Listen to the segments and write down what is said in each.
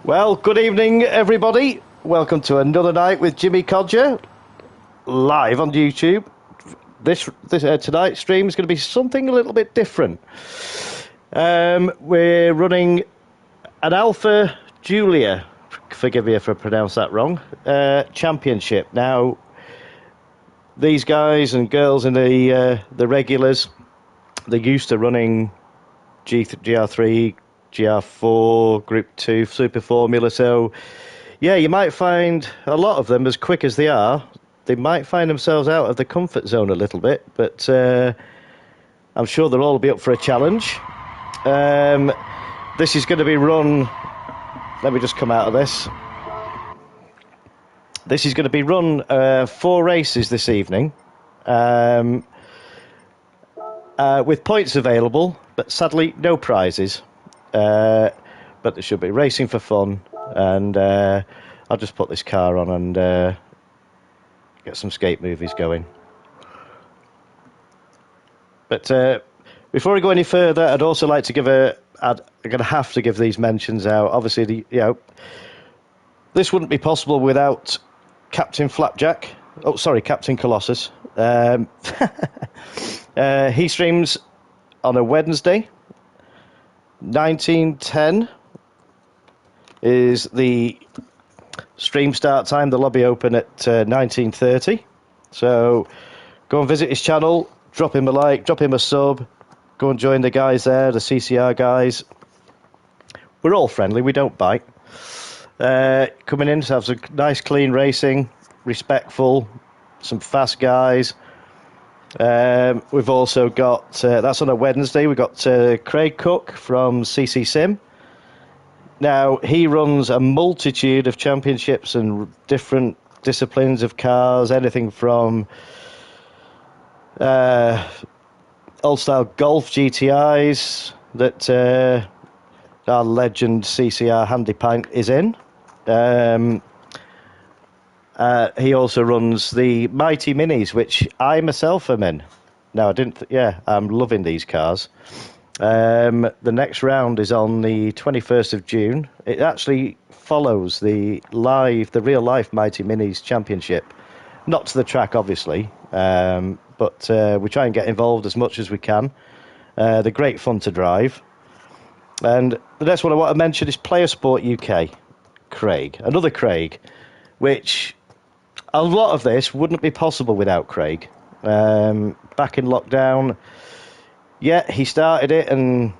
Well, good evening, everybody. Welcome to another night with Jimmy Codger, live on YouTube. Tonight's stream is going to be something a little bit different. We're running an Alpha Julia, forgive me if I pronounce that wrong, championship. Now, these guys and girls in the regulars, they're used to running GR3, GR4, Group 2, Super Formula. So, yeah, you might find a lot of them, as quick as they are, they might find themselves out of the comfort zone a little bit. But I'm sure they'll all be up for a challenge. This is going to be run... Let me just come out of this. This is going to be run 4 races this evening. With points available, but sadly no prizes. But there should be racing for fun, and I'll just put this car on and get some skate movies going. But before we go any further, I'd also like to give I'm going to have to give these mentions out. Obviously, this wouldn't be possible without Captain Flapjack. Oh, sorry, Captain Colossus. He streams on a Wednesday. 19:10 is the stream start time. The lobby open at 19:30. So go and visit his channel. Drop him a like. Drop him a sub. Go and join the guys there, the CCR guys. We're all friendly. We don't bite. Coming in to have some nice, clean racing, respectful, some fast guys. We've also got, that's on a Wednesday, we've got Craig Cook from CC Sim. Now, he runs a multitude of championships and different disciplines of cars, anything from old-style Golf GTIs that our legend CCR Handy Pint is in. He also runs the Mighty Minis, which I myself am in. Now, I'm loving these cars. The next round is on the 21st of June. It actually follows the real-life Mighty Minis Championship. Not to the track, obviously, but we try and get involved as much as we can. They're great fun to drive. And the next one I want to mention is Player Sport UK. Another Craig, which... A lot of this wouldn't be possible without Craig. Back in lockdown, he started it and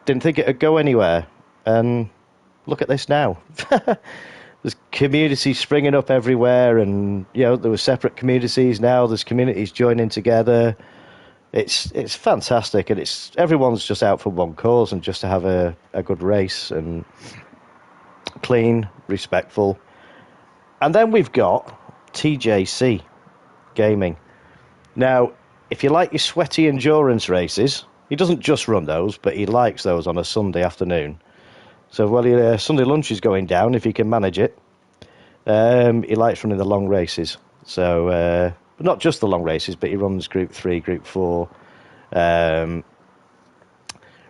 didn't think it would go anywhere. And look at this now. There's communities springing up everywhere, and there were separate communities. Now there's communities joining together. It's fantastic, and everyone's just out for one cause and just to have a good race and clean, respectful. And then we've got TJC Gaming. Now, if you like your sweaty endurance races, he doesn't just run those, but he likes those on a Sunday afternoon. So while your Sunday lunch is going down, if he can manage it, he likes running the long races. So, but not just the long races, but he runs Group 3, Group 4. Right,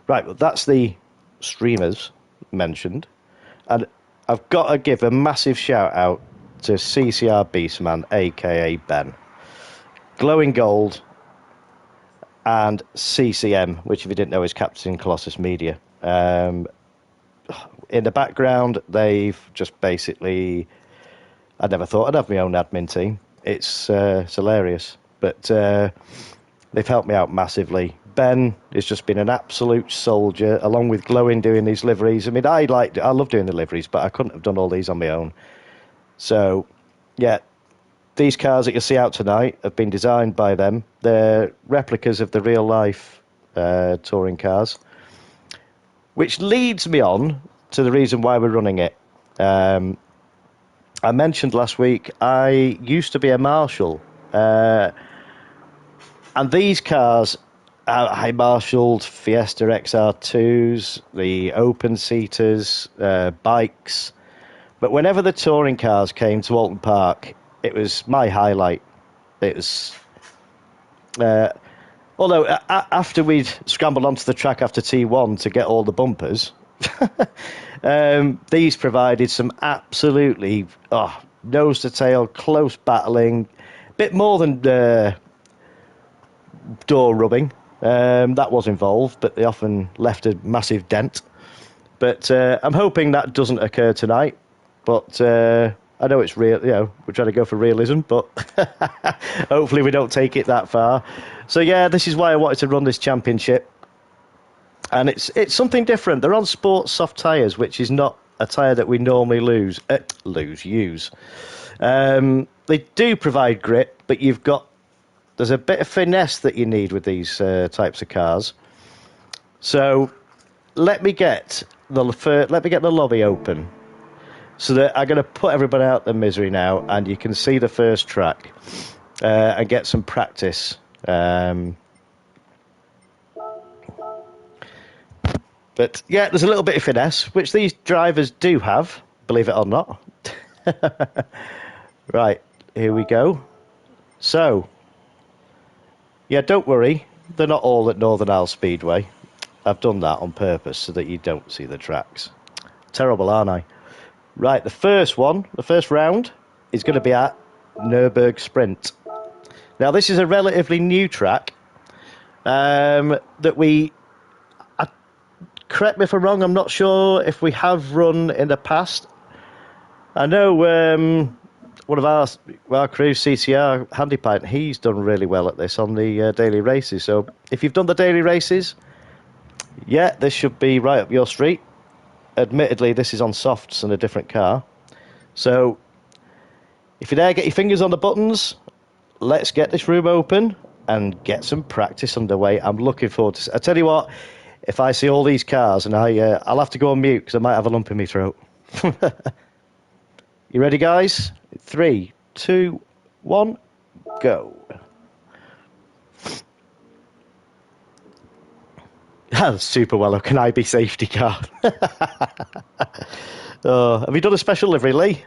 well, that's the streamers mentioned. And I've got to give a massive shout out to CCR Beastman, a.k.a. Ben. Glowing Gold and CCM, which, if you didn't know, is Captain Colossus Media. In the background, they've just basically... I never thought I'd have my own admin team. It's hilarious. But they've helped me out massively. Ben has just been an absolute soldier, along with Glowing doing these liveries. I mean, I love doing the liveries, but I couldn't have done all these on my own. So, these cars that you'll see out tonight have been designed by them. They're replicas of the real-life touring cars, which leads me on to the reason why we're running it. I mentioned last week I used to be a marshal, and these cars, I marshalled Fiesta XR2s, the open-seaters, bikes. But whenever the touring cars came to Alton Park, it was my highlight. It was Although after we'd scrambled onto the track after T1 to get all the bumpers, these provided some absolutely nose to tail, close battling, bit more than door rubbing. That was involved, but they often left a massive dent. But I'm hoping that doesn't occur tonight. But I know it's real, we're trying to go for realism, but hopefully we don't take it that far. So yeah, this is why I wanted to run this championship. And it's something different. They're on sports soft tyres, which is not a tyre that we normally use. They do provide grip, but there's a bit of finesse that you need with these types of cars. So let me get the lobby open, so that I'm going to put everybody out their misery now, and you can see the first track and get some practice. But yeah, there's a little bit of finesse, which these drivers do have, believe it or not. Right, here we go. So, yeah, don't worry, they're not all at Northern Isle Speedway. I've done that on purpose so that you don't see the tracks. Terrible, aren't I? Right, the first round, is going to be at Nürburgring Sprint. Now, this is a relatively new track that we... correct me if I'm wrong, I'm not sure if we have run in the past. I know one of our crew, CCR, Handypipe, he's done really well at this on the daily races. So if you've done the daily races, yeah, this should be right up your street. Admittedly, this is on softs and a different car. So if you're there, get your fingers on the buttons. Let's get this room open and get some practice underway. I'm looking forward to it. I tell you what, if I see all these cars, and I'll have to go on mute because I might have a lump in my throat. You ready, guys? 3, 2, 1, go. That's super well. Can I be safety car? Have you done a special livery, Lee?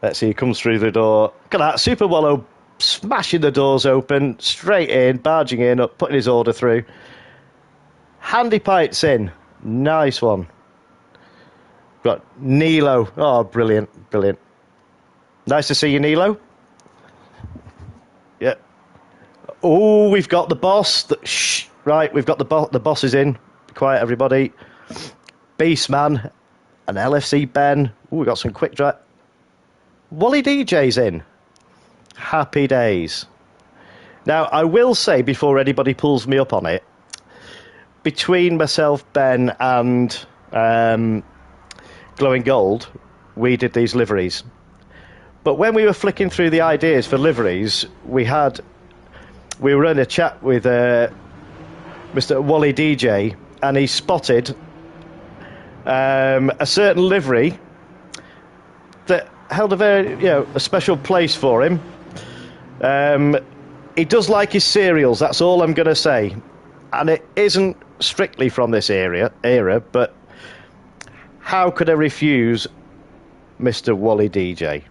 Let's see, he comes through the door. Look at that, Super Wallow smashing the doors open, straight in, barging in, up, putting his order through. Handypipes in. Nice one. Got Nilo. Oh, brilliant, brilliant. Nice to see you, Nilo. Yeah. Oh, we've got the boss. Right, we've got the boss is in. Be quiet, everybody. Beastman and LFC Ben. Oh, we got some quick drive. Wally DJ's in. Happy days. Now, I will say, before anybody pulls me up on it, between myself, Ben, and Glowing Gold, we did these liveries. But when we were flicking through the ideas for liveries, we were in a chat with Mr. Wally DJ, and he spotted a certain livery that held a special place for him. He does like his cereals, that's all I'm going to say. And it isn't strictly from this era, but how could I refuse Mr. Wally DJ?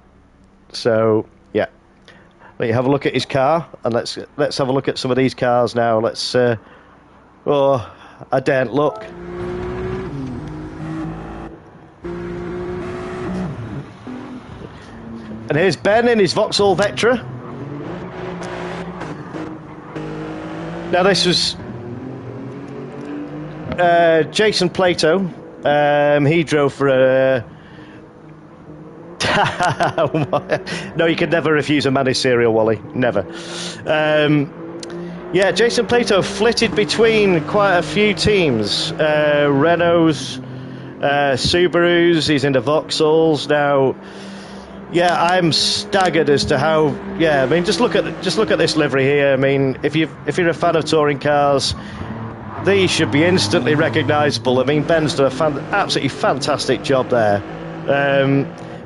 So, yeah. Let you have a look at his car, and let's have a look at some of these cars now. Let's, I daren't look. And here's Ben in his Vauxhall Vectra. Now this was Jason Plato. He drove for a... No, you can never refuse a man his cereal, Wally. Never. Yeah, Jason Plato flitted between quite a few teams. Renaults, Subarus, he's into Vauxhalls. Now, yeah, I'm staggered as to how... Yeah, I mean, just look at this livery here. I mean, if you're a fan of touring cars, these should be instantly recognisable. I mean, Ben's done a absolutely fantastic job there.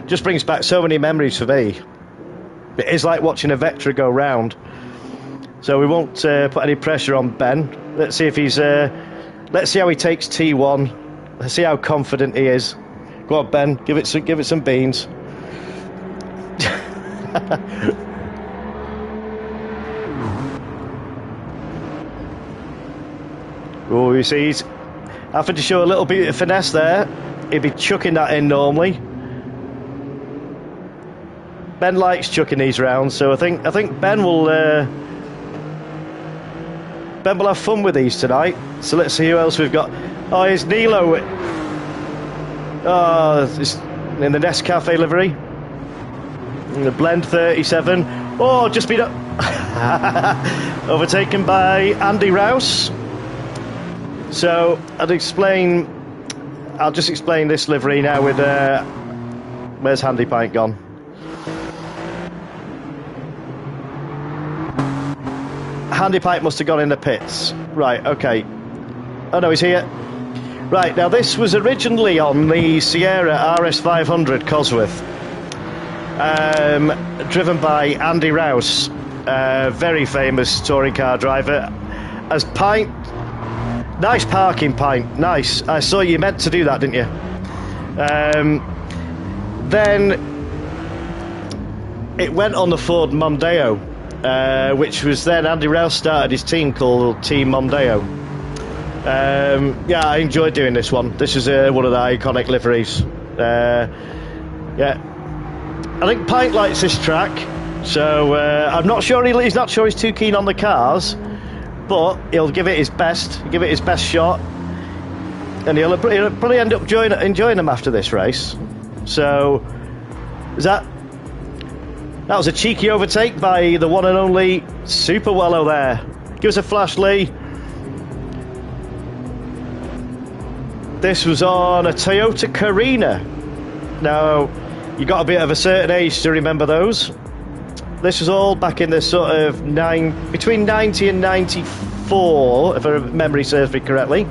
Just brings back so many memories for me. It is like watching a Vectra go round. So we won't put any pressure on Ben. Let's see if he's... let's see how he takes T1. Let's see how confident he is. Go on, Ben. Give it some beans. Oh, you see, he's having to show a little bit of finesse there. He'd be chucking that in normally. Ben likes chucking these rounds, so I think Ben will have fun with these tonight. So let's see who else we've got. Oh, here's Nilo. Oh, it's in the Nescafe livery. In the Blend 37. Oh, just been overtaken by Andy Rouse. So I'll just explain this livery now with where's Handy Pint gone? Handy Pint must have gone in the pits. Right, okay. Oh no, he's here. Right, now this was originally on the Sierra RS500 Cosworth, driven by Andy Rouse, very famous touring car driver. As Pint, nice parking, Pint, nice. I saw you meant to do that, didn't you? Then it went on the Ford Mondeo, which was then Andy Rouse started his team called Team Mondeo. Yeah, I enjoyed doing this one. This is one of the iconic liveries. Yeah, I think Pint likes this track, so I'm not sure he's not sure he's too keen on the cars, but he'll give it his best, shot, and he'll probably end up enjoying them after this race. So that was a cheeky overtake by the one and only Super Wello there. Give us a flash, Lee. This was on a Toyota Carina. Now, you got to be of a certain age to remember those. This was all back in the sort of between 90 and 94, if memory serves me correctly.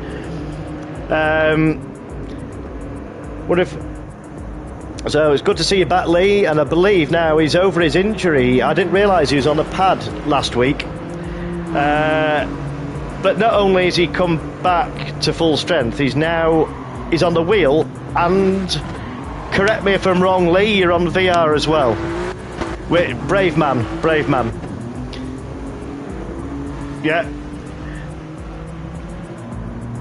So it's good to see you back, Lee, and I believe now he's over his injury. I didn't realise he was on the pad last week. But not only has he come back to full strength, he's on the wheel, and correct me if I'm wrong, Lee, you're on VR as well. Brave man. Yeah.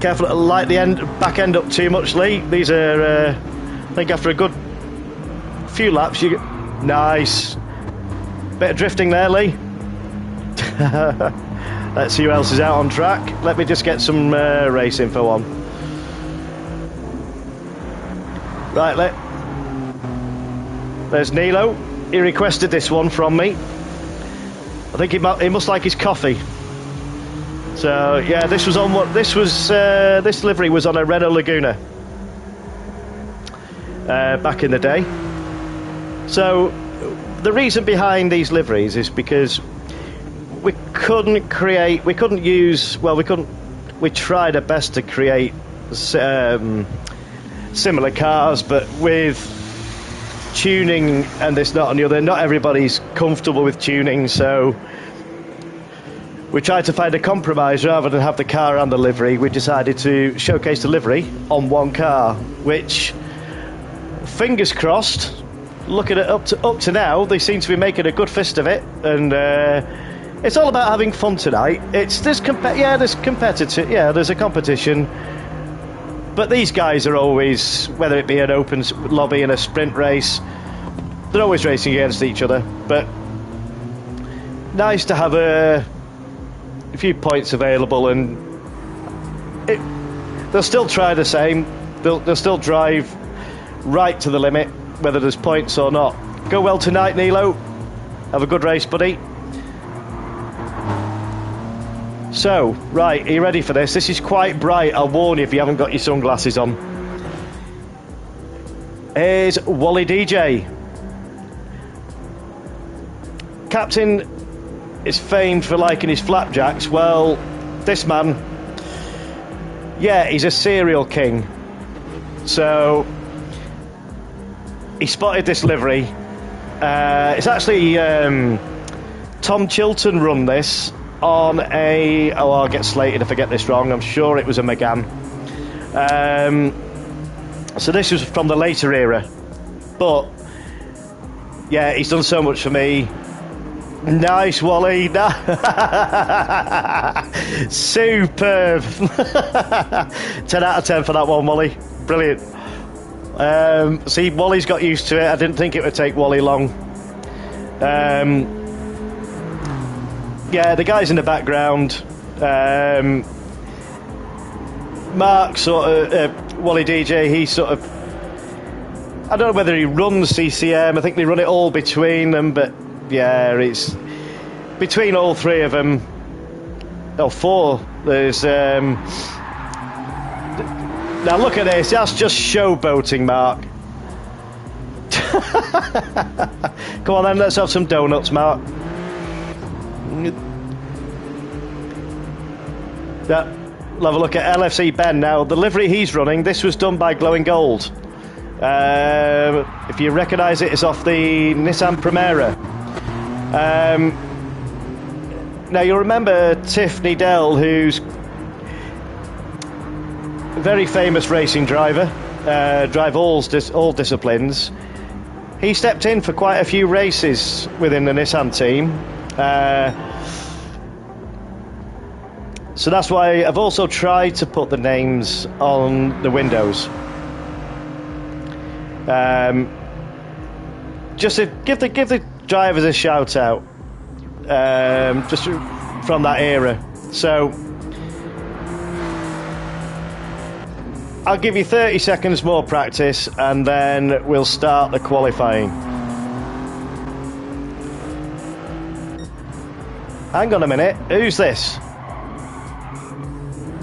Careful to light the back end up too much, Lee. These are, I think after a good few laps, you get... Nice. Bit of drifting there, Lee. Let's see who else is out on track. Let me just get some race info on. Right, there's Nilo. He requested this one from me. I think he must like his coffee. So yeah, this livery was on a Renault Laguna back in the day. So the reason behind these liveries is because we tried our best to create similar cars, but with tuning and this, that and the other, not everybody's comfortable with tuning, so we tried to find a compromise. Rather than have the car and the livery, we decided to showcase the livery on one car, which, fingers crossed, looking at up to now, they seem to be making a good fist of it, and it's all about having fun tonight. There's a competition, but these guys are always, whether it be an open lobby and a sprint race, they're always racing against each other. But nice to have a few points available, and they'll still try the same. They'll still drive right to the limit, whether there's points or not. Go well tonight, Nilo. Have a good race, buddy. So, right, are you ready for this? This is quite bright, I'll warn you if you haven't got your sunglasses on. Here's Wally DJ. Captain is famed for liking his flapjacks. Well, this man, yeah, he's a serial king. So, he spotted this livery. It's actually Tom Chilton run this on I'll get slated if I get this wrong. I'm sure it was a Megane. So this was from the later era, but Yeah, he's done so much for me. Nice, Wally. Superb. 10 out of 10 for that one, Wally. Brilliant. See, Wally's got used to it. I didn't think it would take Wally long. Yeah, the guys in the background. Mark sort of, Wally DJ, he sort of, I don't know whether he runs CCM. I think they run it all between them, but yeah, it's between all three of them. Oh, four. There's now look at this. That's just showboating, Mark. Come on then, let's have some donuts, Mark. Yeah, we'll have a look at LFC Ben now. The livery he's running, this was done by Glowing Gold. If you recognise it, it's off the Nissan Primera. Now you'll remember Tiffany Dell, who's a very famous racing driver, drive all disciplines. He stepped in for quite a few races within the Nissan team. So that's why I've also tried to put the names on the windows. Just to give the drivers a shout out, just from that era. So I'll give you 30 seconds more practice and then we'll start the qualifying. Hang on a minute, who's this?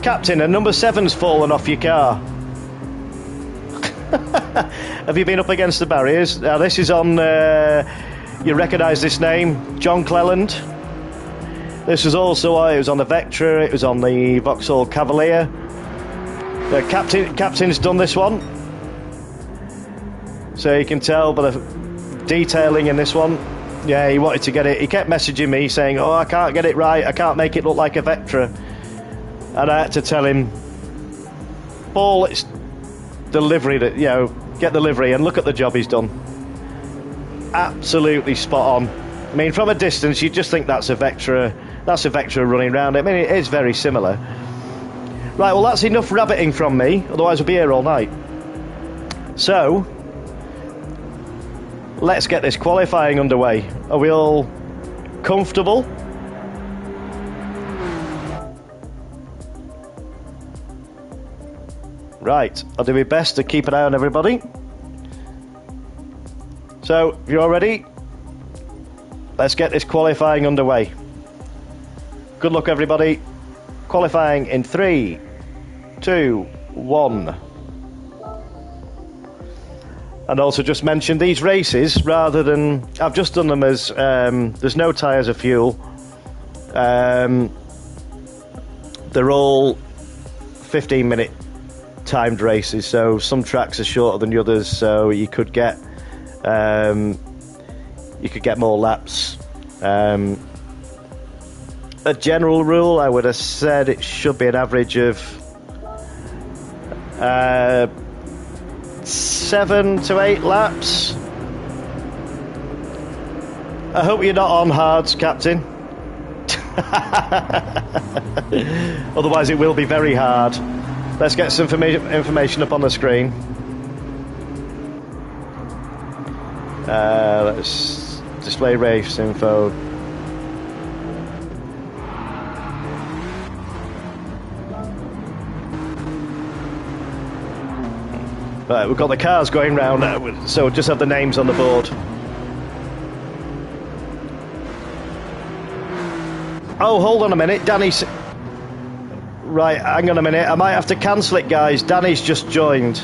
Captain, a number 7's fallen off your car. Have you been up against the barriers? Now this is on, you recognise this name, John Cleland. This was also, it was on the Vectra, it was on the Vauxhall Cavalier. The captain's done this one. So you can tell by the detailing in this one. Yeah, he wanted to get it. He kept messaging me saying, oh, I can't get it right. I can't make it look like a Vectra. And I had to tell him, Paul, it's delivery that, you know, get the livery and look at the job he's done. Absolutely spot on. I mean, from a distance, you just think that's a Vectra running around. I mean, it is very similar. Right, well, that's enough rabbiting from me, otherwise we'll be here all night. So, let's get this qualifying underway. Are we all comfortable? Right, I'll do my best to keep an eye on everybody. So, if you're all ready, let's get this qualifying underway. Good luck, everybody. Qualifying in 3, 2, 1. And also just mention these races, rather than, I've just done them as, there's no tyres or fuel. They're all 15-minute timed races, so some tracks are shorter than the others, so you could get more laps. A general rule, I would have said it should be an average of 7 to 8 laps. I hope you're not on hards, Captain. Otherwise it will be very hard. Let's get some information up on the screen. Let's display race info. Right, we've got the cars going round, so just have the names on the board. Oh, hold on a minute, Danny's... Right, hang on a minute, I might have to cancel it, guys. Danny's just joined.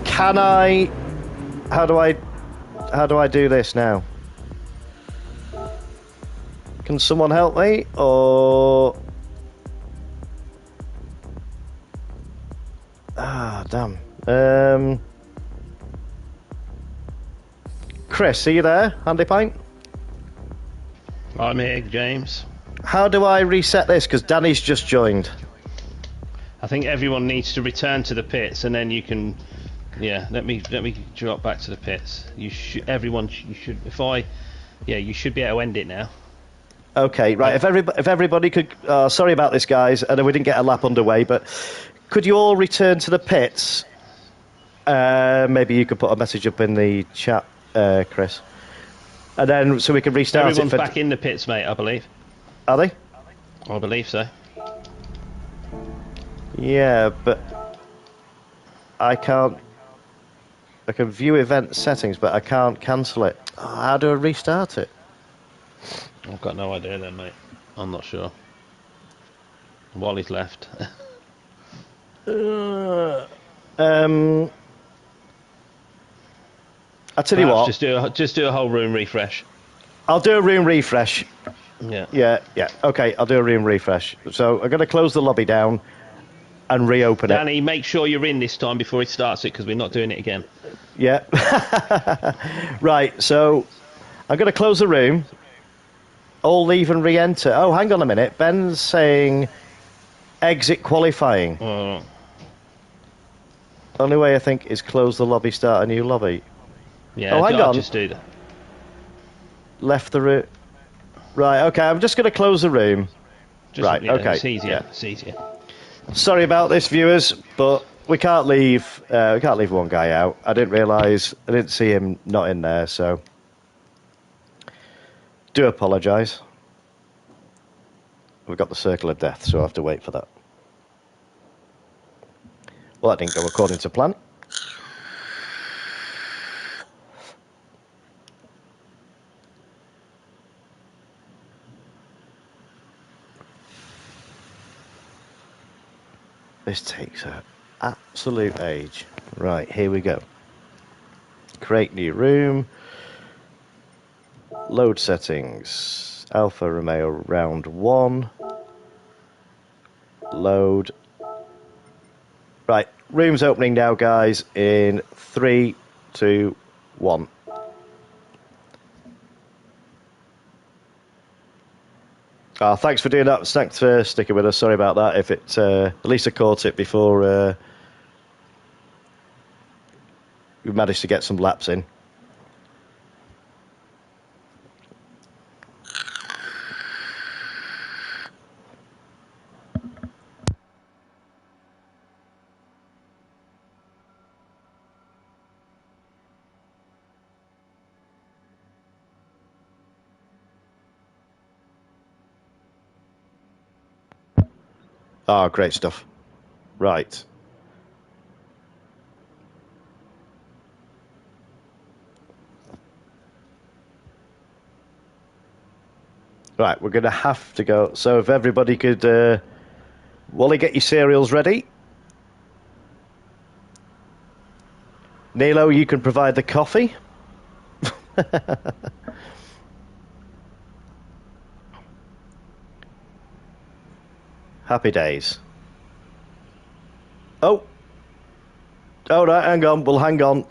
Can I... How do I do this now? Can someone help me, or... Ah, damn. Chris, are you there? Handy Pint? I'm here, James. How do I reset this? Because Danny's just joined. I think everyone needs to return to the pits, and then you can Yeah, let me drop back to the pits. You should, everyone. You should. If I, yeah, you should be able to end it now. Okay, right. If everybody could, sorry about this, guys. I know we didn't get a lap underway, but could you all return to the pits? Maybe you could put a message up in the chat, Chris, and then so we can restart Everyone's it. back in the pits, mate. I believe. Are they? I believe so. Yeah, but I can't. I can view event settings, but I can't cancel it. How do I restart it? I've got no idea then, mate. I'm not sure. Wally's left. I tell you what. Just do a whole room refresh. I'll do a room refresh. Yeah. Yeah. Okay, I'll do a room refresh. So I'm going to close the lobby down and reopen it. Danny, make sure you're in this time before he starts it, because we're not doing it again. Yeah. Right, so I'm going to close the room. All leave and re-enter. Oh, hang on a minute. Ben's saying exit qualifying. Only way I think is close the lobby, start a new lobby. Yeah, hang on. Just do that. Left the room. Right, okay, I'm just going to close the room. Right, okay. It's easier. Yeah. It's easier. Sorry about this, viewers, but we can't leave one guy out. I didn't realise, I didn't see him not in there, so do apologise. We've got the circle of death, so I have to wait for that. Well, that didn't go according to plan. This takes an absolute age. Right, here we go. Create new room. Load settings. Alfa Romeo round 1. Load. Right, room's opening now, guys, in 3, 2, 1. Thanks for doing that. Thanks for sticking with us. Sorry about that. If it, at least I caught it before we managed to get some laps in. Great stuff. Right. Right, we're going to have to go. So if everybody could... Wally, get your cereals ready. Nilo, you can provide the coffee. Happy days. Oh, right, hang on. We'll hang on.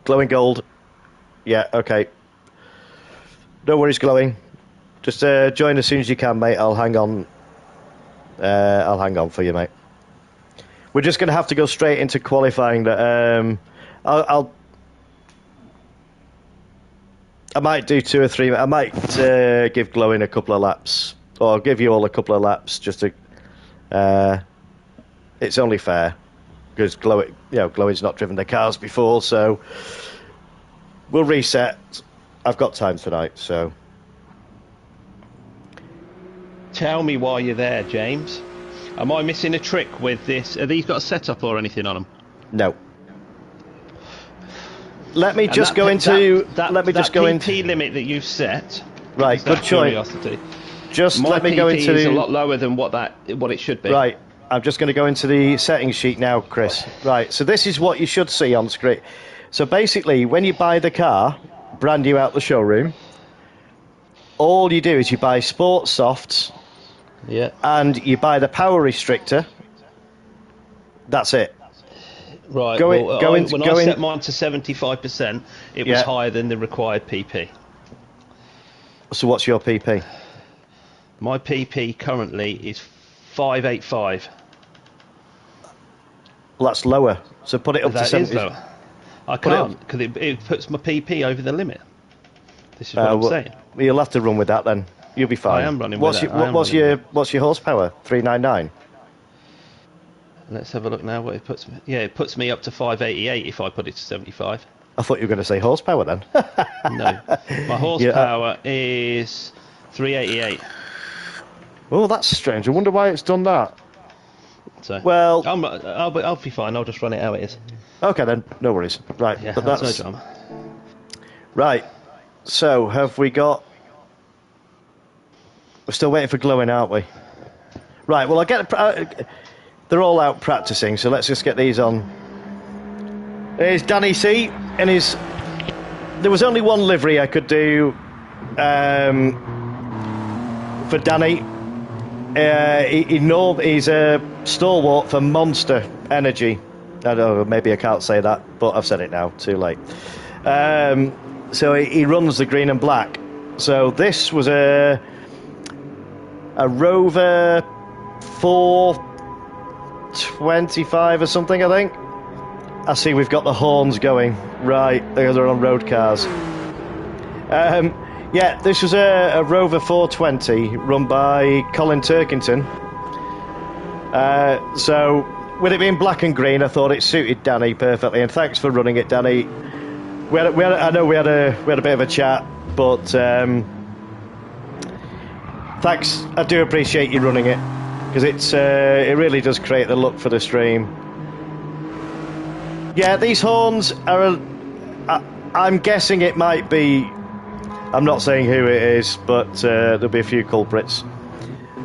Glowing gold. Yeah, okay. No worries, glowing. Just join as soon as you can, mate. I'll hang on. I'll hang on for you, mate. We're just going to have to go straight into qualifying. I might do 2 or 3. I might give glowing a couple of laps, or I'll give you all a couple of laps just to. It's only fair because glowing's not driven the cars before, so we'll reset. I've got time tonight, so. Tell me why you're there, James. Am I missing a trick with this? Have these got a setup or anything on them? No. Let me just go into. Let me just go into PT limit that you've set. Right, good choice. Just let me go into. Is a lot lower than what it should be. Right, I'm just going to go into the settings sheet now, Chris. Right, so this is what you should see on screen. So basically, when you buy the car, brand new out the showroom, all you do is you buy sports softs. Yeah. And you buy the power restrictor. That's it. Right. When I set mine to 75%, it was higher than the required PP. So what's your PP? My PP currently is 585. Well, that's lower. So put it up to That is 70. lower. I Put it can't because it puts my PP over the limit. This is what I'm well, saying. you'll have to run with that then. You'll be fine. I am running what's with your, that. I am what's running your with what's your horsepower? 399. Let's have a look now. What it puts me? Yeah, it puts me up to 588 if I put it to 75. I thought you were going to say horsepower then. No, my horsepower is 388. Oh, that's strange. I wonder why it's done that. So Well, I'll be fine. I'll just run it how it is. okay then, no worries. Right, Yeah, but that's no drama. right. So have we got? We're still waiting for glowing, aren't we? Right. Well, they're all out practicing, so let's just get these on. Here's Danny C. and his. There was only one livery I could do for Danny. He's a stalwart for Monster Energy. I don't know, maybe I can't say that, but I've said it now. Too late. So he runs the green and black. So this was a Rover 425 or something, I think. I see we've got the horns going. Right, they're on road cars. Yeah, this was a Rover 420 run by Colin Turkington. So with it being black and green, I thought it suited Danny perfectly. And thanks for running it, Danny. I know we had a bit of a chat, but thanks. I do appreciate you running it because it really does create the look for the stream. Yeah, these horns are. I'm guessing it might be. I'm not saying who it is, but there'll be a few culprits.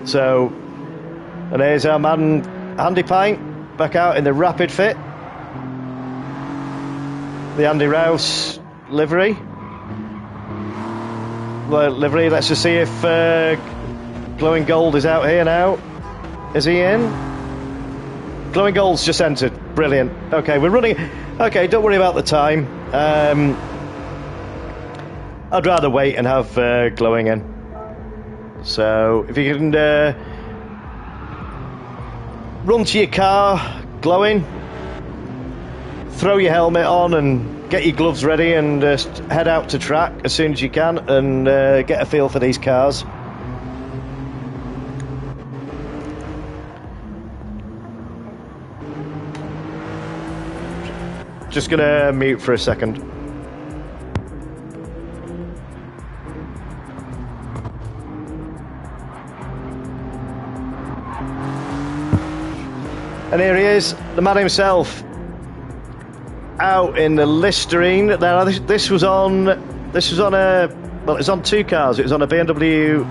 So, and there's our man Andy Pint back out in the Rapid Fit, the Andy Rouse livery. Livery. Let's just see if Glowing Gold is out here now. Is he in? Glowing Gold's just entered. Brilliant. Okay, we're running. Okay, don't worry about the time. I'd rather wait and have Glowing in. So if you can run to your car, Glowing, throw your helmet on and get your gloves ready and just head out to track as soon as you can and get a feel for these cars. Just gonna mute for a second. And here he is, the man himself, out in the Listerine. Now this was on it's on two cars. It was on a BMW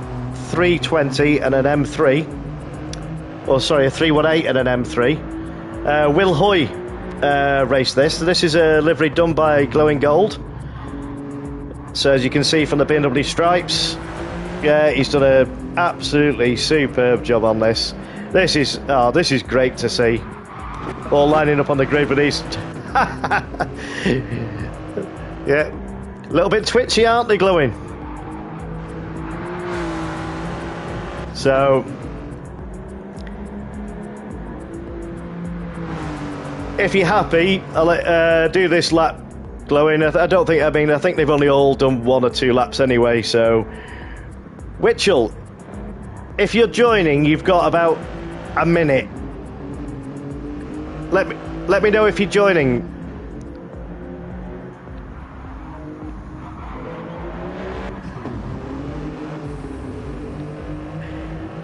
320 and an M3. Oh, sorry, a 318 and an M3. Will Hoy raced this. So this is a livery done by Glowing Gold. So as you can see from the BMW stripes, yeah, he's done an absolutely superb job on this. This is great to see. All lining up on the grid with these. Yeah, a little bit twitchy, aren't they, Glowing? So, if you're happy, I'll do this lap, Glowing. I think they've only all done 1 or 2 laps anyway. So, Witchell, if you're joining, you've got about a minute. Let me know if you're joining.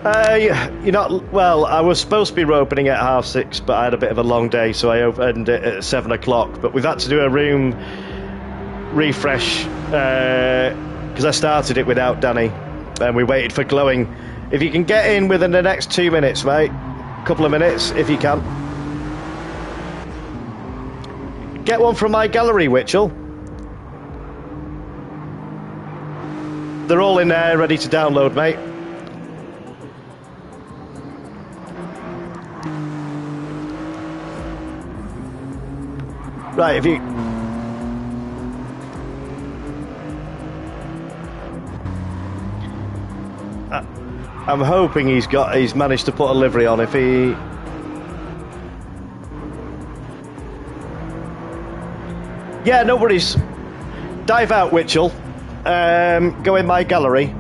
You're not. Well, I was supposed to be opening at 6:30, but I had a bit of a long day, so I opened it at 7 o'clock. But we've had to do a room refresh because I started it without Danny, and we waited for Glowing. If you can get in within the next 2 minutes, mate, couple of minutes, if you can. Get one from my gallery, Witchell. They're all in there, ready to download, mate. Right, if you... I'm hoping he's managed to put a livery on. If he... Yeah, no worries. Dive out, Witchell. Go in my gallery.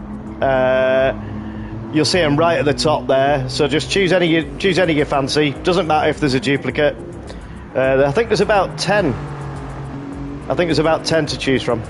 You'll see them right at the top there. So just choose any you fancy. Doesn't matter if there's a duplicate. I think there's about 10. I think there's about 10 to choose from.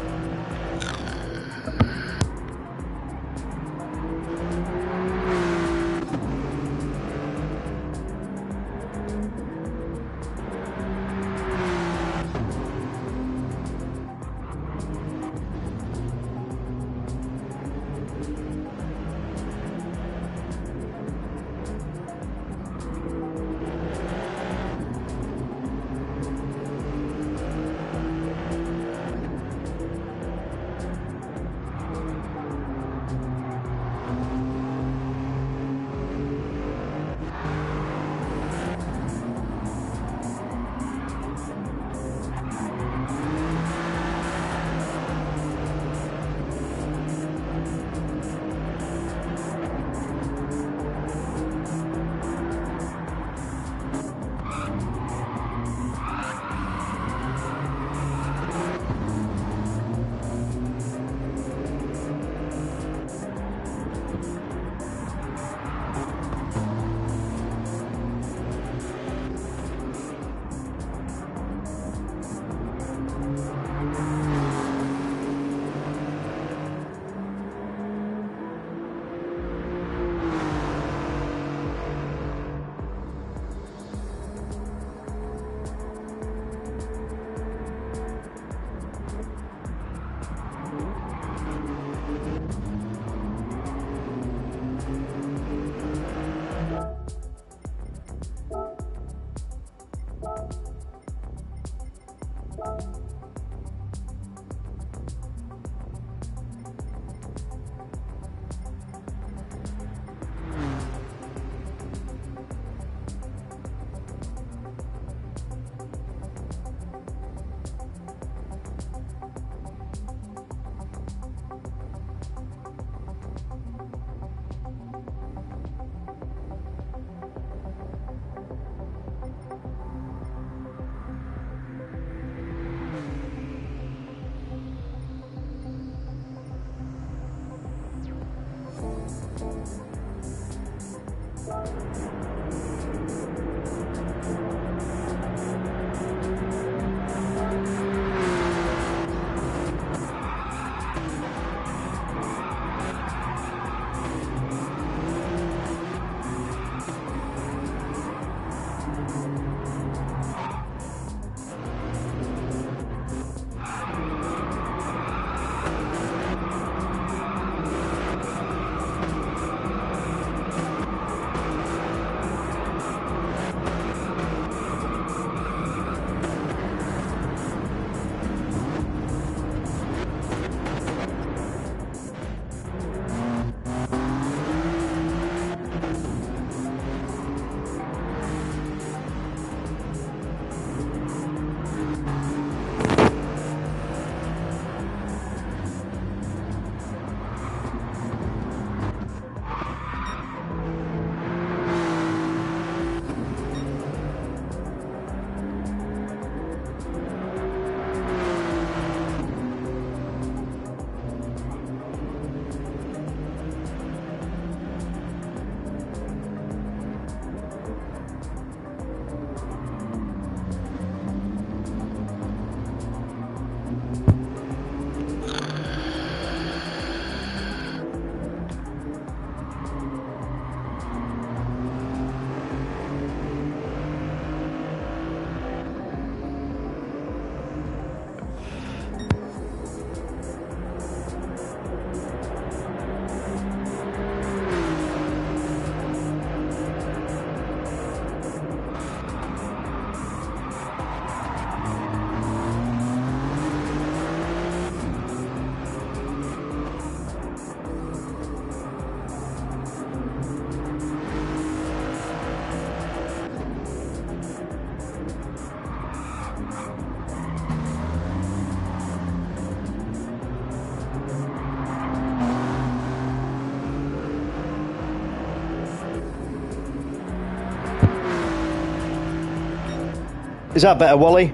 Is that better, Wally?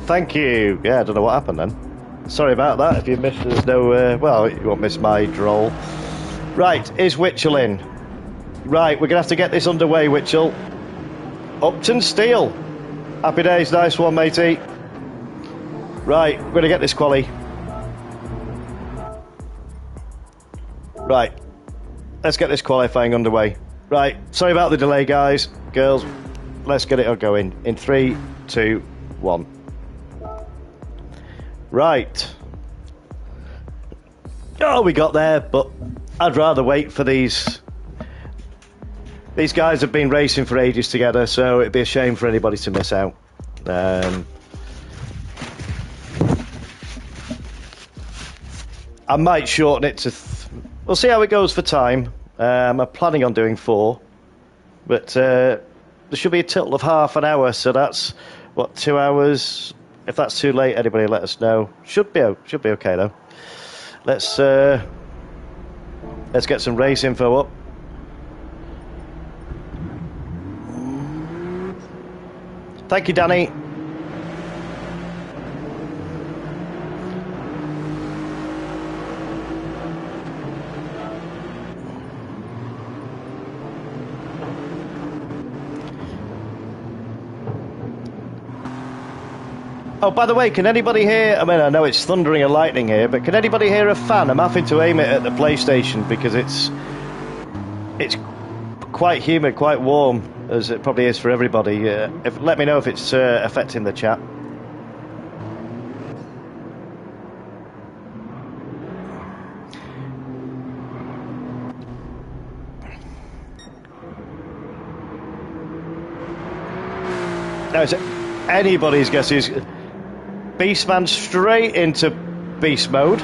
Thank you. Yeah, I don't know what happened then. Sorry about that. If you missed, there's no. Well, you won't miss my droll. Right, is Witchell in? Right, we're gonna have to get this underway, Witchell. Upton Steel. Happy days, nice one, matey. Right, we're gonna get this quali. Right, let's get this qualifying underway. Right, sorry about the delay, guys, girls. Let's get it going in 3, 2, 1. Right. Oh, we got there, but I'd rather wait for these. These guys have been racing for ages together, so it'd be a shame for anybody to miss out. I might shorten it to... We'll see how it goes for time. I'm planning on doing 4. But there should be a total of half an hour, so that's, what, 2 hours? If that's too late, anybody let us know. Should be okay, though. Let's get some race info up. Thank you, Danny. Oh, by the way, can anybody hear... I mean, I know it's thundering and lightning here, but can anybody hear a fan? I'm having to aim it at the PlayStation because it's quite humid, quite warm, as it probably is for everybody. Let me know if it's affecting the chat. Now, it's anybody's guess who's... Beastman straight into beast mode.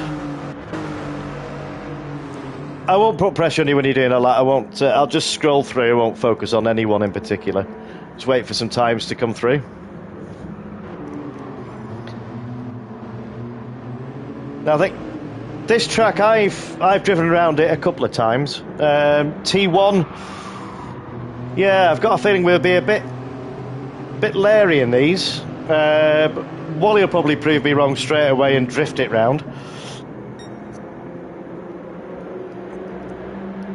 I won't put pressure on you when you're doing a lot. I won't. I'll just scroll through. I won't focus on anyone in particular. Just wait for some times to come through. Now, I think this track I've driven around it a couple of times. T1. Yeah, I've got a feeling we'll be a bit leery in these. But Wally will probably prove me wrong straight away and drift it round.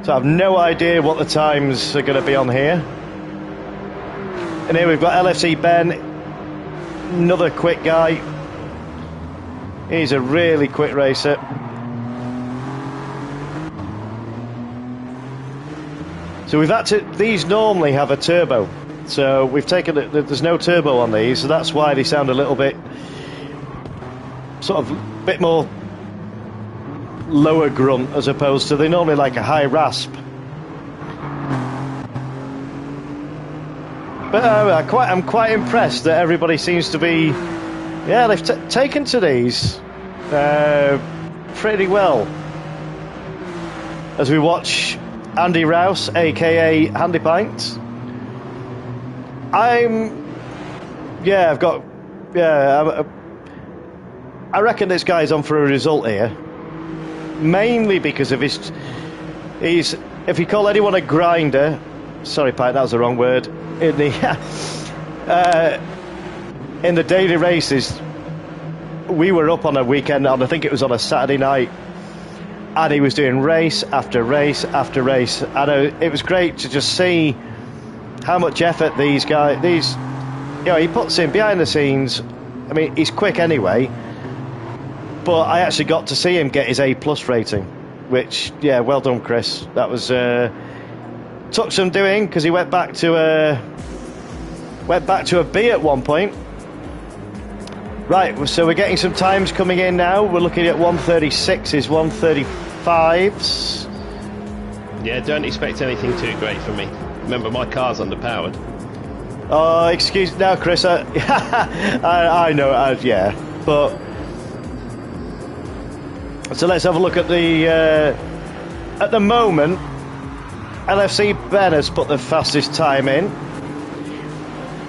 So I have no idea what the times are going to be on here. And here we've got LFC Ben, another quick guy. He's a really quick racer. So we've had to... These normally have a turbo. So we've taken it, there's no turbo on these, so that's why they sound a little bit, sort of, a bit more lower grunt as opposed to, they're normally like a high rasp. But I'm quite impressed that everybody seems to be, yeah, they've taken to these pretty well. As we watch Andy Rouse, aka Handy Pints. I reckon this guy's on for a result here, mainly because of his, if you call anyone a grinder, sorry Pike, that was the wrong word, in the daily races, we were up on a weekend, I think it was on a Saturday night, and he was doing race after race after race, and it was great to just see how much effort these guys, he puts in behind the scenes. I mean, he's quick anyway, but I actually got to see him get his A+ rating, which, yeah, well done, Chris. That was took some doing because he went back to a B at one point. Right, so we're getting some times coming in now. We're looking at 136s, 135s. Yeah, don't expect anything too great from me. Remember, my car's underpowered. Oh, excuse now, Chris. I know, yeah, but so let's have a look at the moment. LFC Ben has put the fastest time in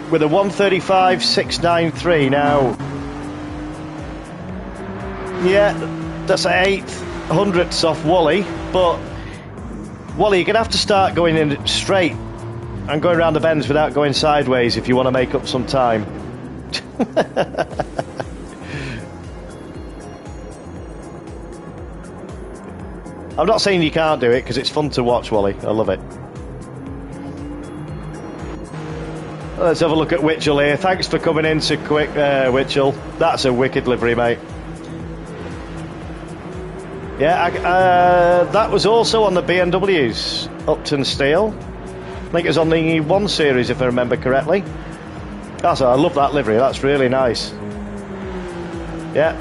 with a 135.693. Now, yeah, that's an 800ths off Wally, but Wally, you're gonna have to start going in straight and going around the bends without going sideways if you want to make up some time. I'm not saying you can't do it, because it's fun to watch, Wally. I love it. Let's have a look at Witchell here. Thanks for coming in so quick, Witchell. That's a wicked livery, mate. Yeah, that was also on the BMWs, Upton Steel. I think it was on the 1 Series, if I remember correctly. I love that livery. That's really nice. Yeah.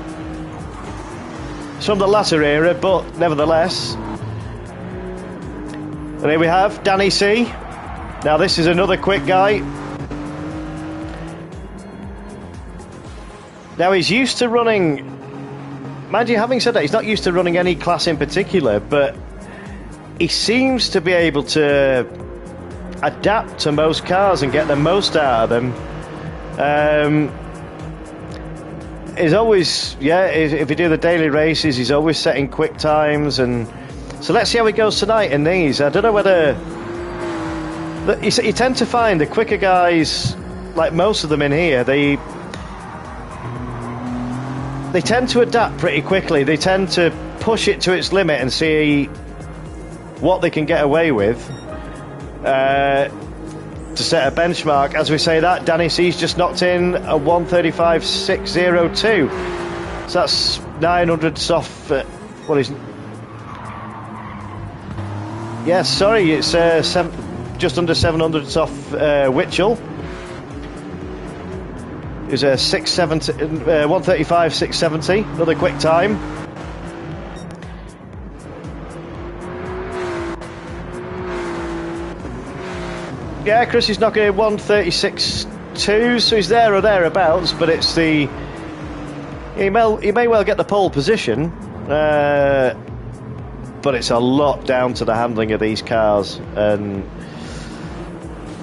It's from the latter era, but nevertheless. And here we have Danny C. Now this is another quick guy. Now he's used to running, mind you, having said that, he's not used to running any class in particular, but he seems to be able to adapt to most cars and get the most out of them. He's always, if you do the daily races, he's always setting quick times, and so let's see how he goes tonight in these. I don't know whether you tend to find the quicker guys, like most of them in here, they tend to adapt pretty quickly. They tend to push it to its limit and see what they can get away with to set a benchmark. As we say that, Danny C's just knocked in a 135.602. So that's 900 off. What is? Yeah, sorry, it's just under 700 off Witchell. It was a 135.670. Another quick time. Yeah, Chris is knocking in 136.2, so he's there or thereabouts. But it's he may well get the pole position, but it's a lot down to the handling of these cars, and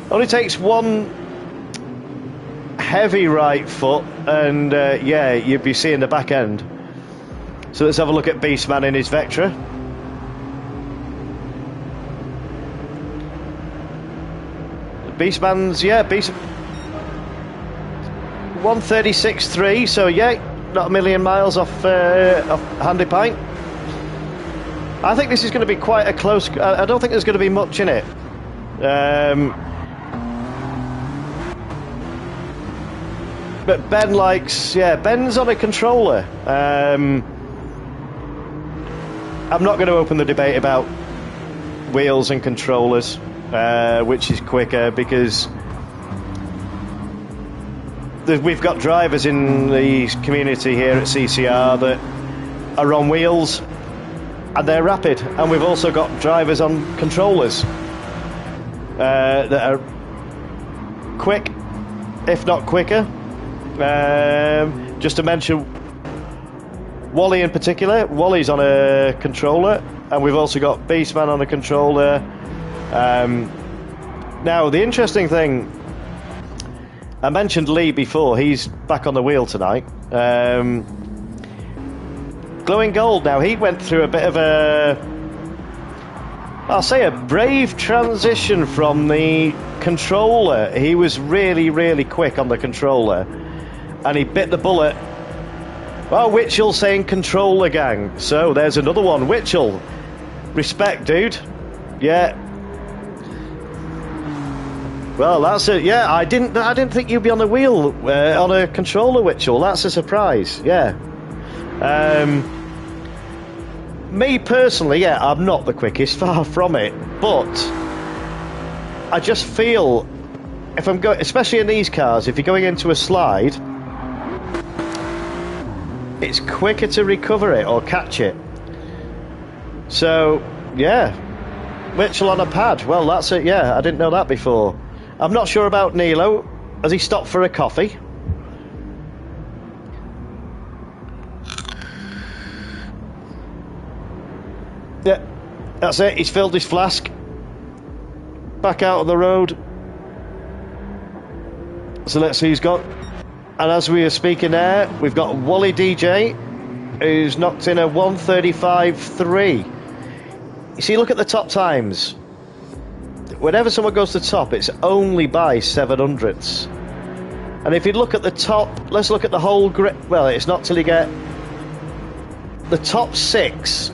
only takes one heavy right foot, and you'd be seeing the back end. So let's have a look at Beastman in his Vectra. Beastman's 136.3, so not a million miles off Handy Pint. I think this is going to be quite a close. I don't think there's going to be much in it. But Ben likes, Ben's on a controller. I'm not going to open the debate about wheels and controllers, which is quicker, because we've got drivers in the community here at CCR that are on wheels and they're rapid, and we've also got drivers on controllers that are quick, if not quicker. Just to mention Wally in particular, Wally's on a controller, and we've also got Beastman on a controller. Now the interesting thing, I mentioned Lee before, he's back on the wheel tonight. Glowing Gold, now he went through a bit of a brave transition from the controller. He was really, really quick on the controller, and he bit the bullet. Well, Witchell saying controller gang. So there's another one. Witchell, respect, dude. Yeah. Well, that's it. Yeah, I didn't think you'd be on the wheel on a controller, Witchell. That's a surprise. Yeah. Me personally, I'm not the quickest, far from it. But I just feel, if I'm going, especially in these cars, if you're going into a slide, it's quicker to recover it or catch it. So, Mitchell on a pad. Well, that's it. I didn't know that before. I'm not sure about Nilo. Has he stopped for a coffee? Yeah, that's it. He's filled his flask. Back out of the road. So let's see who's got. And as we are speaking there, we've got Wally DJ, who's knocked in a 135.3. You see, look at the top times. Whenever someone goes to top, it's only by 700ths. And if you look at the top, let's look at the whole grid. Well, it's not till you get the top 6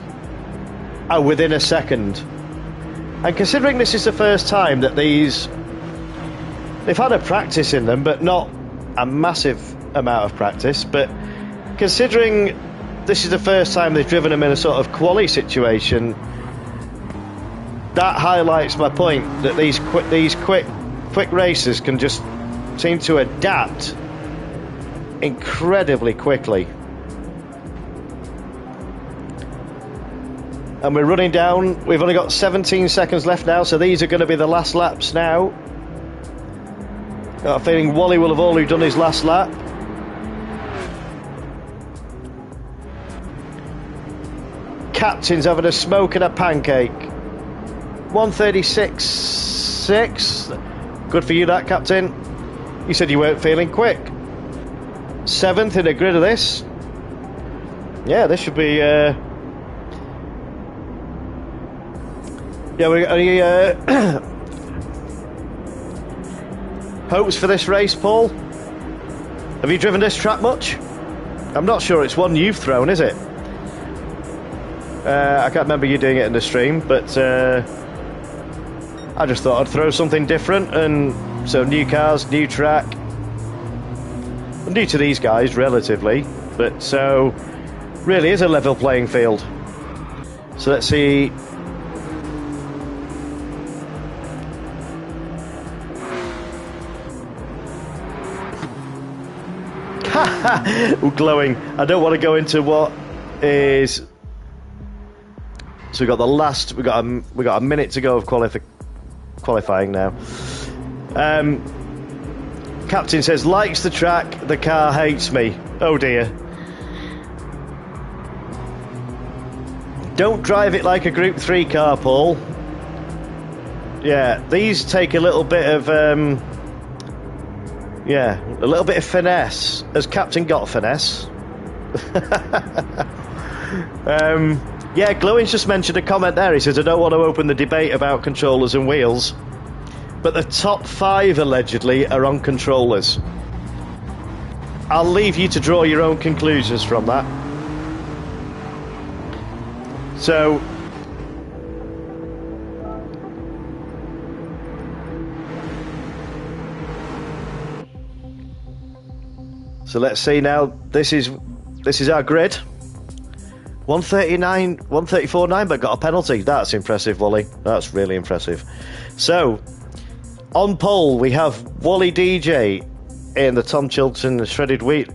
are within a second. And considering this is the first time that they've had a practice in them, but not a massive amount of practice, but considering this is the first time they've driven them in a sort of quali situation, that highlights my point that these quick racers can just seem to adapt incredibly quickly. And we're running down. We've only got 17 seconds left now, so these are going to be the last laps now. Got a feeling Wally will have already done his last lap. Captain's having a smoke and a pancake. 1:36.6. Good for you, that, Captain. You said you weren't feeling quick. 7th in a grid of this. Yeah, this should be... Yeah, any hopes for this race, Paul? Have you driven this track much? I'm not sure it's one you've thrown, is it? I can't remember you doing it in the stream, but I just thought I'd throw something different, and so new cars, new track. I'm new to these guys, relatively, but so really is a level playing field. So let's see. Glowing. I don't want to go into what is. So we got the last. We got a minute to go of qualifying now. Captain says likes the track. The car hates me. Oh dear. Don't drive it like a Group 3 car, Paul. Yeah, these take a little bit of. Yeah, a little bit of finesse. Has Captain got finesse? Yeah, Glowing's just mentioned a comment there. He says, I don't want to open the debate about controllers and wheels, but the top 5 allegedly are on controllers. I'll leave you to draw your own conclusions from that. So let's see now. This is our grid. 134.9, but got a penalty. That's impressive, Wally. That's really impressive. So on pole we have Wally DJ in the Tom Chilton shredded wheat.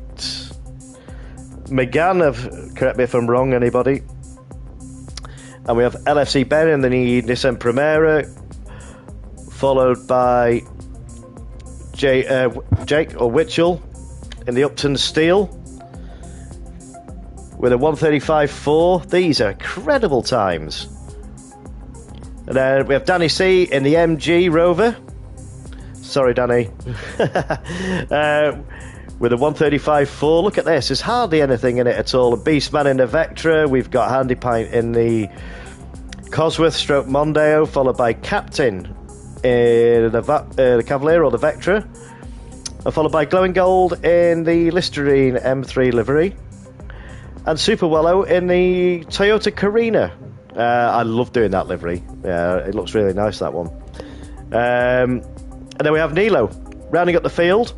McGann, correct me if I'm wrong, anybody. And we have LFC Ben in the Nissan Primera, followed by Jake or Witchell in the Upton Steel with a 1:35.4. These are incredible times. And then we have Danny C in the MG Rover. Sorry, Danny. With a 1:35.4. Look at this. There's hardly anything in it at all. A Beastman in the Vectra. We've got Handy Pint in the Cosworth Stroke Mondeo, followed by Captain in the Cavalier or the Vectra, and followed by Glowing Gold in the Listerine M3 livery, and Super Wello in the Toyota Carina. I love doing that livery. Yeah, it looks really nice, that one. And then we have Nilo rounding up the field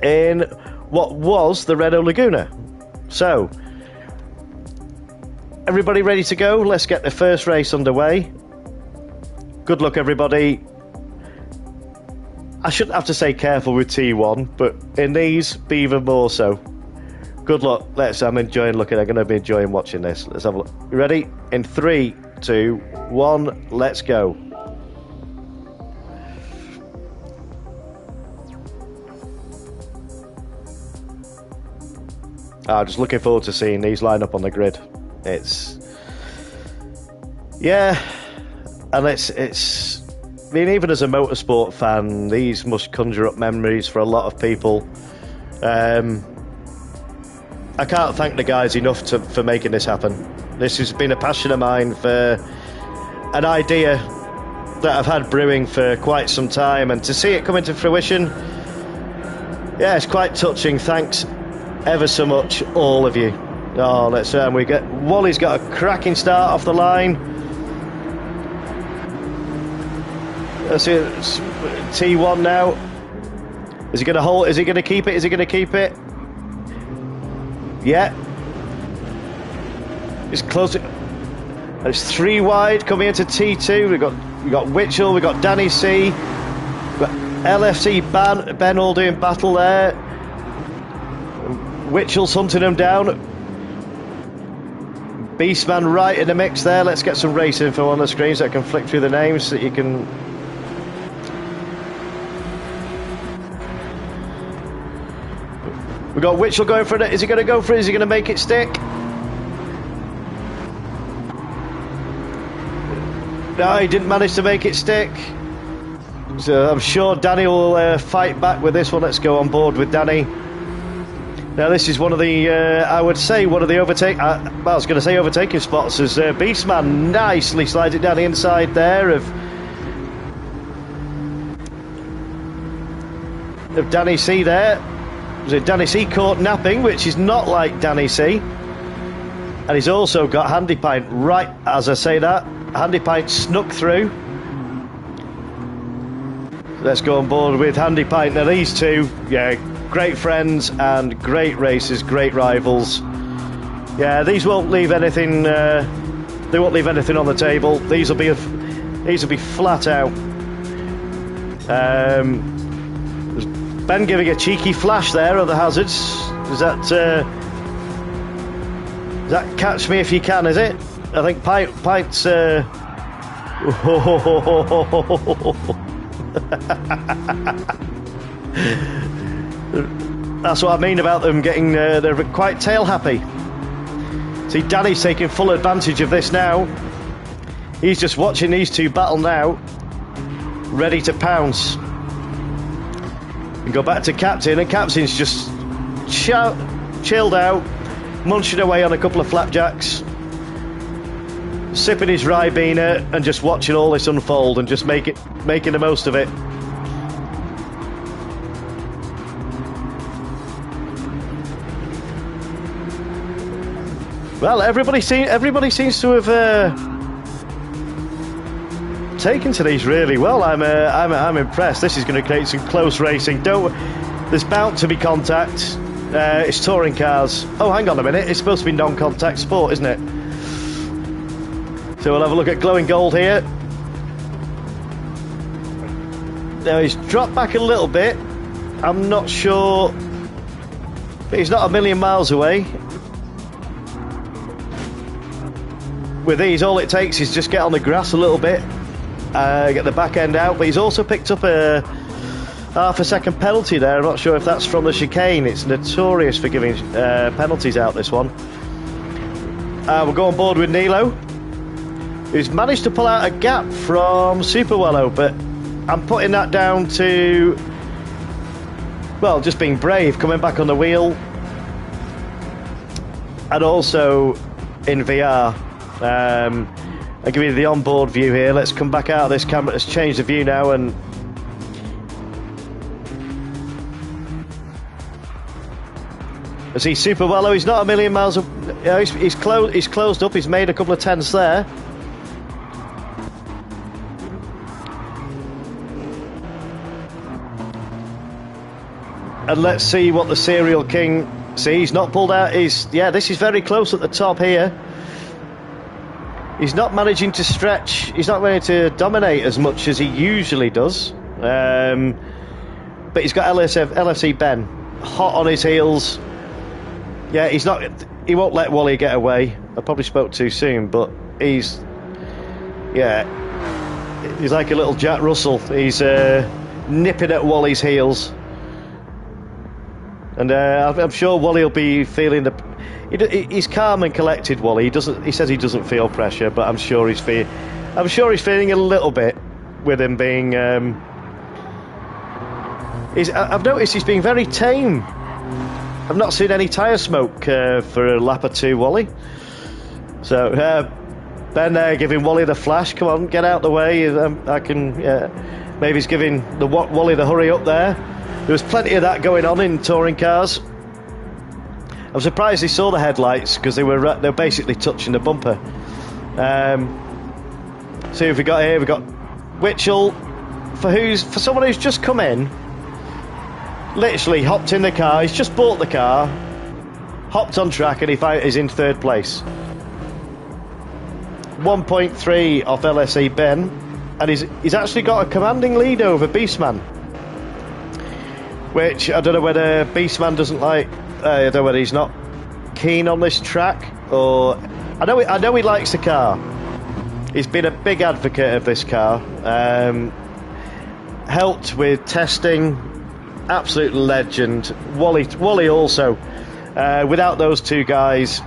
in what was the Renault Laguna. So everybody ready to go? Let's get the first race underway. Good luck, everybody. I shouldn't have to say careful with T1, but in these, be even more so. Good luck. I'm enjoying looking. I'm going to be enjoying watching this. Let's have a look. You ready? In 3, 2, 1, let's go. Just looking forward to seeing these line up on the grid. Yeah, and it's. I mean, even as a motorsport fan, these must conjure up memories for a lot of people. I can't thank the guys enough for making this happen. This has been a passion of mine for an idea that I've had brewing for quite some time, and to see it come into fruition, Yeah, it's quite touching. Thanks ever so much, all of you. Oh, let's we get Wally's got a cracking start off the line. Let's see, it's T1 now. Is he going to hold? Is he going to keep it? Is he going to keep it? Yeah. It's close. It's 3 wide coming into T2. We got Witchell. We got Danny C. We got LFC Ben all doing battle there. Witchell's hunting him down. Beastman right in the mix there. Let's get some race info on the screen so I can flick through the names so that you can. We got Witchell going for it. Is he going to go for it? Is he going to make it stick? No, he didn't manage to make it stick. So I'm sure Danny will fight back with this one. Let's go on board with Danny. Now this is one of the, I would say, one of the overtaking spots as Beastman nicely slides it down the inside there of Danny C there. So Danny C caught napping, which is not like Danny C. And he's also got Handy Pint right as I say that. Handy Pint snuck through. Let's go on board with Handy Pint. Now these two, yeah, great friends and great racers, great rivals. Yeah, these won't leave anything. They won't leave anything on the table. These will be flat out. There's Ben giving a cheeky flash there of the hazards. Is that catch me if you can? Is it? I think Pint's. That's what I mean about them getting. They're quite tail happy. See, Danny's taking full advantage of this now. He's just watching these two battle now, ready to pounce. And go back to Captain, and Captain's just chilled out, munching away on a couple of flapjacks, sipping his Ribena and just watching all this unfold and just making the most of it. Well, everybody seems to have taken to these really well. I'm impressed. This is going to create some close racing. There's bound to be contact. It's touring cars. Oh, hang on a minute. It's supposed to be non-contact sport, isn't it? So we'll have a look at Glowing Gold here. Now he's dropped back a little bit. I'm not sure, but he's not a million miles away. With these, all it takes is just get on the grass a little bit, get the back end out. But he's also picked up a half a second penalty there. I'm not sure if that's from the chicane. It's notorious for giving penalties out, this one. We'll go on board with Nilo, who's managed to pull out a gap from Superwello, but I'm putting that down to, well, just being brave, coming back on the wheel, and also in VR. I'll give you the onboard view here. Let's come back out of this camera. Let's change the view now, and I see Superwello. He's not a million miles. He's closed up. He's made a couple of tenths there. And let's see what the Serial King. See, he's not pulled out. This is very close at the top here. He's not managing to stretch. He's not going to dominate as much as he usually does. But he's got LFC Ben hot on his heels. Yeah, he won't let Wally get away. I probably spoke too soon, but he's like a little Jack Russell. He's nipping at Wally's heels. And I'm sure Wally will be feeling he's calm and collected, Wally. He says he doesn't feel pressure, but I'm sure he's feeling a little bit with him being. I've noticed he's being very tame. I've not seen any tyre smoke for a lap or two, Wally. So Ben there giving Wally the flash. Come on, get out the way. I can. Maybe he's giving Wally the hurry up there. was plenty of that going on in touring cars. I'm surprised they saw the headlights because they were basically touching the bumper. See who we got here. We got Witchell, for someone who's just come in, literally hopped in the car. He's just bought the car, hopped on track, and he's in third place. 1.3 off LSE Ben, and he's actually got a commanding lead over Beastman, which I don't know whether Beastman doesn't like. I don't know whether he's not keen on this track, or I know he likes the car. He's been a big advocate of this car. Helped with testing, absolute legend. Wally also. Without those two guys,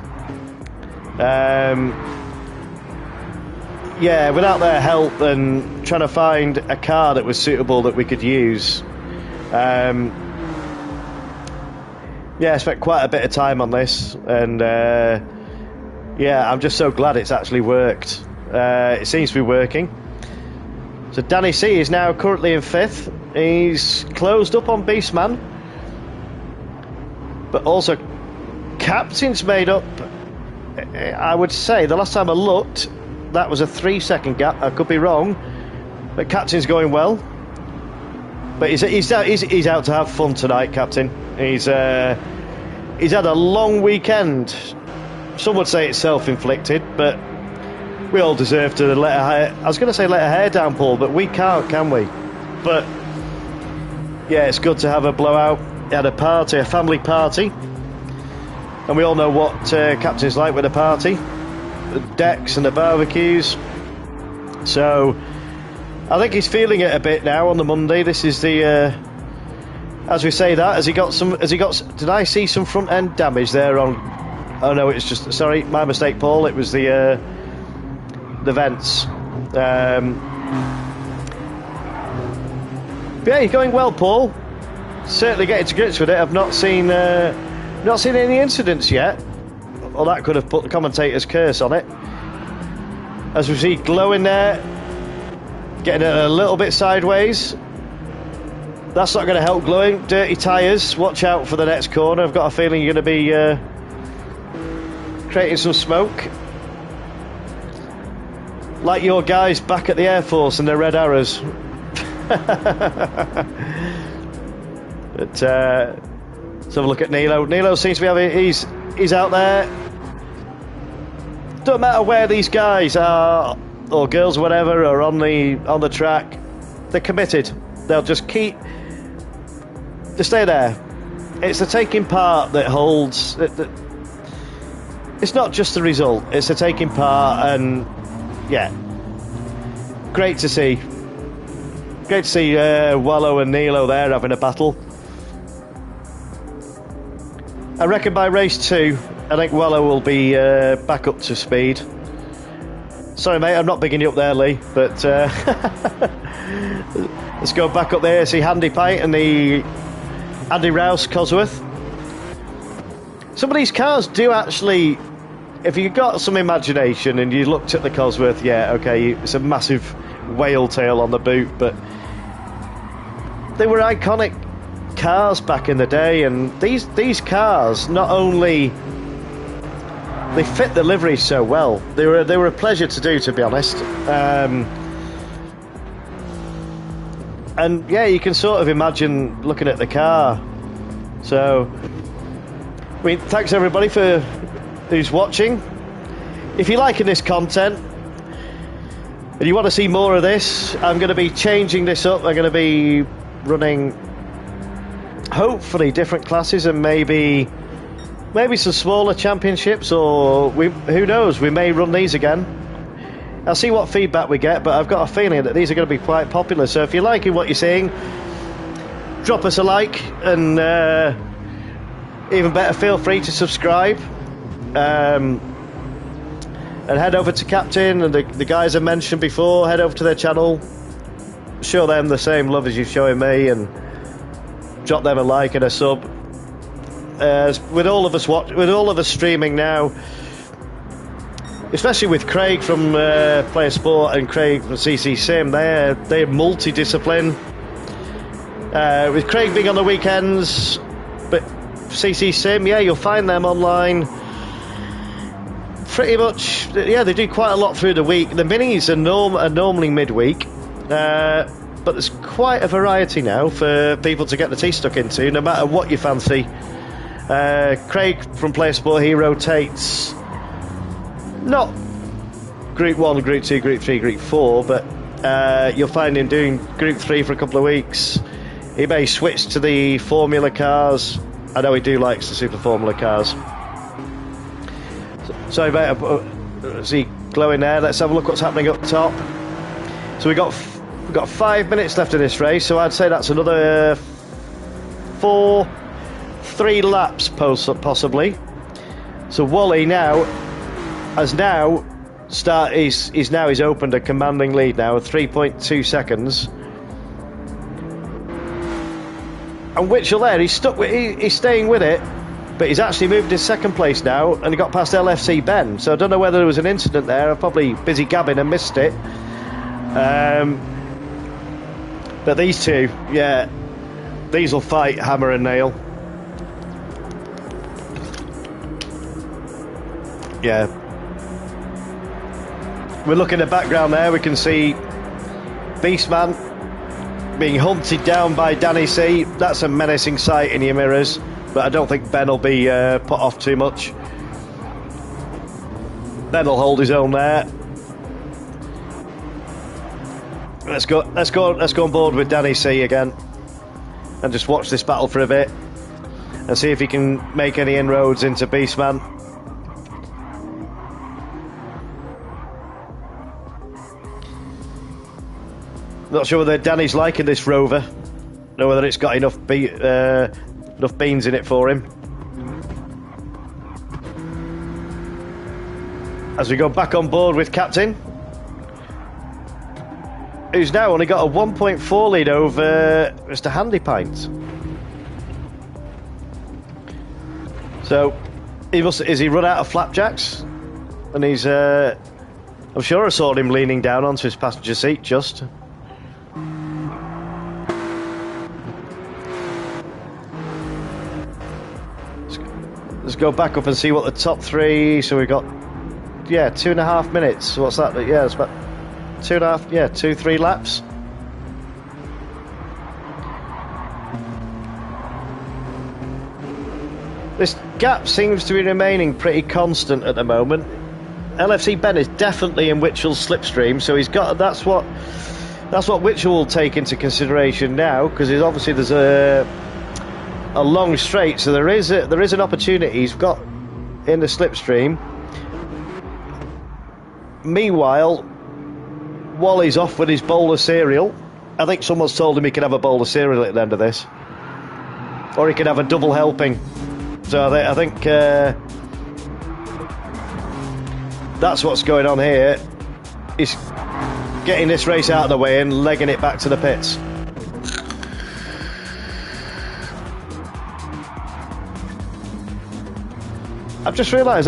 without their help and trying to find a car that was suitable that we could use. I spent quite a bit of time on this, and I'm just so glad it's actually worked. It seems to be working. So Danny C is now currently in 5th. He's closed up on Beastman, but also Captain's made up. I would say the last time I looked, that was a 3-second gap. I could be wrong, but Captain's going well. But he's out to have fun tonight, Captain. He's had a long weekend. Some would say it's self-inflicted, but we all deserve to let our hair down, Paul, but we can't, can we? But yeah, it's good to have a blowout. He had a party, a family party, and we all know what Captain's like with a party, the decks and the barbecues. So I think he's feeling it a bit now on the Monday. This is the as we say that, has he got did I see some front end damage there on? Oh no, it's just, sorry, my mistake, Paul. It was the vents. But yeah, you're going well, Paul. Certainly getting to grips with it. I've not seen any incidents yet. Well, that could have put the commentator's curse on it. As we see glowing there, getting it a little bit sideways. That's not going to help glowing. Dirty tyres. Watch out for the next corner. I've got a feeling you're going to be creating some smoke. Like your guys back at the Air Force and their red arrows. But let's have a look at Nilo. Nilo seems to be having. He's out there. Don't matter where these guys are or girls, or whatever, are on the track. They're committed. They'll just stay there. It's the taking part that holds. It's not just the result. It's the taking part, and yeah, great to see. Great to see Wallow and Nilo there having a battle. I reckon by race 2, I think Wallow will be back up to speed. Sorry, mate, I'm not bigging you up there, Lee, but let's go back up there. See Handy Pite and the Andy Rouse Cosworth. Some of these cars do actually, if you've got some imagination and you looked at the Cosworth, yeah, okay, it's a massive whale tail on the boot, but they were iconic cars back in the day, and these cars, not only they fit the livery so well, they were a pleasure to do, to be honest. And yeah, you can sort of imagine looking at the car. So I mean, thanks everybody for who's watching. If you're liking this content and you want to see more of this, I'm going to be changing this up. I'm going to be running hopefully different classes, and maybe some smaller championships, or who knows, we may run these again. I'll see what feedback we get, but I've got a feeling that these are going to be quite popular. So if you're liking what you're seeing, drop us a like, and even better, feel free to subscribe, and head over to Captain and the guys I mentioned before. Head over to their channel, show them the same love as you're showing me, and drop them a like and a sub. With all of us streaming now, especially with Craig from Player Sport and Craig from CC Sim, they're multi-discipline. With Craig being on the weekends, but CC Sim, yeah, you'll find them online. Pretty much, yeah, they do quite a lot through the week. The minis are normally midweek, but there's quite a variety now for people to get the teeth stuck into, no matter what you fancy. Craig from Player Sport, he rotates not Group 1, Group 2, Group 3, Group 4, but you'll find him doing Group 3 for a couple of weeks. He may switch to the Formula cars. I know he likes the Super Formula cars. So is he glowing there? Let's have a look what's happening up top. So we've got 5 minutes left in this race, so I'd say that's another 3 laps possibly. So Wally has opened a commanding lead now of 3.2 seconds. And Witchell there, he's staying with it, but he's actually moved in second place now, and he got past LFC Ben. So I don't know whether there was an incident there. I'm probably busy gabbing and missed it. But these two, yeah, these will fight hammer and nail. Yeah. We're looking at the background there, we can see Beastman being hunted down by Danny C. That's a menacing sight in your mirrors, but I don't think Ben will be put off too much. Ben will hold his own there. Let's go on board with Danny C again and just watch this battle for a bit and see if he can make any inroads into Beastman. Not sure whether Danny's liking this Rover, or whether it's got enough beans in it for him. As we go back on board with Captain, who's now only got a 1.4 lead over Mr. Handy Pint. So, is he run out of flapjacks? And he's, I'm sure I saw him leaning down onto his passenger seat just. Let's go back up and see what the top 3. So we've got, 2.5 minutes. What's that? Yeah, it's about 2.5, 3 laps. This gap seems to be remaining pretty constant at the moment. LFC Ben is definitely in Witchell's slipstream, so he's got that's what Witchell will take into consideration now, because obviously there's a long straight, so there is an opportunity he's got in the slipstream. Meanwhile, Wally's off with his bowl of cereal. I think someone's told him he can have a bowl of cereal at the end of this, or he can have a double helping. So I think that's what's going on here. He's getting this race out of the way and legging it back to the pits. I've just realised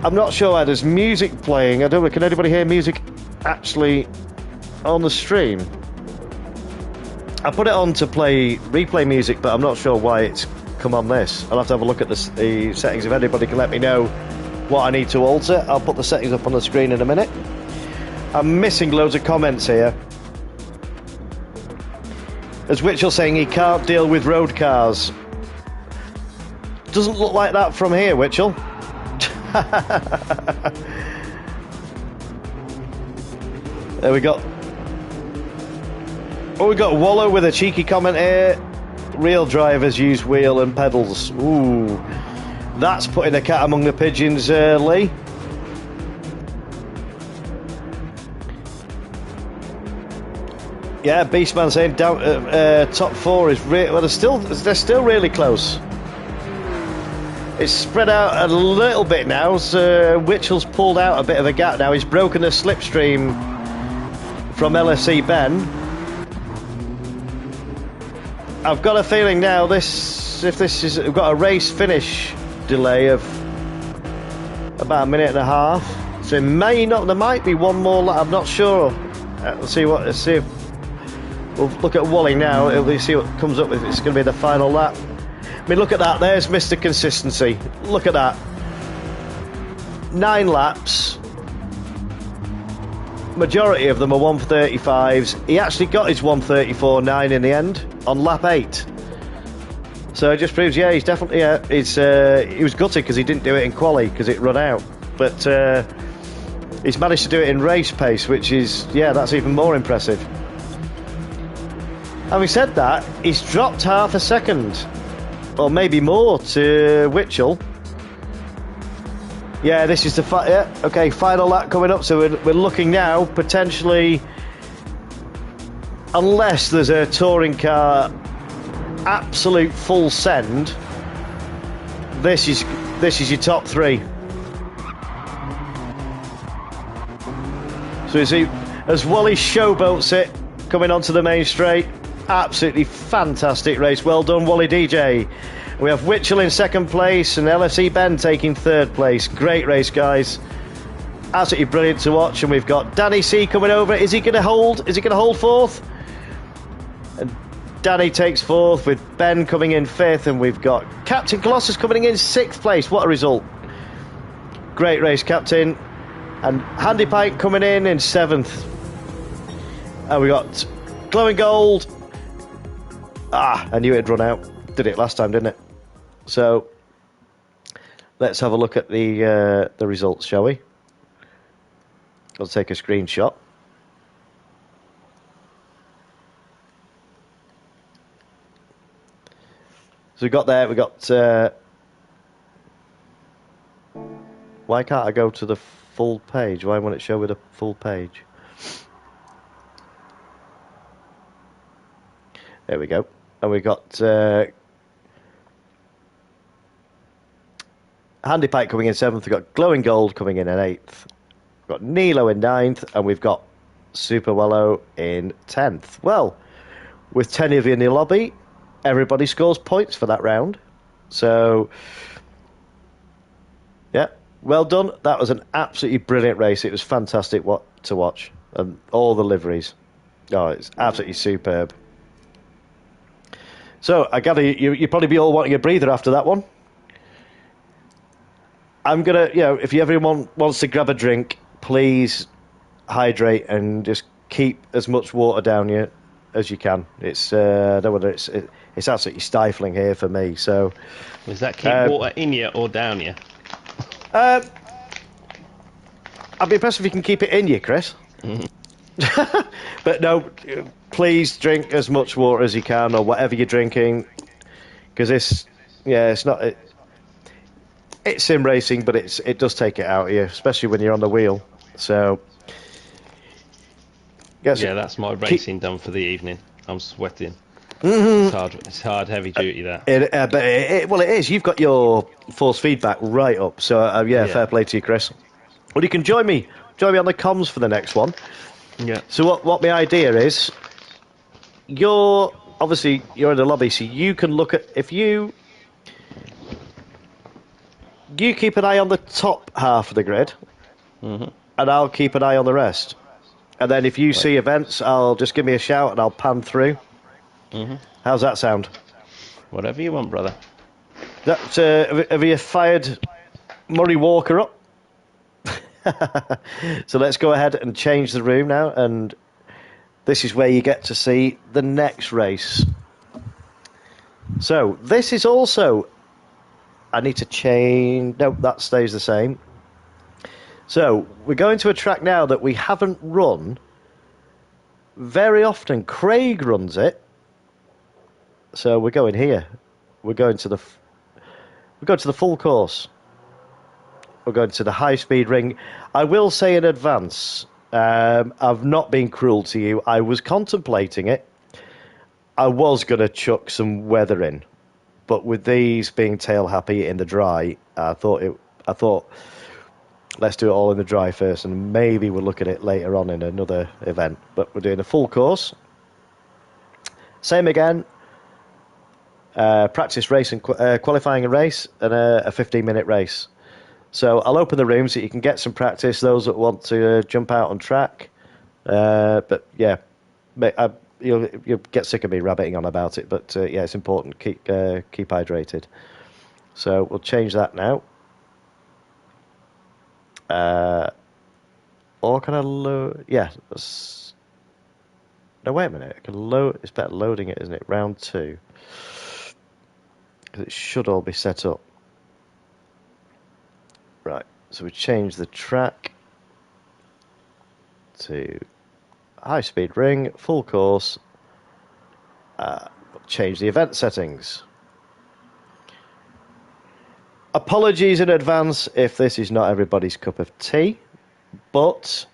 I'm not sure why there's music playing. I don't know, can anybody hear music actually on the stream? I put it on to replay music, but I'm not sure why it's come on this. I'll have to have a look at the settings. If anybody can let me know what I need to alter, I'll put the settings up on the screen in a minute. I'm missing loads of comments here. As Witchell saying he can't deal with road cars. Doesn't look like that from here, Witchell. There we go. Oh, we got Wallow with a cheeky comment here. Real drivers use wheel and pedals. Ooh, that's putting the cat among the pigeons, Lee. Yeah, Beastman saying down, top 4 is well, they're still really close. It's spread out a little bit now, so Witchell's pulled out a bit of a gap now. He's broken the slipstream from LFC Ben. I've got a feeling now we've got a race finish delay of about a minute and a half. So there might be one more lap, I'm not sure. Let's see what We'll look at Wally now. We'll see what comes up with. It's going to be the final lap. I mean, look at that. There's Mr. Consistency. Look at that. 9 laps. Majority of them are 135s. He actually got his 134.9 in the end on lap 8. So it just proves, yeah, he's definitely, he was gutted because he didn't do it in quali because it run out. But he's managed to do it in race pace, which is, yeah, that's even more impressive. Having said that, he's dropped half a second, or maybe more, to Witchell. Yeah, this is the final lap coming up. So we're looking now potentially, unless there's a touring car absolute full send. This is your top 3. So you see, as Wally showboats it coming onto the main straight, absolutely fantastic race. Well done, Wally DJ. We have Witchell in 2nd place and LFC Ben taking 3rd place. Great race, guys. Absolutely brilliant to watch. And we've got Danny C coming over. Is he going to hold? Is he going to hold 4th? And Danny takes 4th with Ben coming in 5th. And we've got Captain Colossus coming in 6th place. What a result. Great race, Captain. And Handy Pike coming in 7th. And we got Glowing Gold. I knew it'd run out. Did it last time, didn't it? So let's have a look at the results, shall we? I'll take a screenshot. So we got there. We got. Why can't I go to the full page? Why won't it show with a full page? There we go. And we got Handy Pike coming in 7th. We've got Glowing Gold coming in 8th. We've got Nilo in 9th. And we've got Super Wello in 10th. Well, with 10 of you in the lobby, everybody scores points for that round. So, yeah, well done. That was an absolutely brilliant race. It was fantastic to watch. And all the liveries. Oh, it's absolutely superb. So, I gather you probably be all wanting a breather after that one. I'm going to, if everyone wants to grab a drink, please hydrate and just keep as much water down you as you can. It's, I don't know whether it's absolutely stifling here for me, so... Does that keep water in you or down you? I'd be impressed if you can keep it in you, Chris. But no, please drink as much water as you can, or whatever you're drinking, because it's not... It's sim racing, but it does take it out of you, especially when you're on the wheel. So, yeah, that's my racing done for the evening. I'm sweating. Mm-hmm. It's hard, heavy duty. That. But it is. You've got your force feedback right up. So yeah, fair play to you, Chris. Well, you can join me on the comms for the next one. Yeah. So what my idea is, you're in the lobby, so you can look at if you. You keep an eye on the top half of the grid, and I'll keep an eye on the rest. And then if you see events, I'll just give me a shout and I'll pan through. How's that sound? Whatever you want, brother. Have you fired Murray Walker up? So let's go ahead and change the room now. And this is where you get to see the next race. So this is also... I need to change... No, that stays the same. So, we're going to a track now that we haven't run very often. Craig runs it. So, we're going here. We're going to the full course. We're going to the high-speed ring. I will say in advance, I've not been cruel to you. I was contemplating it. I was going to chuck some weather in. But with these being tail happy in the dry, I thought let's do it all in the dry first, and maybe we'll look at it later on in another event. But we're doing a full course. Same again. Practice race and qualifying a race and a 15-minute race. So I'll open the room so you can get some practice. Those that want to jump out on track. But yeah, you'll get sick of me rabbiting on about it, but yeah, it's important. Keep hydrated. So we'll change that now. Or can I load? Yeah. No, wait a minute. I can load. It's better loading it, isn't it? Round 2. Because it should all be set up. Right. So we change the track to high-speed ring, full course. Change the event settings. Apologies in advance if this is not everybody's cup of tea, but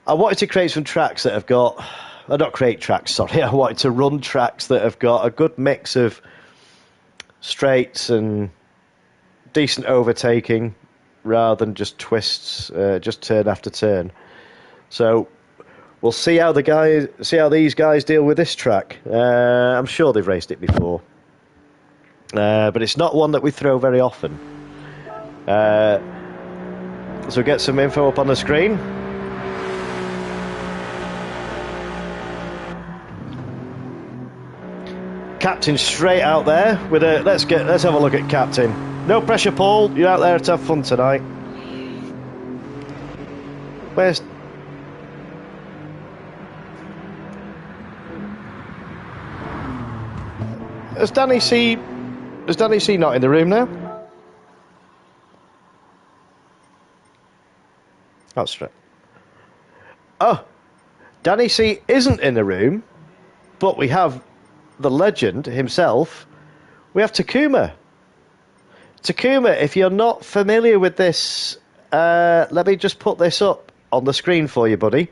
I wanted to create some tracks that have got... not create tracks, sorry. I wanted to run tracks that have got a good mix of straights and decent overtaking rather than just twists, just turn after turn. So we'll see how these guys deal with this track. I'm sure they've raced it before, but it's not one that we throw very often. So get some info up on the screen. Captain straight out there with a let's have a look at Captain. No pressure, Paul. You're out there to have fun tonight. Where's Is Danny C not in the room now? That's right. Oh, Danny C isn't in the room, but we have the legend himself. We have Takuma. Takuma, if you're not familiar with this, let me just put this up on the screen for you, buddy.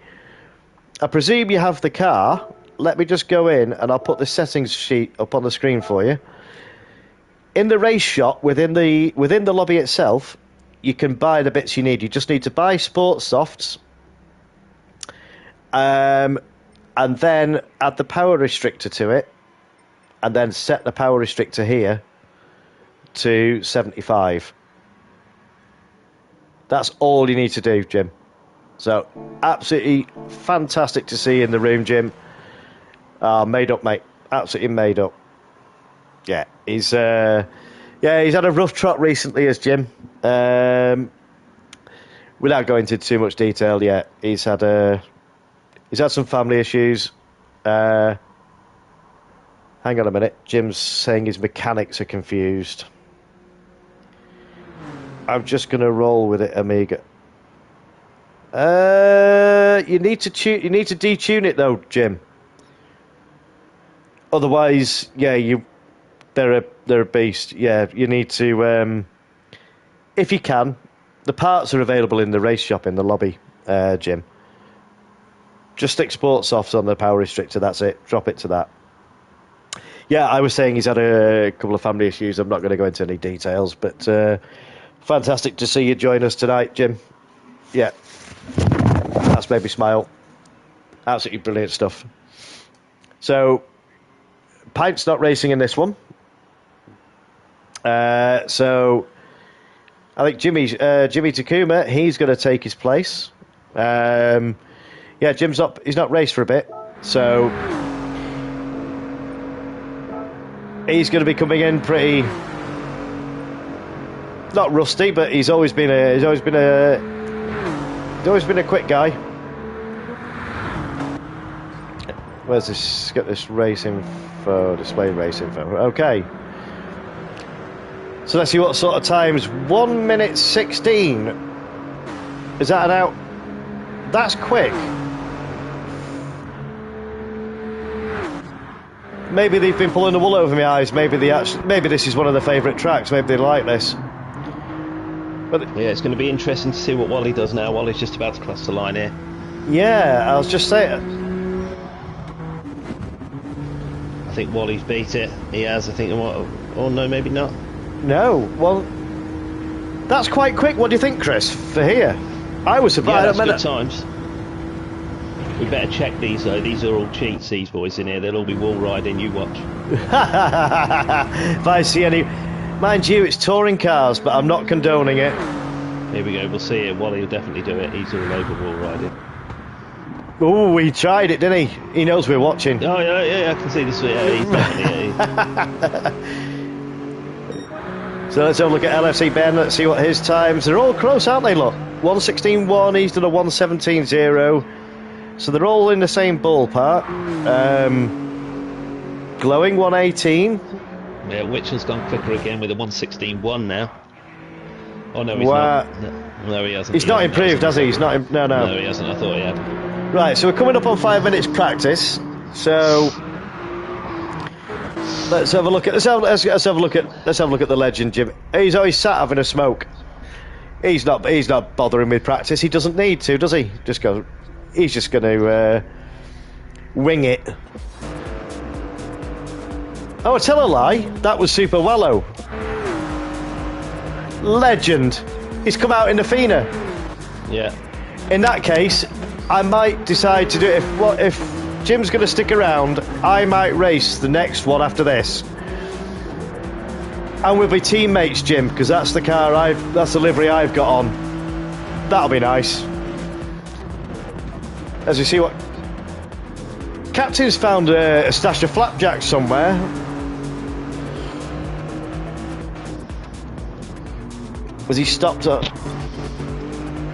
I presume you have the car. Let me just go in and I'll put the settings sheet up on the screen for you. In the race shop, within the lobby itself, you can buy the bits you need. You just need to buy sports softs, and then add the power restrictor to it, and then set the power restrictor here to 75. That's all you need to do, Jim. So, absolutely fantastic to see you in the room, Jim. Made up, mate. Absolutely made up. Yeah, he's had a rough trot recently as Jim. Without going into too much detail yet, he's had some family issues. Hang on a minute. Jim's saying his mechanics are confused. I'm just going to roll with it, Amiga. You need to detune it though, Jim. Otherwise, yeah, they're a beast. Yeah, you need to, if you can. The parts are available in the race shop in the lobby, Jim. Just stick sports softs on the power restrictor. That's it. Drop it to that. Yeah, I was saying he's had a couple of family issues. I'm not going to go into any details, but fantastic to see you join us tonight, Jim. Yeah, that's made me smile. Absolutely brilliant stuff. So, Pint's not racing in this one. So, I think Jimmy Takuma, he's going to take his place. Yeah, Jim's up. He's not raced for a bit, so he's going to be coming in pretty not rusty, but he's always been a quick guy. Where's this? Get this race info, display race info. Okay. So let's see what sort of times. 1 minute 16. Is that an out? That's quick. Maybe they've been pulling the wool over my eyes. Maybe this is one of their favourite tracks. Maybe they like this. But yeah, it's going to be interesting to see what Wally does now. Wally's just about to cross the line here. Yeah, I was just saying. I think Wally's beat it. He has. I think. Oh no, maybe not. No. Well, that's quite quick. What do you think, Chris? For here, I was surprised. Yeah, that's good times. We better check these though. These are all cheats. These boys in here. They'll all be wall riding. You watch. If I see any, mind you, it's touring cars, but I'm not condoning it. Here we go. We'll see it. Wally will definitely do it. He's all over wall riding. Oh, he tried it, didn't he? He knows we're watching. Oh yeah, I can see this. Yeah, he's definitely. So let's have a look at LFC Ben. Let's see what his times. They're all close, aren't they? Look, 1:16.1. He's done a 1:17.0. So they're all in the same ballpark. Glowing 1:18. Yeah, Witchel's gone quicker again with a 1:16.1 now. Oh no, he's not. No, he hasn't. He's not improved, has he? He's not. No. No, he hasn't. I thought he had. Right, so we're coming up on 5 minutes practice. So let's have a look at let's have a look at the legend, Jim. He's always sat having a smoke. He's not bothering with practice. He doesn't need to, does he? He's just going to wing it. Oh, I tell a lie. That was Super Wallow. Legend. He's come out in the Fina. Yeah. In that case, I might decide to do it. If Jim's going to stick around, I might race the next one after this. And we'll be teammates, Jim, because that's the that's the livery I've got on. That'll be nice. As we see what Captain's found a stash of flapjacks somewhere. Was he stopped up?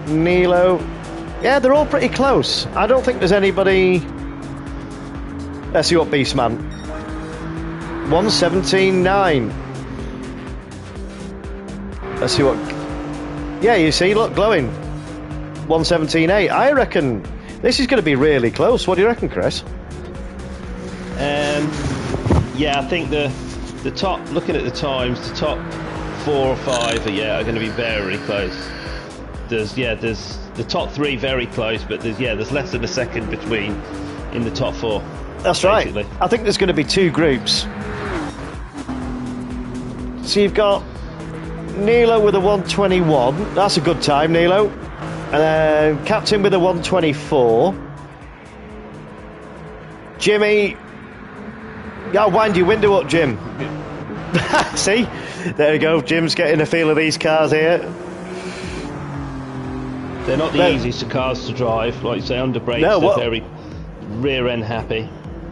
Nilo. Yeah, they're all pretty close. I don't think there's anybody. Let's see what Beastman. 1:17.9. Let's see what. Yeah, you see, look, glowing. 1:17.8. I reckon this is going to be really close. What do you reckon, Chris? Yeah, I think the top. Looking at the times, the top 4 or 5 are going to be very close. There's the top 3 very close, but there's less than a second between in the top 4. That's basically. Right. I think there's going to be 2 groups. So you've got Nilo with a 1:21. That's a good time, Nilo. And then Captain with a 1:24. Jimmy. Yeah, wind your window up, Jim. See? There you go. Jim's getting a feel of these cars here. They're not the easiest cars to drive. Like you say, under brakes, they're very rear end happy.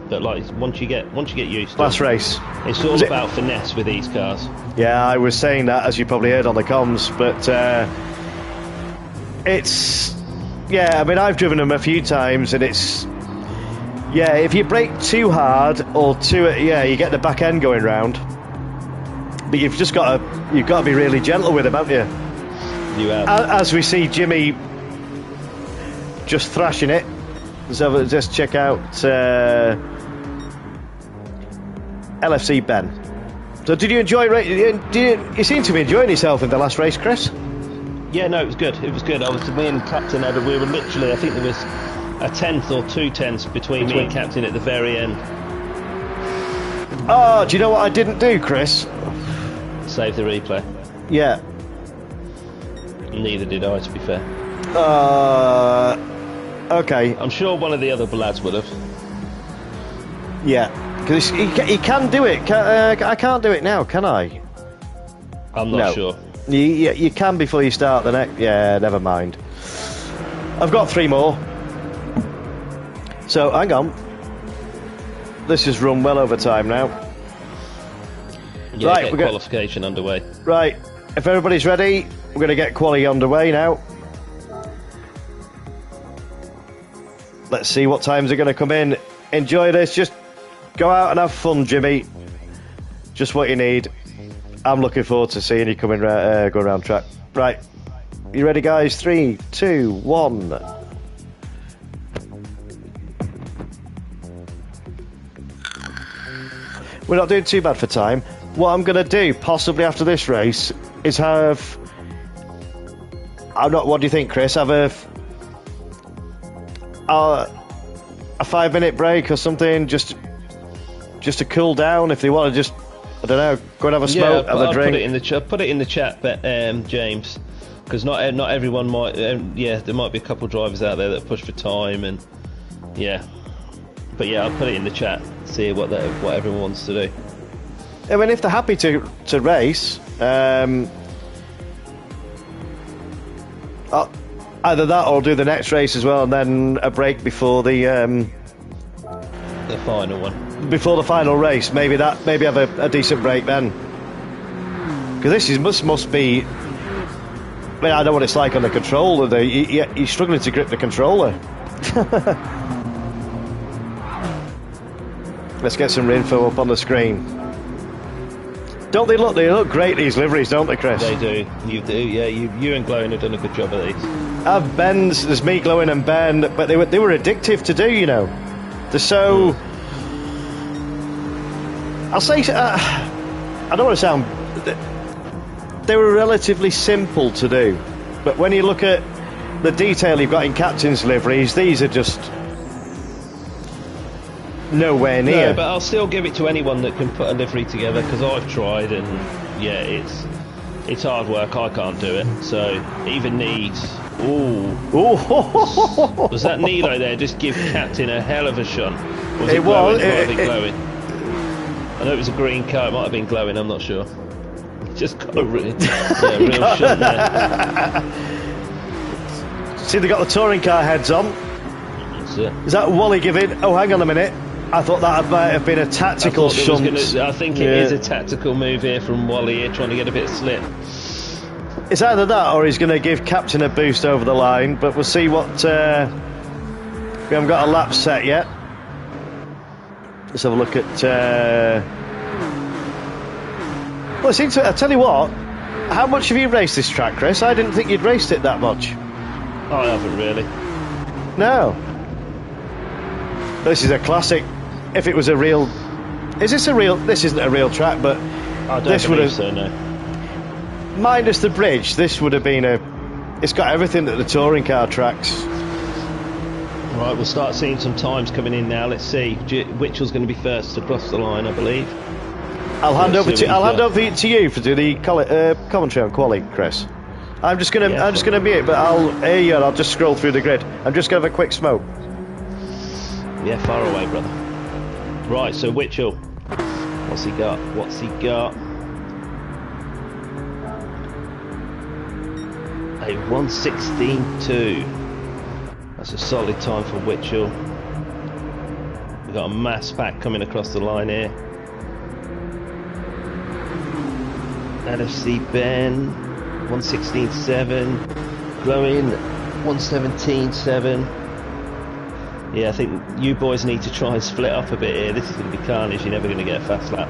But like once you get used to last race, it's all about finesse with these cars. Yeah, I was saying that, as you probably heard on the comms, but it's I mean, I've driven them a few times, and it's if you brake too hard or you get the back end going round. But you've got to be really gentle with them, haven't you? You have. As we see Jimmy just thrashing it. So just check out LFC Ben. So did you enjoy? You seem to be enjoying yourself in the last race, Chris. Yeah, no, it was good. It was good. Me and Captain we were literally, I think there was a 10th or 2 tenths between me and Captain at the very end. Oh, do you know what I didn't do, Chris? Save the replay. Yeah. Neither did I, to be fair. Okay. I'm sure one of the other lads would have. Yeah, because he can do it. I can't do it now, can I? I'm not sure. You can before you start the next. Yeah, never mind. I've got 3 more. So hang on. This has run well over time now. Yeah, right, we've got qualification underway. Right, if everybody's ready, we're going to get quali underway now. Let's see what times are going to come in. Enjoy this. Just go out and have fun, Jimmy. Just what you need. I'm looking forward to seeing you coming go around track. Right, you ready, guys? 3, 2, 1. We're not doing too bad for time. What I'm going to do, possibly after this race, is have... What do you think, Chris? Have a 5-minute break or something, just to cool down if they want to just, I don't know, go and have a smoke, have a drink. Put it in the chat, James, because not everyone might. There might be a couple of drivers out there that push for time, and but I'll put it in the chat. See what everyone wants to do. I mean, if they're happy to race, Either that or do the next race as well, and then a break before the final one. Before the final race, maybe have a decent break then. Because this must be. I mean, I know what it's like on the controller. You're struggling to grip the controller. Let's get some info up on the screen. Don't they look? They look great, these liveries, don't they, Chris? They do. You do. Yeah. You and Glowing have done a good job of these. I've Ben's. There's me, Glowing, and Ben, but they were addictive to do. You know, they're so. I'll say. I don't want to sound. They were relatively simple to do, but when you look at the detail you've got in captain's liveries, these are just nowhere near. No, but I'll still give it to anyone that can put a livery together, because I've tried, and yeah, it's hard work. I can't do it. So even needs. Ooh. Was that Nilo there just give Captain a hell of a shunt? Was it Glowing? It might have been Glowing. I know it was a green car. It might have been Glowing. I'm not sure. Just got a real shunt there. See, they got the touring car heads on. Is that Wally giving? Oh, hang on a minute. I thought that might have been a tactical shunt. I think it is a tactical move here from Wally here, trying to get a bit of slip. It's either that or he's going to give Captain a boost over the line, but we'll see what. We haven't got a lap set yet. Let's have a look at. Well, it seems to. I tell you what. How much have you raced this track, Chris? I didn't think you'd raced it that much. I haven't really. No. This is a classic. If it was a real. Is this a real. This isn't a real track, but. I don't believe so, no. Minus the bridge, this would have been a. It's got everything that the touring car tracks. Right, we'll start seeing some times coming in now. Let's see. Witchell's going to be first across the line, I believe. I'll hand over to you to do the commentary on quali, Chris. I'm just gonna mute, but I'll just scroll through the grid. I'm just gonna have a quick smoke. Yeah, far away, brother. Right, so Witchell, what's he got? A 1:16.2. That's a solid time for Witchell. We've got a mass pack coming across the line here. LFC Ben, 1:16.7. Glowing, 1:17.7. Yeah, I think you boys need to try and split up a bit here. This is going to be carnage. You're never going to get a fast lap.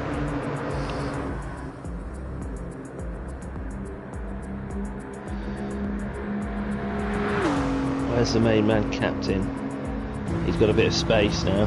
Where's the main man, Captain? He's got a bit of space now.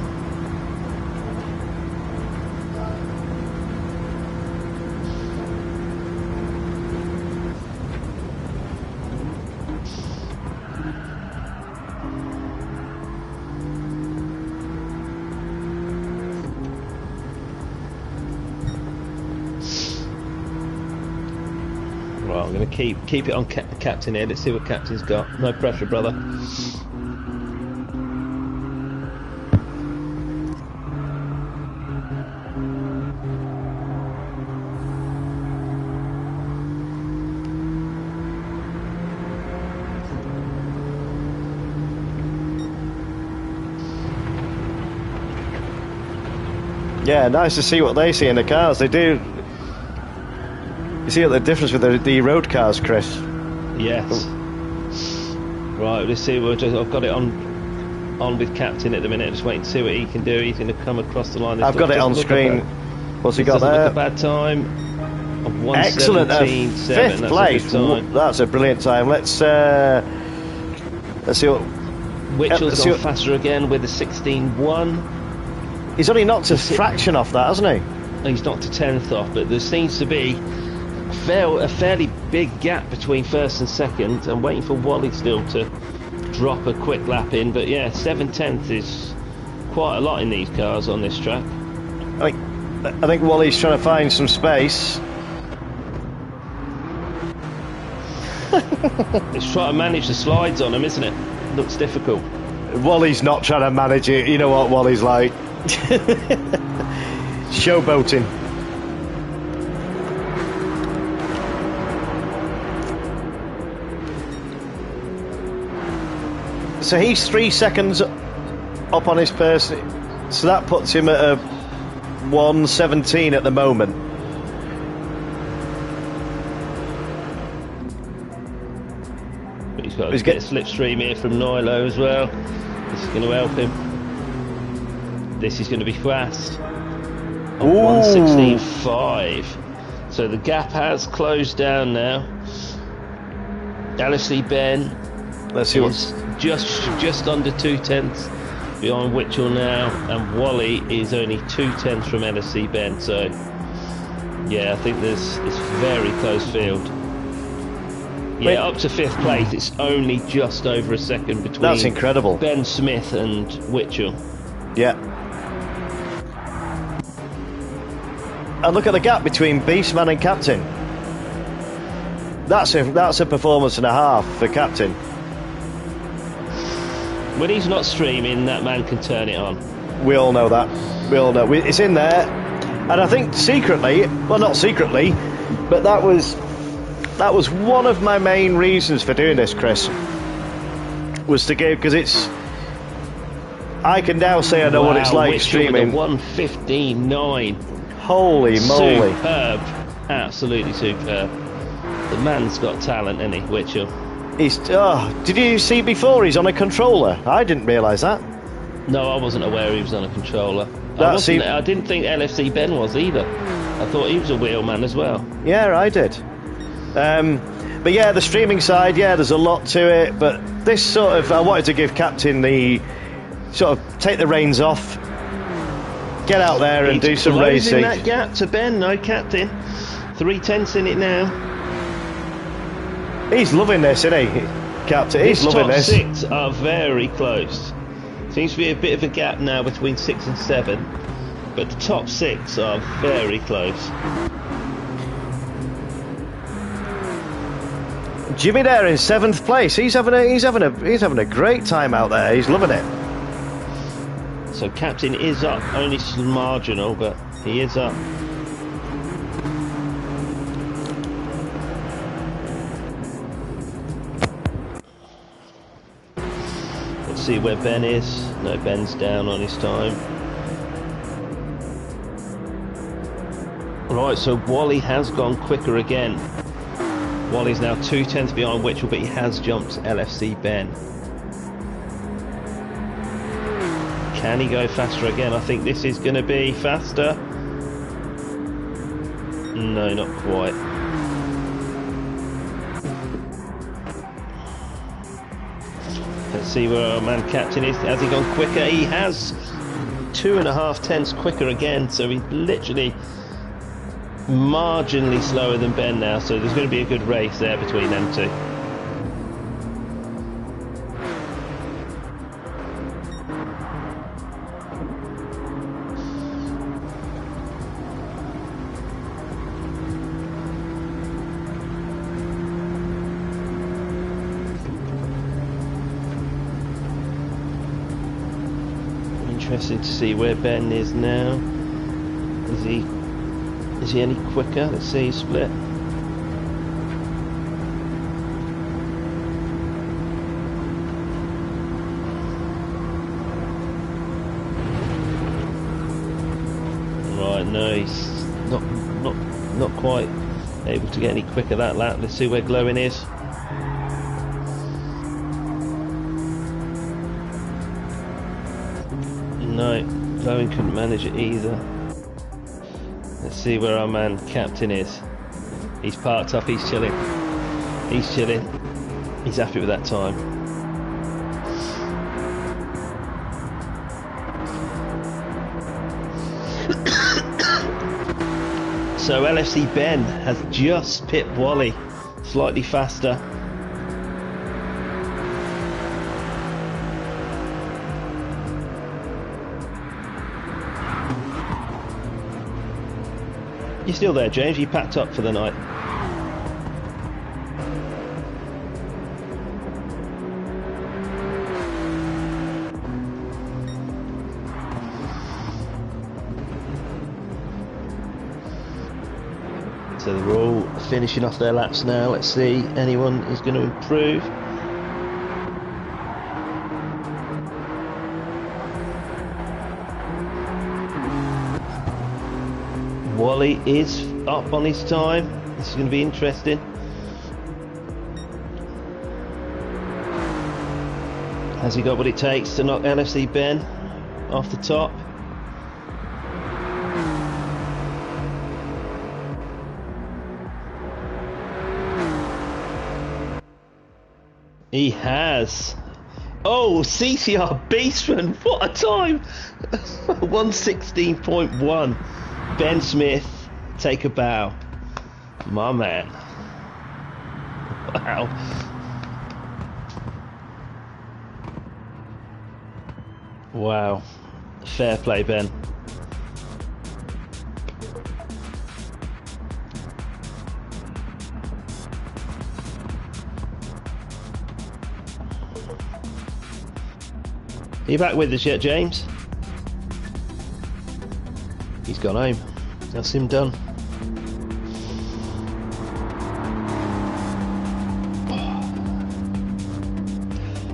Right, I'm going to keep it on Captain here. Let's see what Captain's got. No pressure, brother. Yeah, nice to see what they see in the cars. They do. You see what the difference with the road cars, Chris? Yes. Right, let's see. I've got it on with Captain at the minute. Just waiting to see what he can do. He's going to come across the line. I've got it on screen. What's he got there? Look a bad time. Excellent. Fifth place. That's a brilliant time. Let's see what. Witchell's gone faster again with a 16.1. He's only knocked a fraction off that, hasn't he? He's knocked a tenth off, but there seems to be a fairly big gap between first and second. I'm waiting for Wally still to drop a quick lap in, but yeah, 7/10 is quite a lot in these cars on this track. I think Wally's trying to find some space. He's trying to manage the slides on him, isn't it? Looks difficult. Wally's not trying to manage it. You know what Wally's like. Showboating. So he's 3 seconds up on his person. So that puts him at a 1:17 at the moment. He's got a bit of slipstream here from Nilo as well. This is going to help him. This is going to be fast. 1:16.5. So the gap has closed down now. LFC Ben, let's see what's just under 2/10 behind Witchell now, and Wally is only 2/10 from LFC Ben. So yeah, I think it's very close field. Yeah, up to 5th place, it's only just over a second between. That's incredible. Ben Smith and Witchell. Yeah. And look at the gap between Beastman and Captain. That's a performance and a half for Captain. When he's not streaming, that man can turn it on. We all know that. We all know. It's in there. And I think secretly, well, not secretly, but that was one of my main reasons for doing this, Chris. Was to give, because it's... I can now say I know what it's like streaming. 1:15.9. Holy moly. Superb. Absolutely superb. The man's got talent, isn't he, Witchell? Did you see before he's on a controller? I didn't realise that. No, I wasn't aware he was on a controller. I didn't think LFC Ben was either. I thought he was a wheelman as well. Yeah, I did. But yeah, the streaming side, yeah, there's a lot to it. But this sort of, I wanted to give Captain the sort of take the reins off, get out there and do some racing. That gap to Ben, no Captain. 3/10 in it now. He's loving this, isn't he, Captain? He's loving this. Top 6 are very close. Seems to be a bit of a gap now between 6 and 7, but the top 6 are very close. Jimmy there in 7th place. He's having a great time out there. He's loving it. So Captain is up, only marginal, but he is up. Let's see where Ben is. No, Ben's down on his time. Right, so Wally has gone quicker again. Wally's now 2/10 behind Witchell, but he has jumped LFC Ben. Can he go faster again? I think this is going to be faster. No, not quite. Let's see where our man Captain is. Has he gone quicker? He has 2.5 tenths quicker again, so he's literally marginally slower than Ben now, so there's going to be a good race there between them two. Interesting to see where Ben is now. Is he any quicker? Let's see his split. Right, no, he's not quite able to get any quicker that lap. Let's see where Glowing is. No, Glowing couldn't manage it either. Let's see where our man Captain is. He's parked up, he's chilling. He's chilling. He's happy with that time. So LFC Ben has just pipped Wally, slightly faster. You're still there, James? You packed up for the night? So they're all finishing off their laps now. Let's see anyone is going to improve. Wally is up on his time. This is going to be interesting. Has he got what it takes to knock LFC Ben off the top? He has. Oh, CCR Beastman, what a time! 116.1. Ben Smith, take a bow. My man. Wow. Wow. Fair play, Ben. Are you back with us yet, James? He's gone home. That's him done.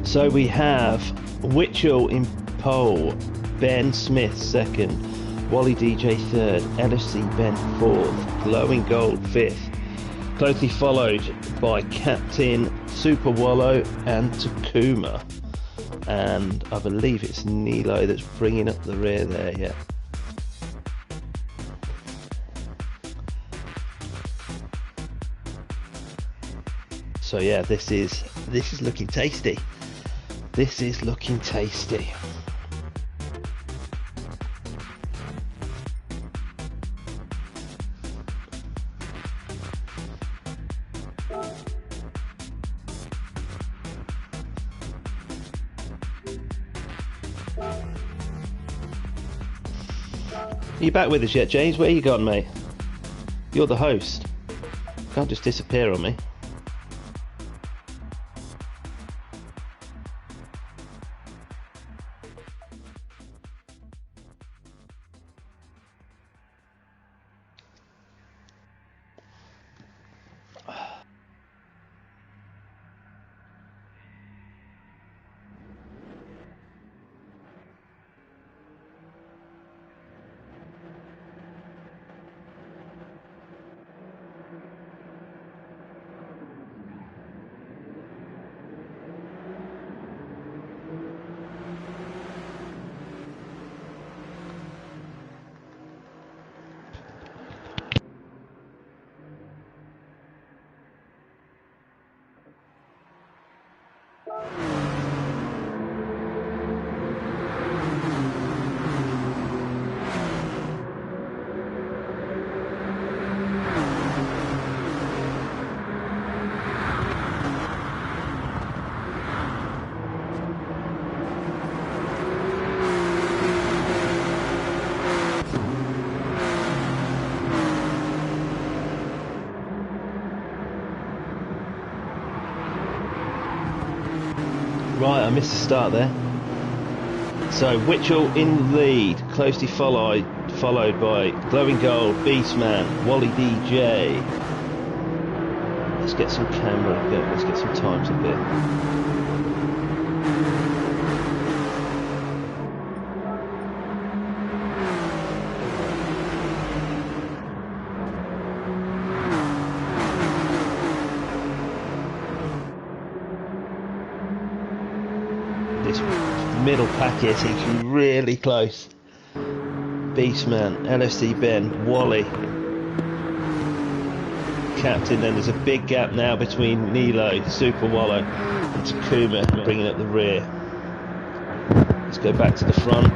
So we have Witchell in pole, Ben Smith second, Wally DJ third, LFC Ben fourth, Glowing Gold fifth, closely followed by Captain Super Wallow and Takuma. And I believe it's Nilo that's bringing up the rear there, yeah. So yeah, this is looking tasty. This is looking tasty. Are you back with us yet, James? Where you gone, mate? You're the host. Can't just disappear on me. Right, I missed the start there. So Witchell in the lead, closely followed by Glowing Gold, Beastman, Wally DJ. Let's get some camera a bit, let's get some times a bit. Middle pack is really close. Beastman, LFC Ben, Wally, Captain. Then there's a big gap now between Nilo, Super Wallow, and Takuma bringing up the rear. Let's go back to the front.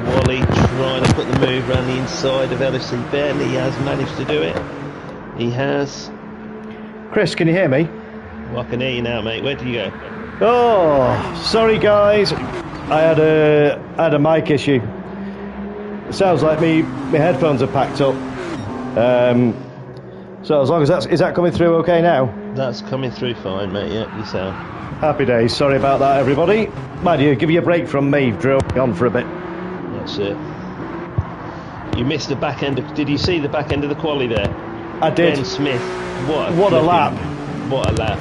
Wally trying to put the move around the inside of LFC Ben. He has managed to do it. He has. Chris, can you hear me? Well, I can hear you now, mate. Where did you go? Oh, sorry guys, I had a mic issue. It sounds like my headphones are packed up. So as long as is that coming through okay now? That's coming through fine, mate. Yeah, you sound. Happy days. Sorry about that, everybody. Mind you, give you a break from me. Drill on for a bit. That's it. You missed the back end. Did you see the back end of the quali there? I did. Ben Smith. What a lap. What a lap.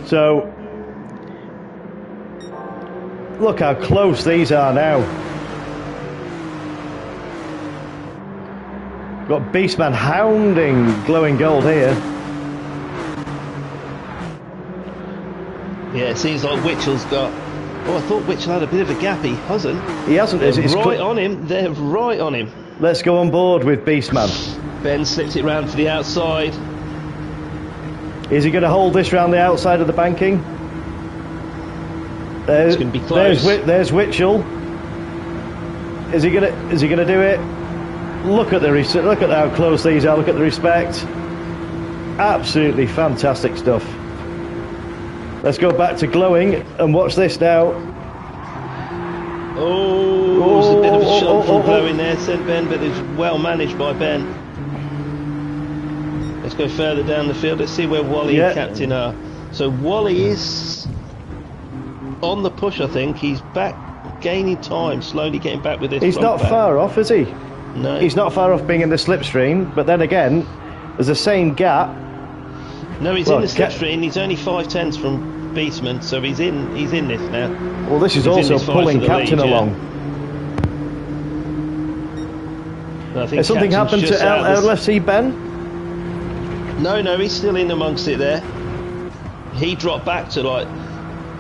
So, look how close these are now. Got Beastman hounding Glowing Gold here. Yeah, it seems like Witchell's got... Oh, I thought Witchell had a bit of a gap. He hasn't. He hasn't. They're right on him. They're right on him. Let's go on board with Beastman. Ben slips it round to the outside. Is he going to hold this round the outside of the banking? It's going to be close. There's Witchell. Is he gonna do it? Look at how close these are. Look at the respect. Absolutely fantastic stuff. Let's go back to Glowing and watch this now. Oh, there's a bit of a shot from Glowing there, said Ben, but it's well managed by Ben. Let's go further down the field. Let's see where Wally and Captain are. So Wally is on the push, I think. He's back, gaining time, slowly getting back with this. He's not far off, is he? No. He's not far off being in the slipstream, but then again, there's the same gap. No, he's in the slipstream. He's only 5/10 from Beastman, so he's in this now. Well, this is also pulling Captain along. I think Has something happened to LFC Ben? No, he's still in amongst it there. He dropped back to like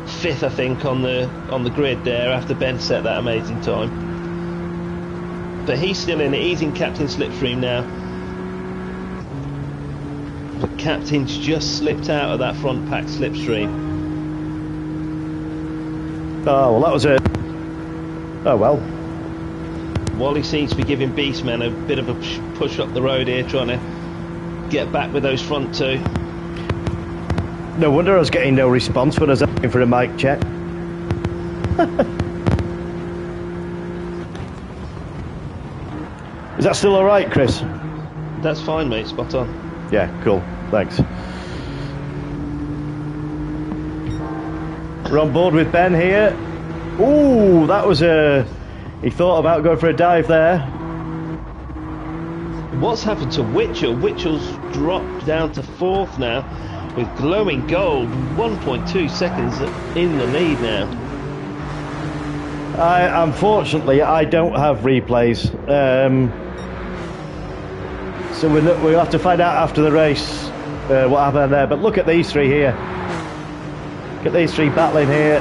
5th, I think, on the grid there after Ben set that amazing time. But he's still in it. He's in Captain slipstream now. The Captain's just slipped out of that front pack slipstream. Oh, well, that was it. Oh, well. Wally seems to be giving Beastman a bit of a push up the road here, trying to get back with those front two. No wonder I was getting no response when I was asking for a mic check. Is that still alright, Chris? That's fine, mate, spot on. Yeah, cool, thanks. We're on board with Ben here. Ooh, that was a... He thought about going for a dive there. What's happened to Witchell? Witchell's dropped down to 4th now with Glowing Gold, 1.2 seconds in the lead now. Unfortunately, I don't have replays. So we'll have to find out after the race what happened there. But look at these three here. Look at these three battling here.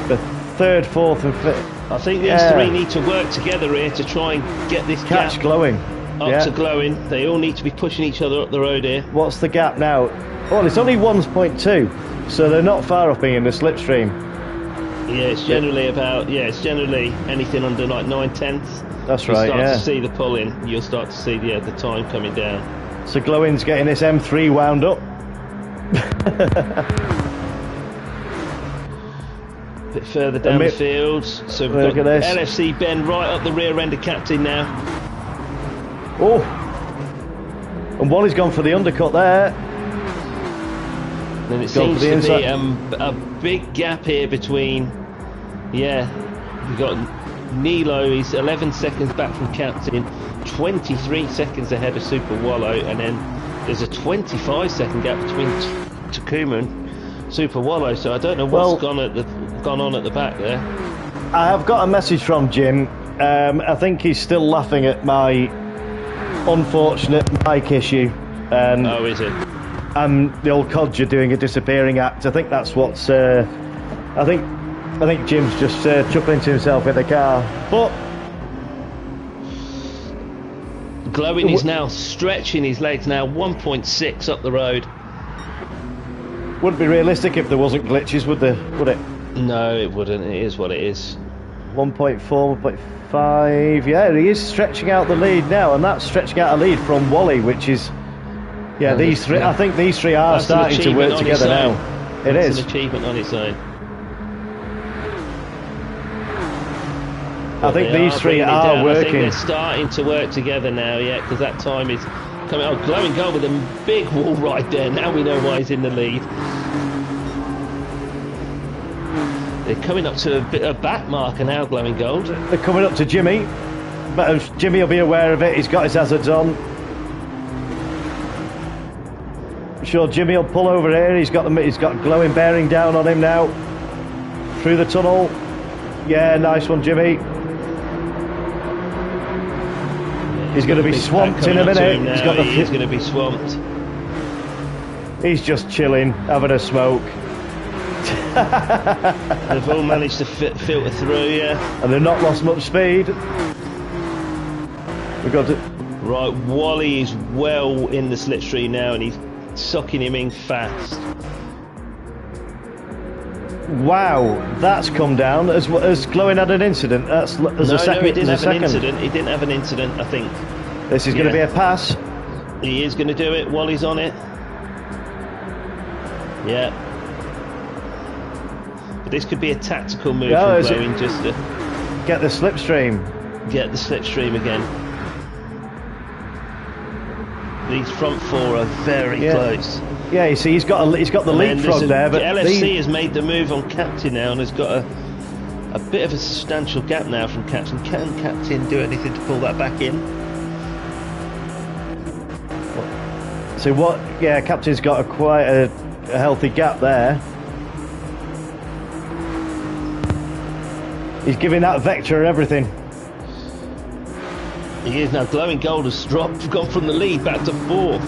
The 3rd, 4th and 5th. I think these three need to work together here to try and get this catch gap Glowing up to Glowing. They all need to be pushing each other up the road here. What's the gap now? Oh, it's only 1.2, so they're not far off being in the slipstream. Yeah, it's generally about, it's generally anything under like 9/10. That's right, You start to see the pull in, you'll start to see the time coming down. So Glowing's getting this M3 wound up. A bit further down the field, so we've got LFC Ben right up the rear end of Captain now. Oh, and Wally's gone for the undercut there. And it seems to be a big gap here between, we've got Nilo, he's 11 seconds back from Captain, 23 seconds ahead of Super Wallow, and then there's a 25-second gap between Takuma and Super Wallow, so I don't know what's gone on at the back there. I have got a message from Jim. I think he's still laughing at my unfortunate mic issue. Oh, is it? And the old Codger doing a disappearing act. I think that's what's... I think Jim's just chuckling to himself in the car. But... Glowing is now stretching his legs now, 1.6 up the road. Wouldn't be realistic if there wasn't glitches, would it? No, it wouldn't. It is what it is. 1.4, 1.5... Yeah, he is stretching out the lead now, and that's stretching out a lead from Wally, which is... Yeah, these three. I think these three are starting to work together now. It's an achievement on its own. I think these three are working. I think they're starting to work together now, because that time is coming. Oh, Glowing Gold with a big wall right there. Now we know why he's in the lead. They're coming up to a back marker now, Glowing Gold. They're coming up to Jimmy, but Jimmy will be aware of it. He's got his hazards on. Sure, Jimmy will pull over here. He's got Glowing bearing down on him now. Through the tunnel. Yeah, nice one, Jimmy. He's going to be Big swamped pack in a coming up to minute. him now. He's got the. He's going to be swamped. He's just chilling, having a smoke. They've all managed to filter through, yeah. And they've not lost much speed. We've got to... Right, Wally is well in the slipstream now, and he's sucking him in fast. Wow, that's come down. As Glowing had an incident. That's No, a second. he didn't there's have a an second. incident. He didn't have an incident, I think. This is going to be a pass. He is going to do it. Wally's on it. Yeah. But this could be a tactical move from Glowing, just to get the slipstream. Get the slipstream again. These front four are very close. Yeah, you see, he's got the leapfrog there, but LFC has made the move on Captain now and has got a bit of a substantial gap now from Captain. Can Captain do anything to pull that back in? So what? Yeah, Captain's got quite a healthy gap there. He's giving that Vector everything. He is now. Glowing Gold has gone from the lead back to fourth.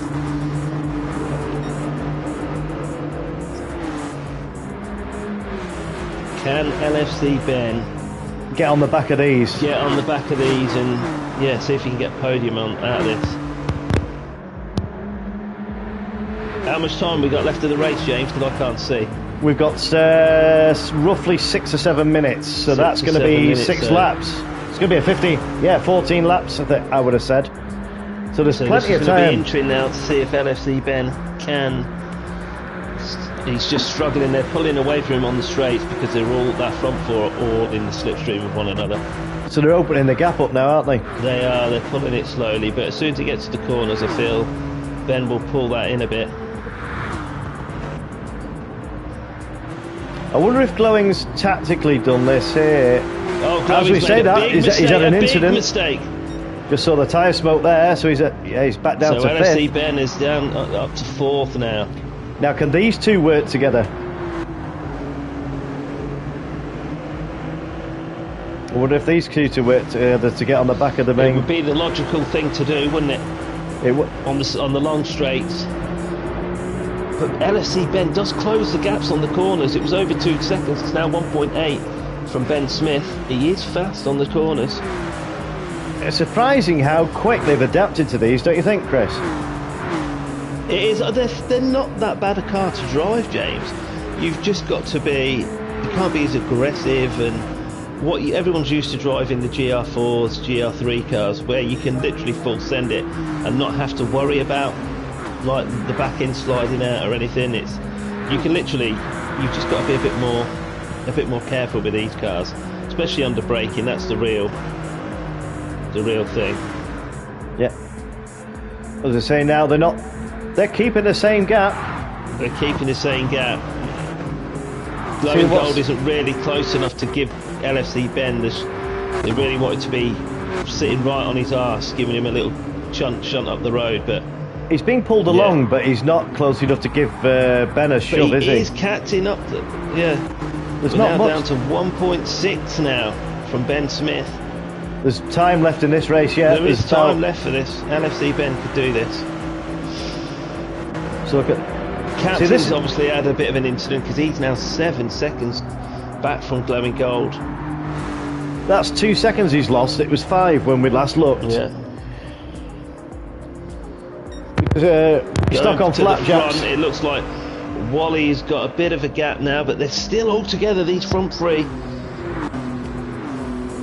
Can LFC Ben get on the back of these? Get on the back of these and see if he can get podium out of this. How much time we got left of the race, James? Because I can't see. We've got roughly 6 or 7 minutes, so that's going to be 6 laps. It's going to be a 14 laps, I would have said. So there's plenty of time. It's going to be interesting now to see if LFC Ben can. He's just struggling. They're pulling away from him on the straights because that front four are all in the slipstream of one another. So they're opening the gap up now, aren't they? They are. They're pulling it slowly, but as soon as he gets to the corners, I feel Ben will pull that in a bit. I wonder if Glowing's tactically done this here. Oh, as we say that, he's had an incident. Mistake. Just saw the tyre smoke there, so he's back down to fifth. So LFC 5th. Ben is down up to 4th now. Now, can these two work together? I wonder if these two work together to get on the back of the main. It would be the logical thing to do, wouldn't it? On the long straights. But LFC Ben does close the gaps on the corners. It was over 2 seconds. It's now 1.8 from Ben Smith. He is fast on the corners. It's surprising how quick they've adapted to these, don't you think, Chris? It is. They're not that bad a car to drive, James. You've just got to be. You can't be as aggressive and everyone's used to driving the GR4s, GR3 cars, where you can literally full send it and not have to worry about like the back end sliding out or anything. You've just got to be a bit more careful with these cars, especially under braking. That's the real thing. Yeah. As I say now, they're keeping the same gap. They're keeping the same gap. Glowing Gold isn't really close enough to give LFC Ben they really wanted to be sitting right on his arse, giving him a little shunt up the road, but he's being pulled along, but he's not close enough to give Ben a shove, is he? He's catching up. There's We're not now much. down to 1.6 now from Ben Smith. There's time left in this race yet. There is time left for this. LFC Ben could do this. So look at Captain's obviously had a bit of an incident because he's now 7 seconds back from Glowing Gold. That's 2 seconds he's lost. It was 5 when we last looked. Yeah. Stuck on flapjacks. It looks like Wally's got a bit of a gap now, but they're still all together, these front three.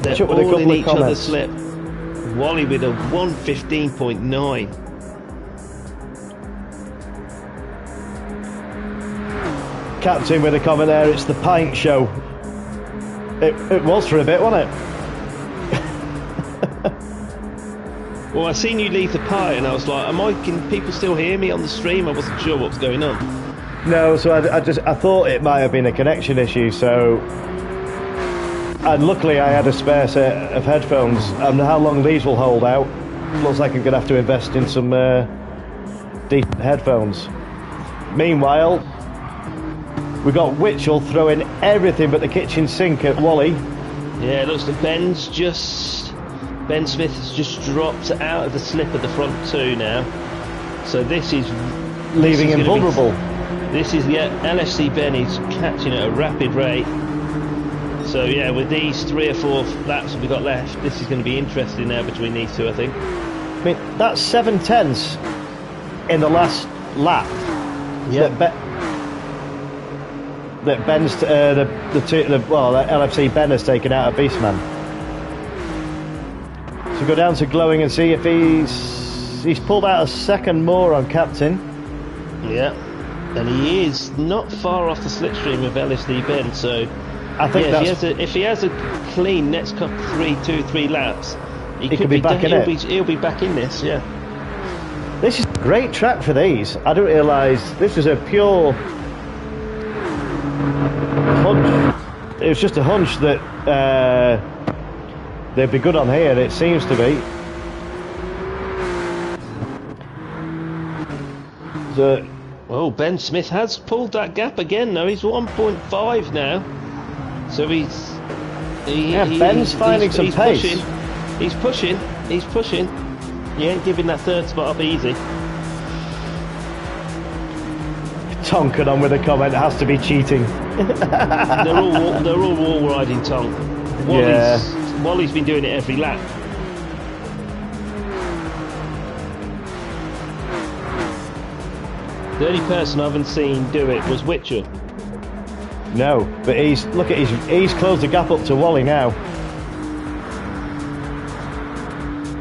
They're all in each other's slip. Wally with a 1:15.9. Captain with a comment there, it's the pint show. It was for a bit, wasn't it? Well, I seen you leave the pie and I was like, can people still hear me on the stream? I wasn't sure what was going on. No, so I thought it might have been a connection issue, so... And luckily I had a spare set of headphones, and how long these will hold out, looks like I'm going to have to invest in some decent headphones. Meanwhile, we got Witchell throwing everything but the kitchen sink at Wally. Yeah, it looks like Ben's just Ben Smith has just dropped out of the slip of the front two now. So this is leaving him vulnerable. This is the LFC Ben is catching at a rapid rate. So yeah, with these 3 or 4 laps we've got left, this is going to be interesting now between these two, I think. I mean, that's 7/10 in the last lap. Yeah. That Ben's that LFC Ben has taken out of Beastman. So go down to Glowing and see if he's pulled out a second more on Captain. Yeah, and he is not far off the slipstream of LFC Ben. So I think if he has a clean next couple 3 laps, he could be back in it. He'll be back in this. Yeah. This is a great track for these. I didn't realise this was a pure hunch. It was just a hunch that they'd be good on here, and it seems to be. Oh, Ben Smith has pulled that gap again. Now he's 1.5 now. So Ben's finding some pace. He's pushing. He ain't giving that third spot up easy. Tonkin on with a comment. It has to be cheating. they're all wall riding Tonk. Wally's been doing it every lap. The only person I haven't seen do it was Witcher. No, but he's closed the gap up to Wally now.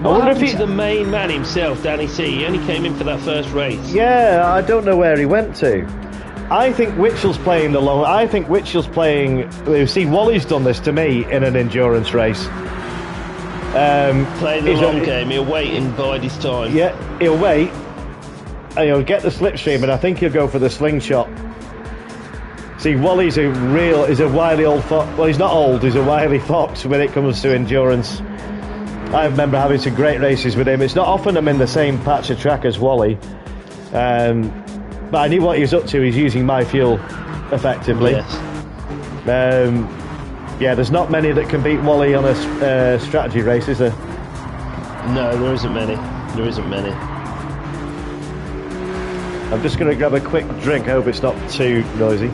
What happened to the main man himself, Danny C? He only came in for that first race. Yeah, I don't know where he went to. I think Witchell's playing the long. I think Witchell's playing. You see, Wally's done this to me in an endurance race. Playing the long game. He'll wait and bide his time. Yeah, he'll wait, and he'll get the slipstream, and I think he'll go for the slingshot. See, Wally's a wily old fox. Well, he's not old. He's a wily fox when it comes to endurance. I remember having some great races with him. It's not often I'm in the same patch of track as Wally. But I knew what he was up to. He's using my fuel effectively. Yes. There's not many that can beat Wally on a strategy race, is there? No, there isn't many. I'm just going to grab a quick drink. I hope it's not too noisy.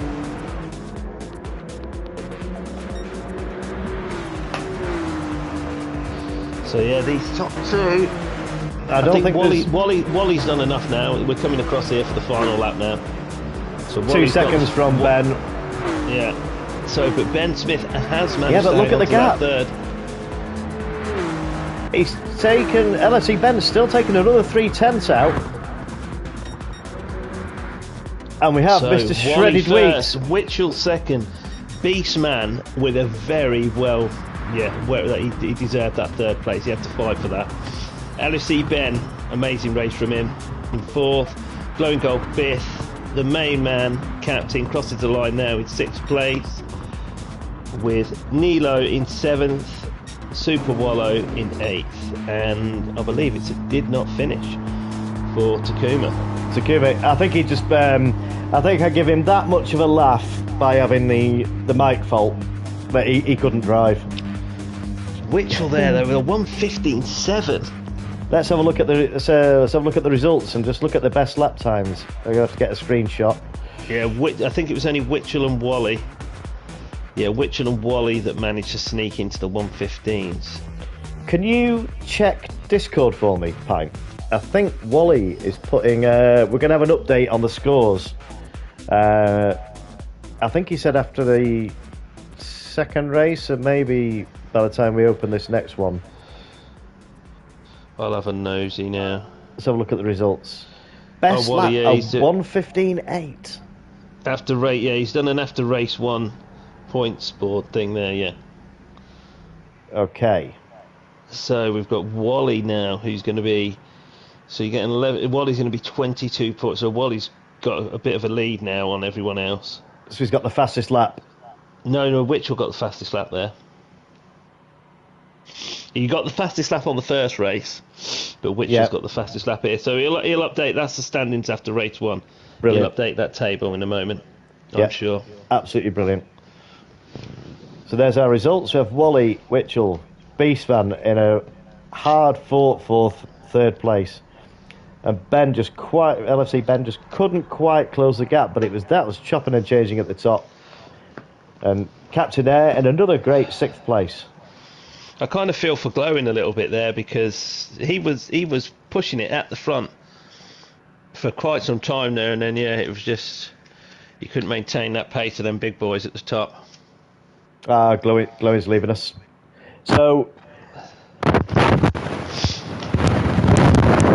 So yeah, these top two. I think Wally's done enough now. We're coming across here for the final lap now. So 2 seconds from Ben. Yeah. So, but Ben Smith has managed. Yeah, but look at the gap. Third. He's taken. LFC Ben's still taking another 3/10 out. And we have Mr. Shredded Wheat. Witchell second. Beastman with a very well. Yeah, he deserved that third place. He had to fight for that. LFC Ben, amazing race from him. In fourth. Glowing Gold fifth. The main man, Captain, crosses the line now in 6th place. With Nilo in 7th. Super Wallow in 8th. And I believe it did not finish for Takuma. I think he just. I think I give him that much of a laugh by having the mic fault, but he couldn't drive. Witchell there with a 1:15.7. Let's have a look at the results and just look at the best lap times. I'm gonna have to get a screenshot. Yeah, I think it was only Witchell and Wally. Yeah, Witchell and Wally that managed to sneak into the 1:15s. Can you check Discord for me, Pine? I think Wally is putting. We're going to have an update on the scores. I think he said after the second race, and maybe by the time we open this next one. I'll have a nosy now. Let's have a look at the results. Best lap, 1:15.8. After race, yeah, he's done an after race 1 points board thing there, yeah. Okay. So we've got Wally now, who's going to be. So you're getting 11. Wally's going to be 22 points. So Wally's got a bit of a lead now on everyone else. So he's got the fastest lap. No, Witchell got the fastest lap there. He got the fastest lap on the first race, but Witchell's got the fastest lap here. So he'll update. That's the standings after race 1. Brilliant. He'll update that table in a moment. I'm sure. Absolutely brilliant. So there's our results. We have Wally, Witchell, Beastman in a hard fought for third place. And LFC Ben just couldn't quite close the gap, but that was chopping and changing at the top. And Captain Air in another great 6th place. I kind of feel for Glowing a little bit there because he was pushing it at the front for quite some time there, and then it was just you couldn't maintain that pace of them big boys at the top. Glowing's leaving us. So,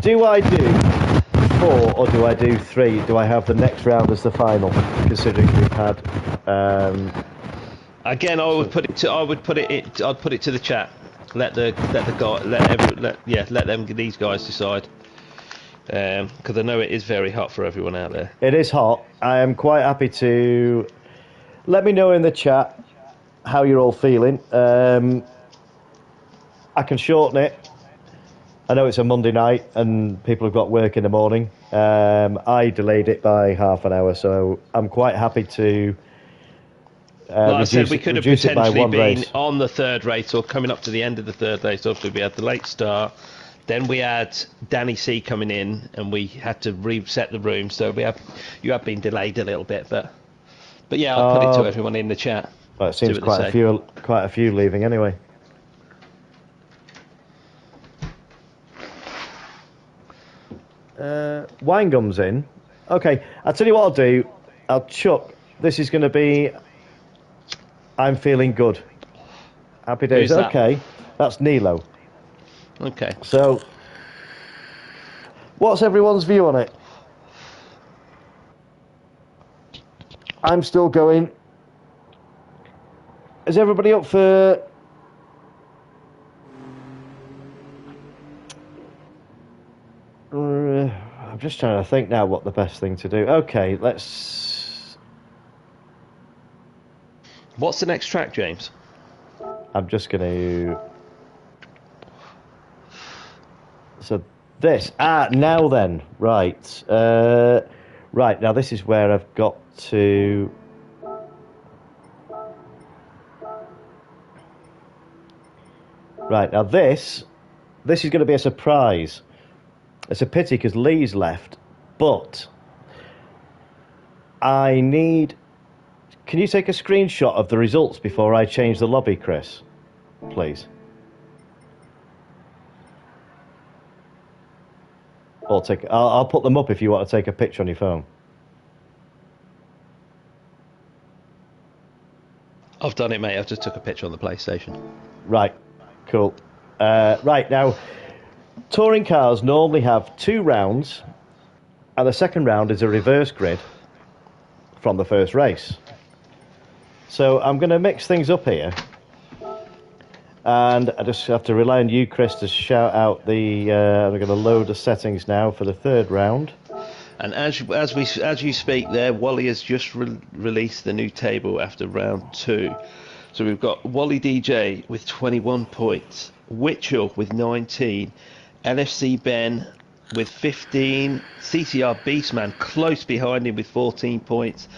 do I do 4 or do I do 3? Do I have the next round as the final? Considering we've had. Again, I'd put it to the chat. Let these guys decide. Because I know it is very hot for everyone out there. It is hot. I am quite happy to let me know in the chat how you're all feeling. I can shorten it. I know it's a Monday night and people have got work in the morning. I delayed it by half an hour, so I'm quite happy to. Like I said, we could have potentially been race. On the third race or coming up to the end of the third race. Obviously, we had the late start. Then we had Danny C coming in, and we had to reset the room. So you have been delayed a little bit, but yeah, I'll put it to everyone in the chat. Well, it seems quite a few leaving anyway. Wine gums in. Okay, I'll tell you what I'll do. I'll chuck. This is going to be. I'm feeling good. Happy days. Who's that? Okay, that's Nilo. Okay. So, what's everyone's view on it? I'm still going. Is everybody up for? I'm just trying to think now what the best thing to do. Okay, let's. What's the next track, James? I'm just going to. So this now then right now this is where I've got to. Right now this is going to be a surprise. It's a pity because Lee's left, but I need. Can you take a screenshot of the results before I change the lobby, Chris? Please. I'll put them up if you want to take a picture on your phone. I've done it, mate. I've just took a picture on the PlayStation. Right, cool. Right, now, touring cars normally have 2 rounds, and the second round is a reverse grid from the first race. So I'm going to mix things up here. And I just have to rely on you, Chris, to shout out the. I'm going to load the settings now for the third round. And as you speak, there, Wally has just released the new table after round 2. So we've got Wally DJ with 21 points, Witchell with 19, NFC Ben with 15, CCR Beastman close behind him with 14 points,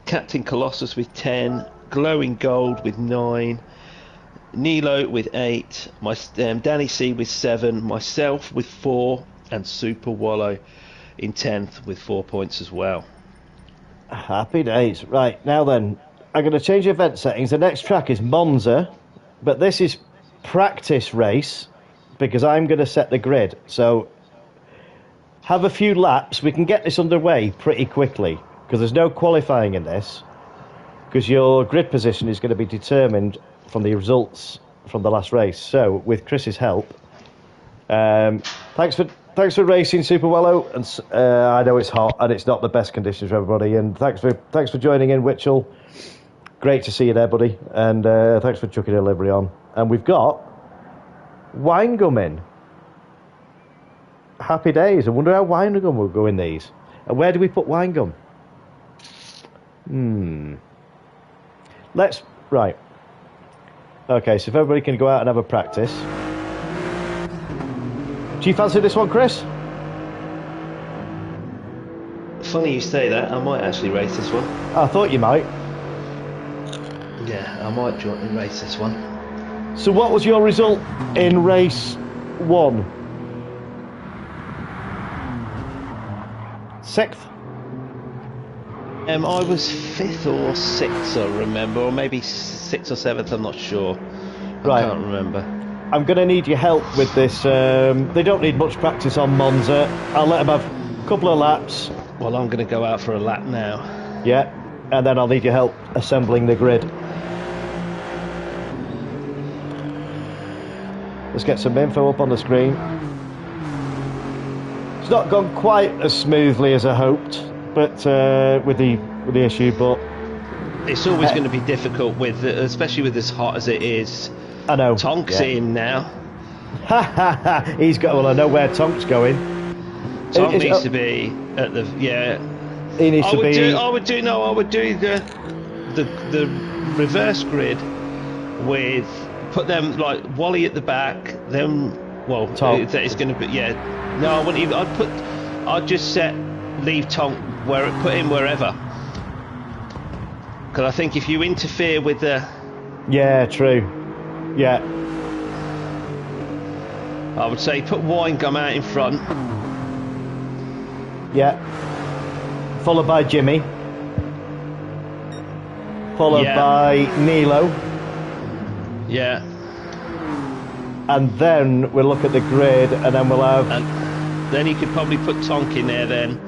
Captain Colossus with 10, Glowing Gold with 9. Nilo with 8, Danny C with 7, myself with 4, and Super Wallow in 10th with 4 points as well. Happy days. Right, now then, I'm going to change the event settings. The next track is Monza, but this is practice race because I'm going to set the grid. So have a few laps. We can get this underway pretty quickly because there's no qualifying in this because your grid position is going to be determined from the results from the last race. So, with Chris's help, thanks for racing, Super Wello. And I know it's hot and it's not the best conditions for everybody. And thanks for joining in, Witchell. Great to see you there, buddy. And thanks for chucking delivery on. And we've got wine gum in. Happy days. I wonder how wine gum will go in these. And where do we put wine gum? Right. Okay, so if everybody can go out and have a practice. Do you fancy this one, Chris? Funny you say that. I might actually race this one. I thought you might. Yeah, I might race this one. So what was your result in race 1. 6th. I was 5th or 6th, I remember, or maybe 6th or 7th. I'm not sure. I can't remember. I'm going to need your help with this. They don't need much practice on Monza. I'll let them have a couple of laps. Well, I'm going to go out for a lap now. Yeah, and then I'll need your help assembling the grid. Let's get some info up on the screen. It's not gone quite as smoothly as I hoped, but with the issue, but it's always going to be difficult with, especially with as hot as it is. I know. Tonk's in now. He's got. Well, I know where Tonk's going. Tonk needs to be at the He needs to be. I would do the reverse grid with put them like Wally at the back. Then Tonk. It's going to be No, I wouldn't even. I'd just leave Tonk put him wherever. Because I think if you interfere with the. Yeah, true. Yeah. I would say put Winegum out in front. Yeah. Followed by Jimmy. Followed by Nilo. Yeah. And then we'll look at the grid, and then we'll have. And then you could probably put Tonk in there, then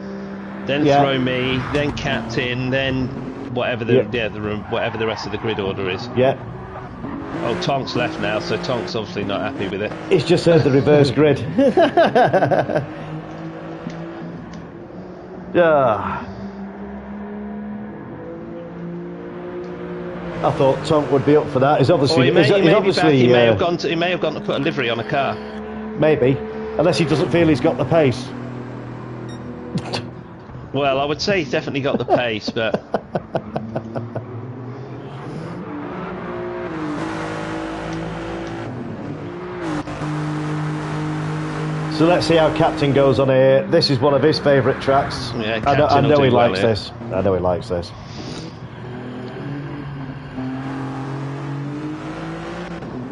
throw me, then Captain, then whatever whatever the rest of the grid order is. Yeah. Oh, Tonk's left now, so Tonk's obviously not happy with it. He's just heard the reverse grid. Yeah. I thought Tonk would be up for that. He's obviously. He may have gone to put a livery on a car. Maybe, unless he doesn't feel he's got the pace. Well, I would say he's definitely got the pace, but. So let's see how Captain goes on here. This is one of his favourite tracks. Yeah, I know he likes this. I know he likes this.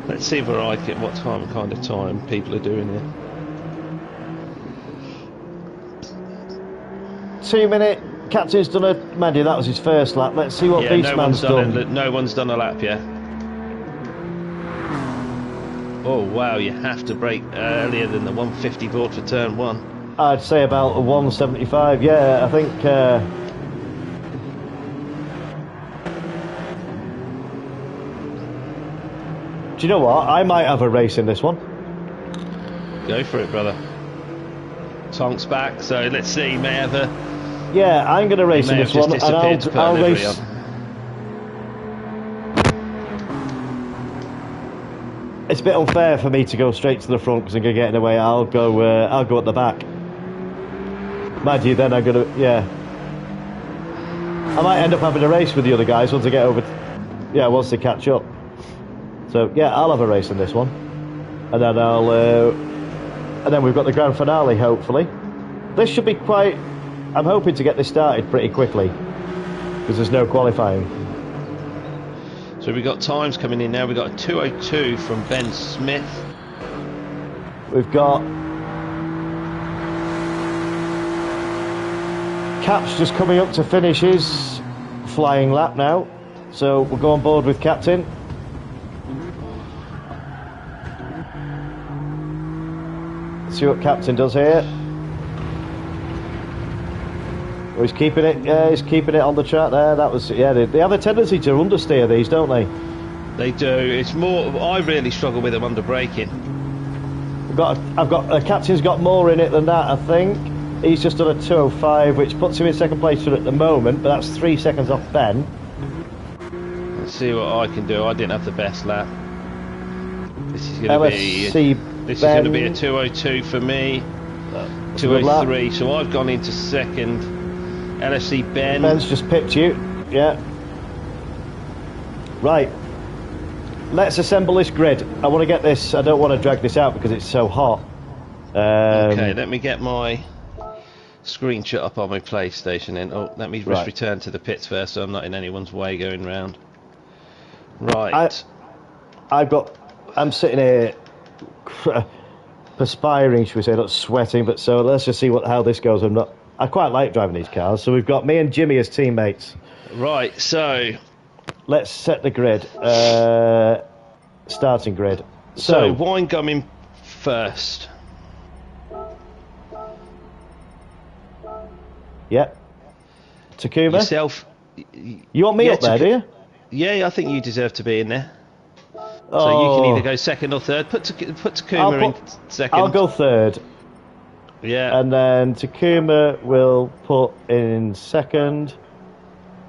Let's see if I get what kind of time people are doing here. 2 minute. Captain's done a. Mandy, that was his first lap. Let's see what Beastman's done. No one's done a lap yet. Oh wow, you have to brake earlier than the 150 bought for turn 1. I'd say about a 175, yeah, I think... Do you know what? I might have a race in this one. Go for it, brother. Tonk's back, so let's see, he may have a... Yeah, I'm going to race in this one, and I'll race... It's a bit unfair for me to go straight to the front because I'm going to get in the way. I'll go at the back. Mind you, then I'm going to, I might end up having a race with the other guys once I get over, once they catch up. So, I'll have a race in this one. And then and then we've got the grand finale, hopefully. This should be quite, I'm hoping to get this started pretty quickly because there's no qualifying. So we've got times coming in now. We've got a 2:02 from Ben Smith. We've got Cap's just coming up to finish his flying lap now. So we'll go on board with Captain. Let's see what Captain does here. Oh, he's keeping it. Yeah, he's keeping it on the track there. That was they have a tendency to understeer these, don't they? They do. It's more. I really struggle with them under braking. Captain's got more in it than that. I think he's just done a 2:05, which puts him in second place at the moment. But that's 3 seconds off Ben. Let's see what I can do. I didn't have the best lap. This is going to be a 2:02 for me. 2:03. So I've gone into second. LFC Ben's just pipped you. Yeah. Right. Let's assemble this grid. I want to get this. I don't want to drag this out because it's so hot. Okay, let me get my screenshot up on my PlayStation. Then, let me just return to the pits first, so I'm not in anyone's way going round. Right. I'm sitting here. perspiring, should we say, not sweating. But so let's just see how this goes. I quite like driving these cars. So we've got me and Jimmy as teammates. Right, so Let's set the grid. Starting grid. So wine gumming first. Yep. Takuma. Yourself. You want me up there, do you? Yeah, I think you deserve to be in there. So you can either go second or third. Put Takuma in second. I'll go third. Yeah. And then Takuma will put in second.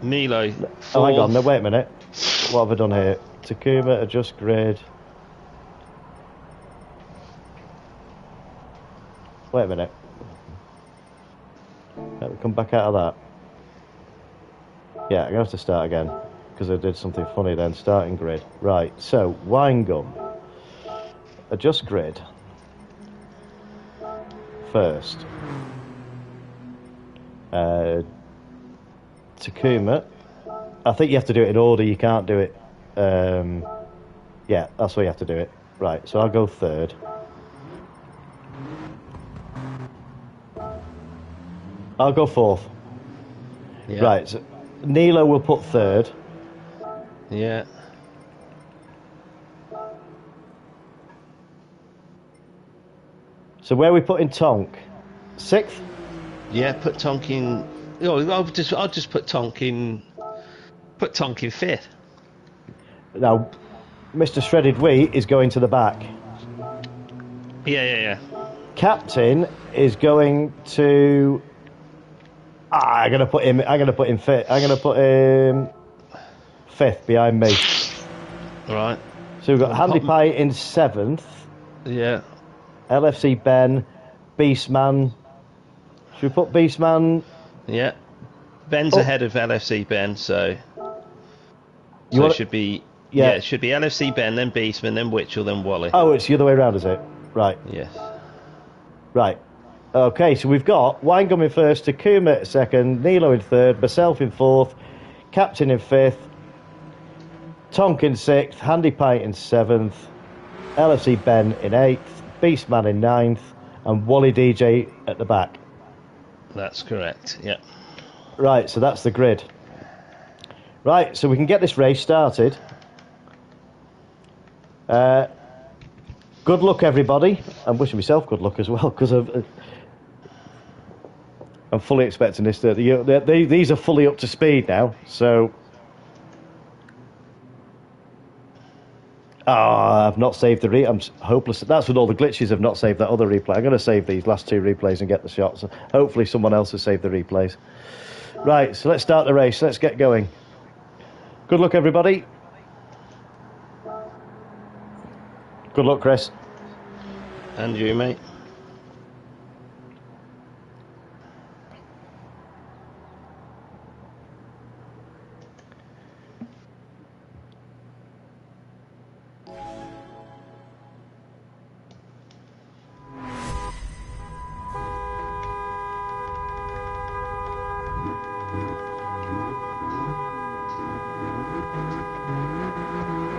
Milo. Fourth. Oh, hang on. No, wait a minute. What have I done here? Takuma, adjust grid. Wait a minute. Let me come back out of that. Yeah, I'm going to have to start again. Because I did something funny then. Starting grid. Right, so, wine gum. Adjust grid. First. Takuma. I think you have to do it in order. You can't do it... yeah, that's why you have to do it. Right, so I'll go third. I'll go fourth. Yeah. Right, so Nilo will put third. Yeah. So where are we putting Tonk? Sixth? Yeah, put Tonk in... Oh, I'll just put Tonk in... Put Tonk in fifth. Now, Mr. Shredded Wheat is going to the back. Yeah. Captain is going to... I'm going to put him fifth. I'm going to put him fifth behind me. Right. So we've got Handy Pie in seventh. Yeah. LFC Ben, Beastman. Should we put Beastman? Yeah. Ben's ahead of LFC Ben, so it should be... Yeah, it should be LFC Ben, then Beastman, then Witchell, then Wally. Oh, it's the other way around, is it? Right. Yes. Right. Okay, so we've got Winegum in first, Takuma second, Nilo in third, myself in fourth, Captain in fifth, Tonk in sixth, Handy Pint in seventh, LFC Ben in eighth, Beastman in ninth, and Wally DJ at the back. That's correct, yeah. Right, so that's the grid. Right, so we can get this race started. Good luck, everybody. I'm wishing myself good luck as well, because I'm fully expecting this. These are fully up to speed now, so... I've not saved the I'm hopeless. That's with all the glitches. I've not saved that other replay. I'm going to save these last two replays and get the shots. Hopefully someone else has saved the replays. Right, so let's start the race. Let's get going. Good luck, everybody. Good luck, Chris. And you, mate.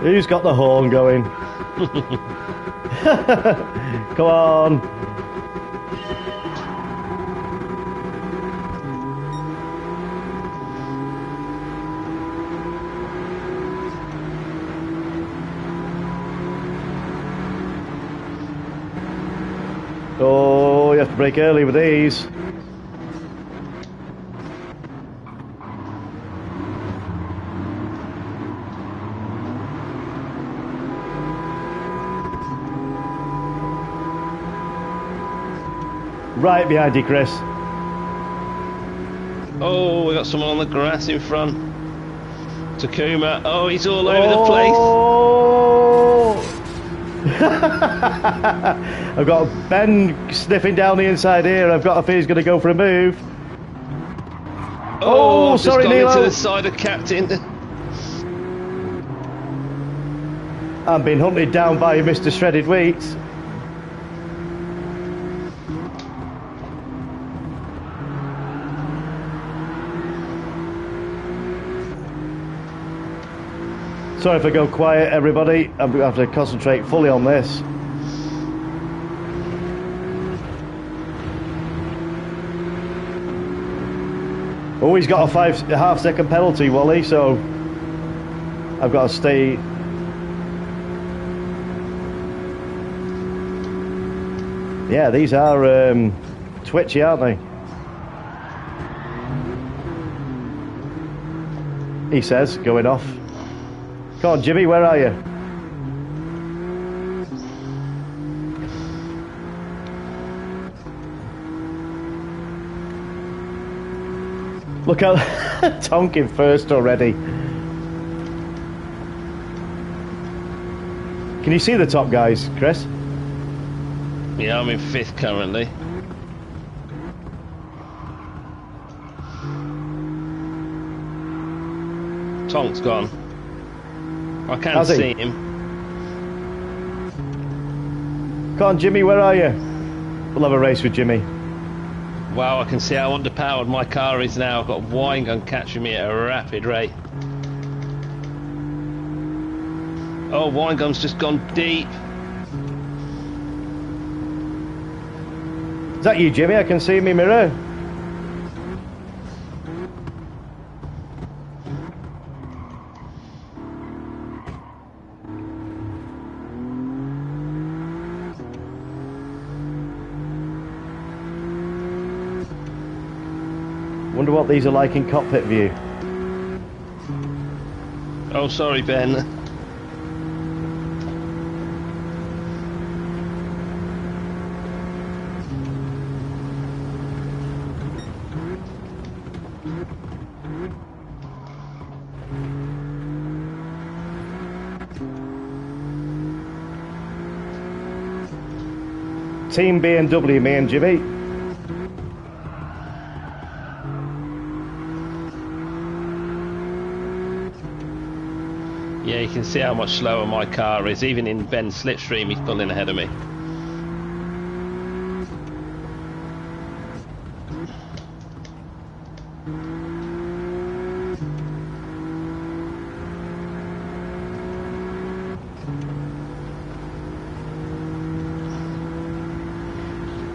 Who's got the horn going? Come on. Oh, you have to brake early with these. Right behind you, Chris. Oh, we got someone on the grass in front. Takuma. Oh, he's all over the place. I've got Ben sniffing down the inside here. I've got a fear he's going to go for a move. Oh, sorry, Nilo. Into the side of Captain. I'm being hunted down by Mr. Shredded Wheat. Sorry if I go quiet, everybody. I'm going to have to concentrate fully on this. Oh, he's got a half-second penalty, Wally, so I've got to stay. Yeah, these are twitchy, aren't they? He says, going off. Come on, Jimmy, where are you? Look out, Tonkin first already. Can you see the top guys, Chris? Yeah, I'm in 5th currently. Tonk's gone. I can't see him. Come on, Jimmy, where are you? We'll have a race with Jimmy. Wow, I can see how underpowered my car is now. I've got a wine gun catching me at a rapid rate. Oh, wine gun's just gone deep. Is that you, Jimmy? I can see me mirror. Wonder what these are like in cockpit view. Oh, sorry, Ben. Team BMW, me and Jimmy. Yeah, you can see how much slower my car is. Even in Ben's slipstream, he's pulling ahead of me.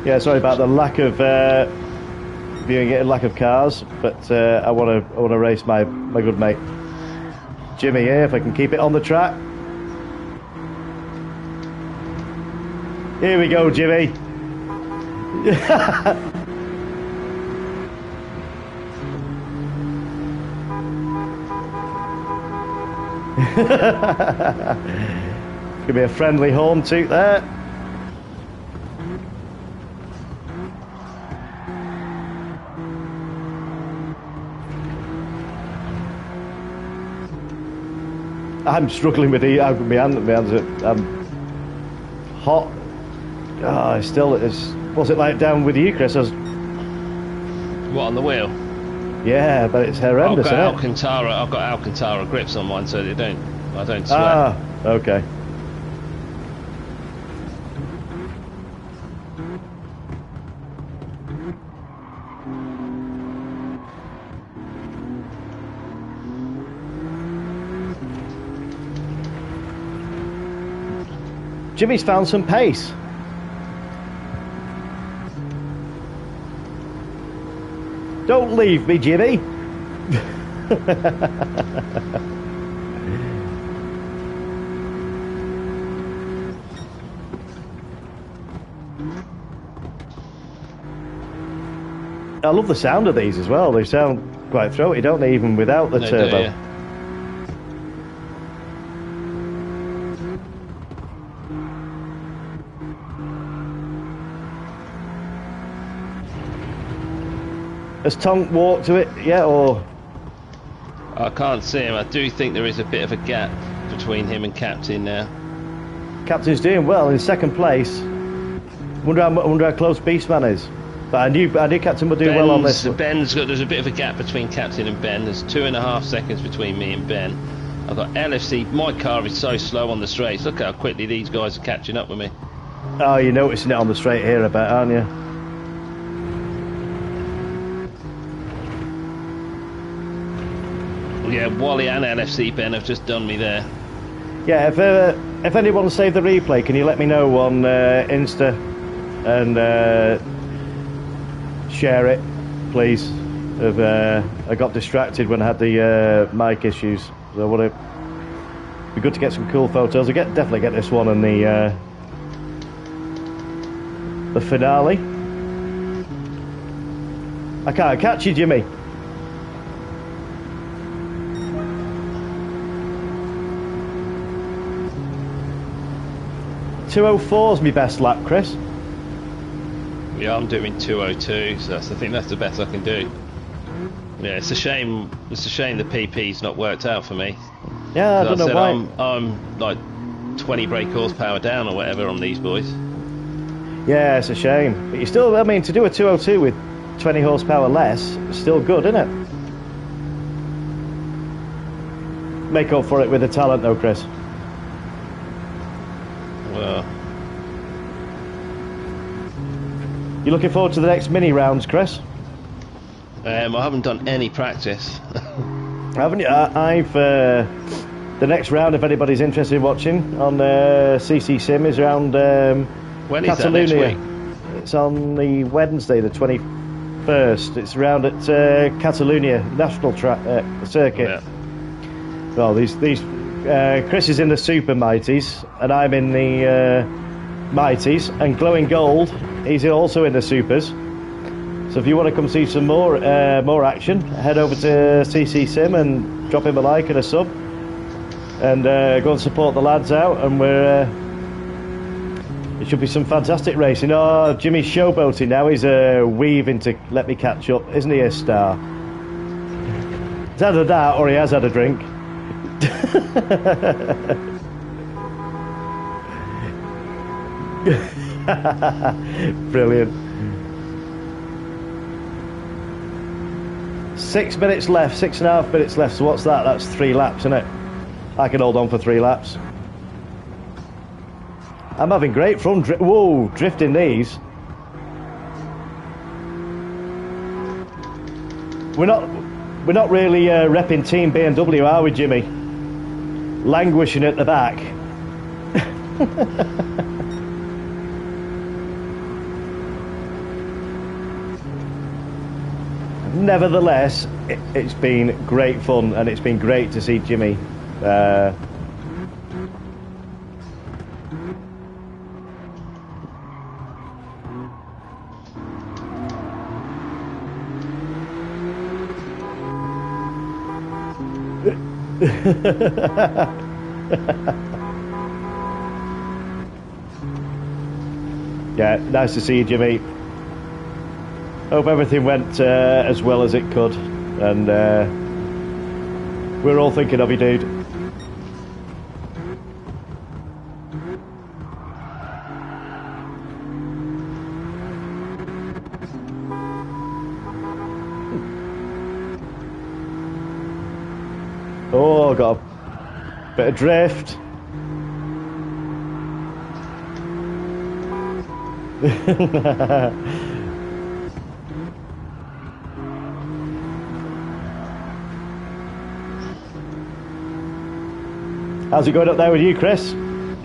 Yeah, sorry about the lack of viewing it, lack of cars, but I want to race my good mate Jimmy here, if I can keep it on the track. Here we go, Jimmy. It's gonna be a friendly horn toot there. I'm struggling with the my hands are hot. Oh, still is. What's it like down with you, Chris? What, on the wheel? Yeah, but it's horrendous, isn't it? I've got Alcantara grips on mine, so I don't sweat. Ah, okay. Jimmy's found some pace. Don't leave me, Jimmy. I love the sound of these as well. They sound quite throaty, don't they, even without the turbo? Yeah. Has Tonk walked to it yet, or? I can't see him. I do think there is a bit of a gap between him and Captain now. Captain's doing well in second place. Wonder how close Beastman is. But I knew Captain would do well on this. There's a bit of a gap between Captain and Ben. There's 2.5 seconds between me and Ben. I've got LFC. My car is so slow on the straights. Look how quickly these guys are catching up with me. Oh, you're noticing it on the straight here a bit, aren't you? Yeah, Wally and LFC Ben have just done me there. Yeah, if anyone saved the replay, can you let me know on Insta and share it, please? I got distracted when I had the mic issues. So I want to be good to get some cool photos. Definitely get this one and the finale. I can't catch you, Jimmy. .204's my best lap, Chris. Yeah, I'm doing 2:02, so I think that's the best I can do. Yeah, it's a shame. It's a shame the PP's not worked out for me. Yeah, I don't know why. I'm like 20 brake horsepower down or whatever on these boys. Yeah, it's a shame. But you still, I mean, to do a 202 with 20 horsepower less, it's still good, isn't it? Make up for it with the talent, though, Chris. Well, you looking forward to the next mini rounds, Chris? I haven't done any practice. Haven't you? I've the next round, if anybody's interested in watching on CC Sim, is around When is Catalonia. that next week? It's on the Wednesday, the 21st. It's around at Catalonia National Circuit. Yeah. Well, these Chris is in the Super Mighties, and I'm in the Mighties, and Glowing Gold, he's also in the Supers. So if you want to come see some more action, head over to CC Sim and drop him a like and a sub, and go and support the lads out. And it should be some fantastic racing. Oh, Jimmy's showboating now. He's weaving to let me catch up, isn't he, a star? It's either that or he has had a drink. Brilliant. 6 minutes left, 6.5 minutes left. So what's that? That's 3 laps, isn't it? I can hold on for 3 laps. I'm having great fun. Whoa, drifting these. We're not really repping Team BMW, are we, Jimmy? Languishing at the back. Nevertheless, it's been great fun, and it's been great to see Jimmy yeah, nice to see you, Jimmy. Hope everything went as well as it could, and we're all thinking of you, dude. Oh, got a bit of drift. How's it going up there with you, Chris?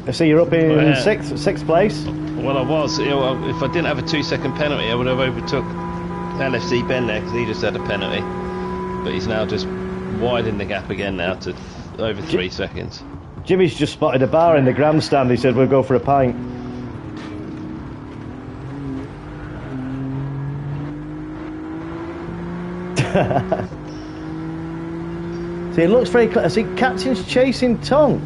I see you're up in sixth place. Well, I was. You know, if I didn't have a 2-second penalty, I would have overtook LFC Ben there because he just had a penalty. But he's now just widened the gap again now to over 3 seconds. Jimmy's just spotted a bar in the grandstand. He said we'll go for a pint. See, it looks very clear. I see Captain's chasing Tonk.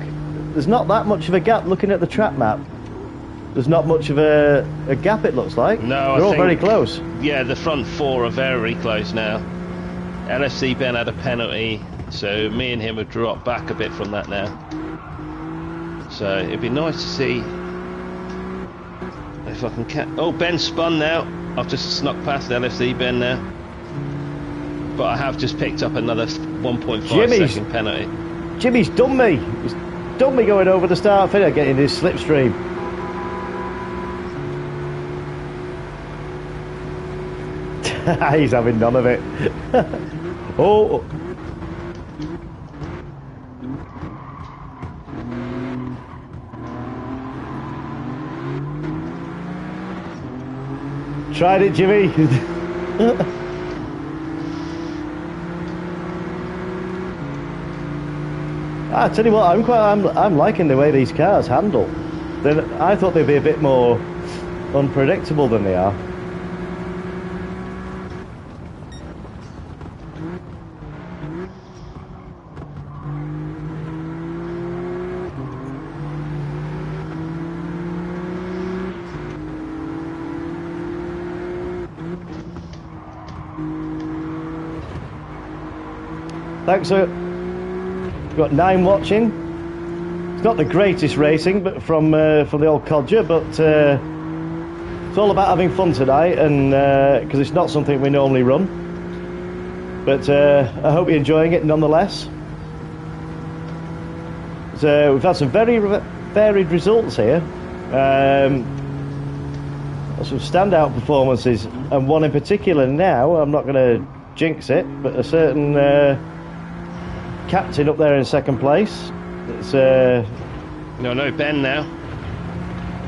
There's not that much of a gap looking at the track map. There's not much of a gap, it looks like. No, they're all very close. Yeah, the front 4 are very close now. LFC Ben had a penalty, so me and him have dropped back a bit from that now. So it'd be nice to see if I can catch. Oh, Ben spun now. I've just snuck past LFC Ben now. But I have just picked up another 1.5 second penalty. Jimmy's done me. He's done me going over the start finish, getting his slipstream. He's having none of it. Oh. Tried it, Jimmy. I tell you what, I'm liking the way these cars handle. I thought they'd be a bit more unpredictable than they are. Thanks, sir. We've got 9 watching. It's not the greatest racing, but from the old Codger, but it's all about having fun tonight, and because it's not something we normally run. But I hope you're enjoying it nonetheless. So we've had some very varied results here. Some standout performances, and one in particular now. I'm not going to jinx it, but a certain captain up there in second place. It's no, Ben now.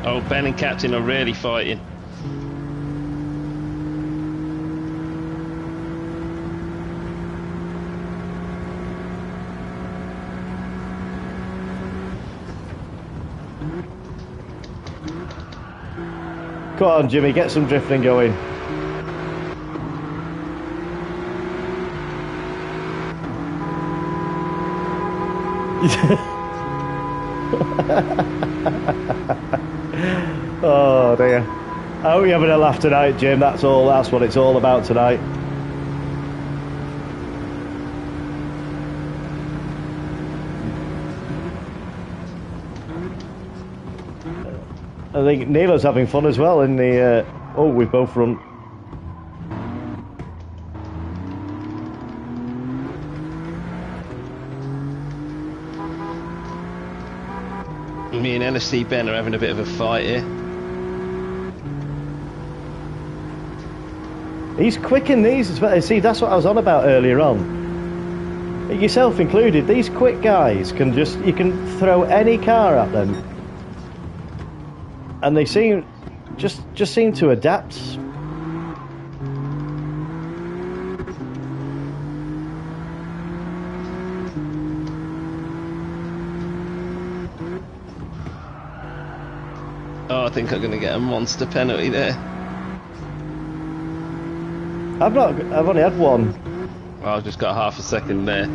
Oh, Ben and captain are really fighting. Come on, Jimmy, get some drifting going. Oh dear. I hope you're having a laugh tonight, Jim. That's what it's all about tonight. I think Neelo's having fun as well in the oh, we both run. Me and LSC Ben are having a bit of a fight here. He's quick in these as well. See, that's what I was on about earlier on. Yourself included, these quick guys can you can throw any car at them. And they just seem to adapt. Oh, I think I'm going to get a monster penalty there. I've only had one. Well, I've just got half a second there.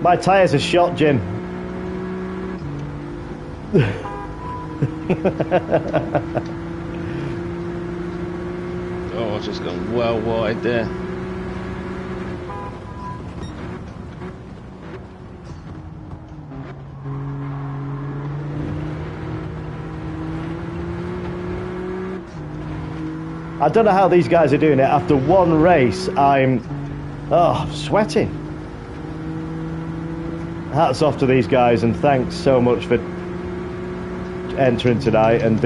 My tyres are shot, Jim. Oh, I've just gone well wide there. I don't know how these guys are doing it. After one race, I'm sweating. Hats off to these guys, and thanks so much for entering tonight and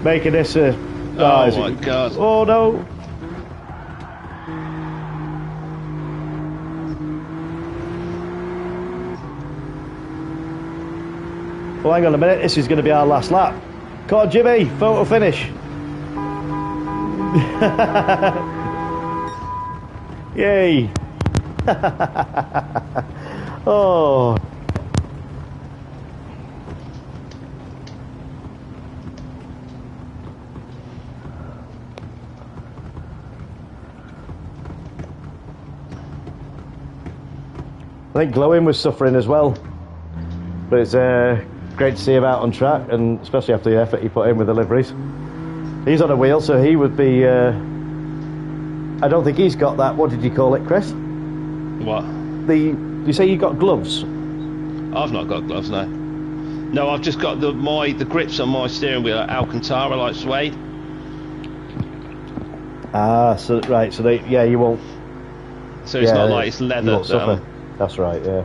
making this a... Oh my God. Oh no. Oh, hang on a minute. This is going to be our last lap. Come on, Jimmy. Photo finish. Yay. Oh. I think Glowing was suffering as well, but it's great to see him out on track, and especially after the effort he put in with the liveries. He's on a wheel, so he would be... I don't think he's got that. What did you call it, Chris? What? You say you got gloves? I've not got gloves, no. No, I've just got the grips on my steering wheel are Alcantara, like suede. Ah, so right, so you won't... So it's not like it's leather. You won't suffer. That's right, yeah.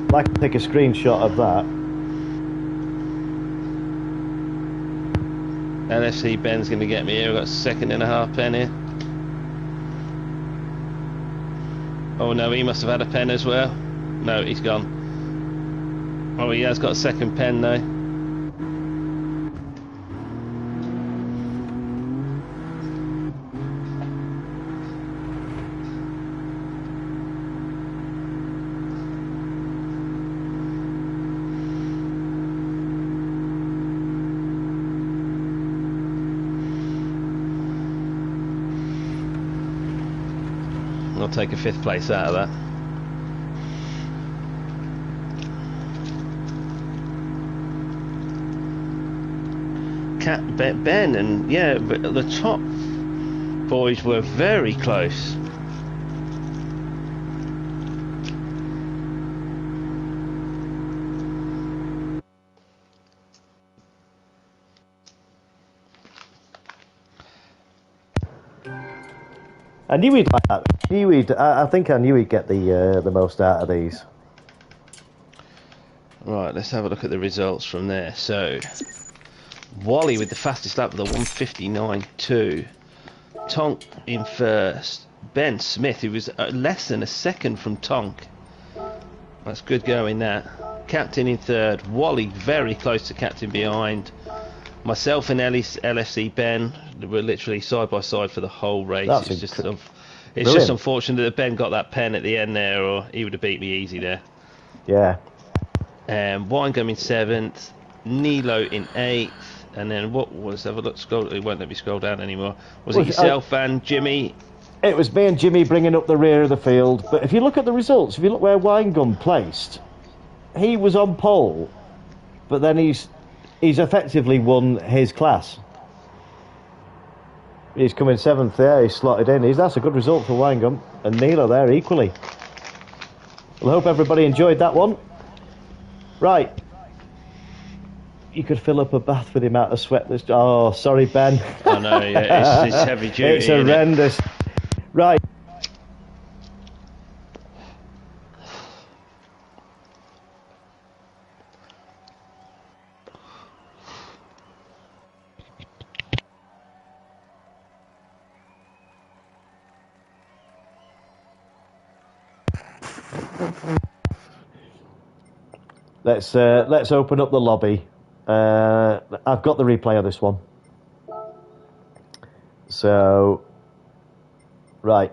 I'd like to take a screenshot of that. LSC Ben's going to get me here. I've got a second and a half pen here. Oh no, he must have had a pen as well. No, he's gone. Oh, he has got a second pen though. I'll take a 5th place out of that. Ben and yeah, but the top boys were very close. I knew he'd like that. I think I knew he'd get the most out of these. Right, let's have a look at the results from there. So, Wally with the fastest lap with a 1:59.2. Tonk in first. Ben Smith, who was less than a second from Tonk. That's good going, that. Captain in third. Wally very close to captain behind. Myself and LFC Ben were literally side by side for the whole race. It's just unfortunate that Ben got that pen at the end there, or he would have beat me easy there. Yeah. Winegum in 7th, Nilo in 8th, and then what was, have a look, scroll, it won't let me scroll down anymore. Was it yourself and Jimmy? It was me and Jimmy bringing up the rear of the field, but if you look at the results, if you look where Winegum placed, he was on pole, but then he's effectively won his class. He's coming 7th there, he's slotted in. That's a good result for Winegum, and Nilo there equally. Well, I hope everybody enjoyed that one. Right. You could fill up a bath with the amount of sweat that's... Oh, sorry, Ben. I know, yeah, it's heavy duty. It's horrendous. Right. Let's open up the lobby. I've got the replay of this one. So, right.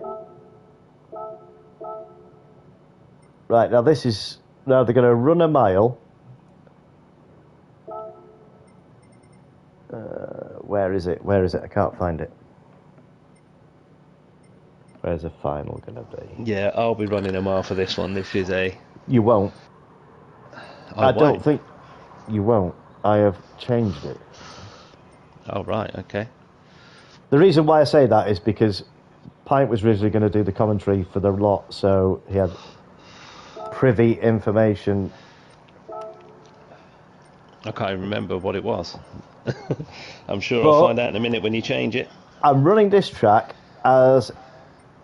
Right, now this is... Now they're going to run a mile. Where is it? Where is it? I can't find it. Where's the final going to be? Yeah, I'll be running a mile for this one. This is a... You won't. I won't. don't think you won't. I have changed it. Oh, right, okay. The reason why I say that is because Pint was originally going to do the commentary for the lot, so he had privy information. I can't remember what it was. I'm sure I'll find out in a minute when you change it. I'm running this track as...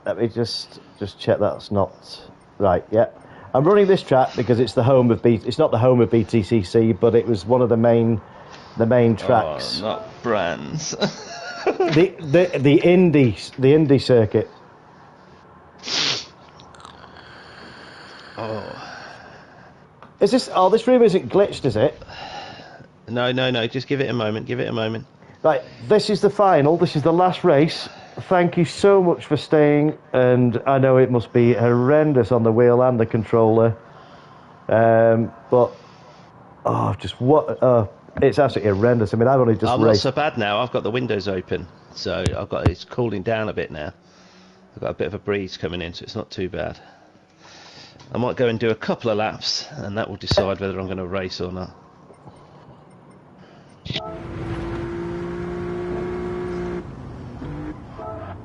Let me just check that's not... Right, yeah. I'm running this track because it's the home of it's not the home of BTCC, but it was one of the main tracks. Oh, not Brands. the Indy circuit. Oh. Is this? Oh, this room isn't glitched, is it? No. Just give it a moment. Give it a moment. Right. This is the final. This is the last race. Thank you so much for staying, and I know it must be horrendous on the wheel and the controller, but it's absolutely horrendous. I mean, I've only just I'm raced. not so bad now. I've got the windows open, so it's cooling down a bit now. I've got a bit of a breeze coming in, so it's not too bad. I might go and do a couple of laps, and that will decide whether I'm going to race or not.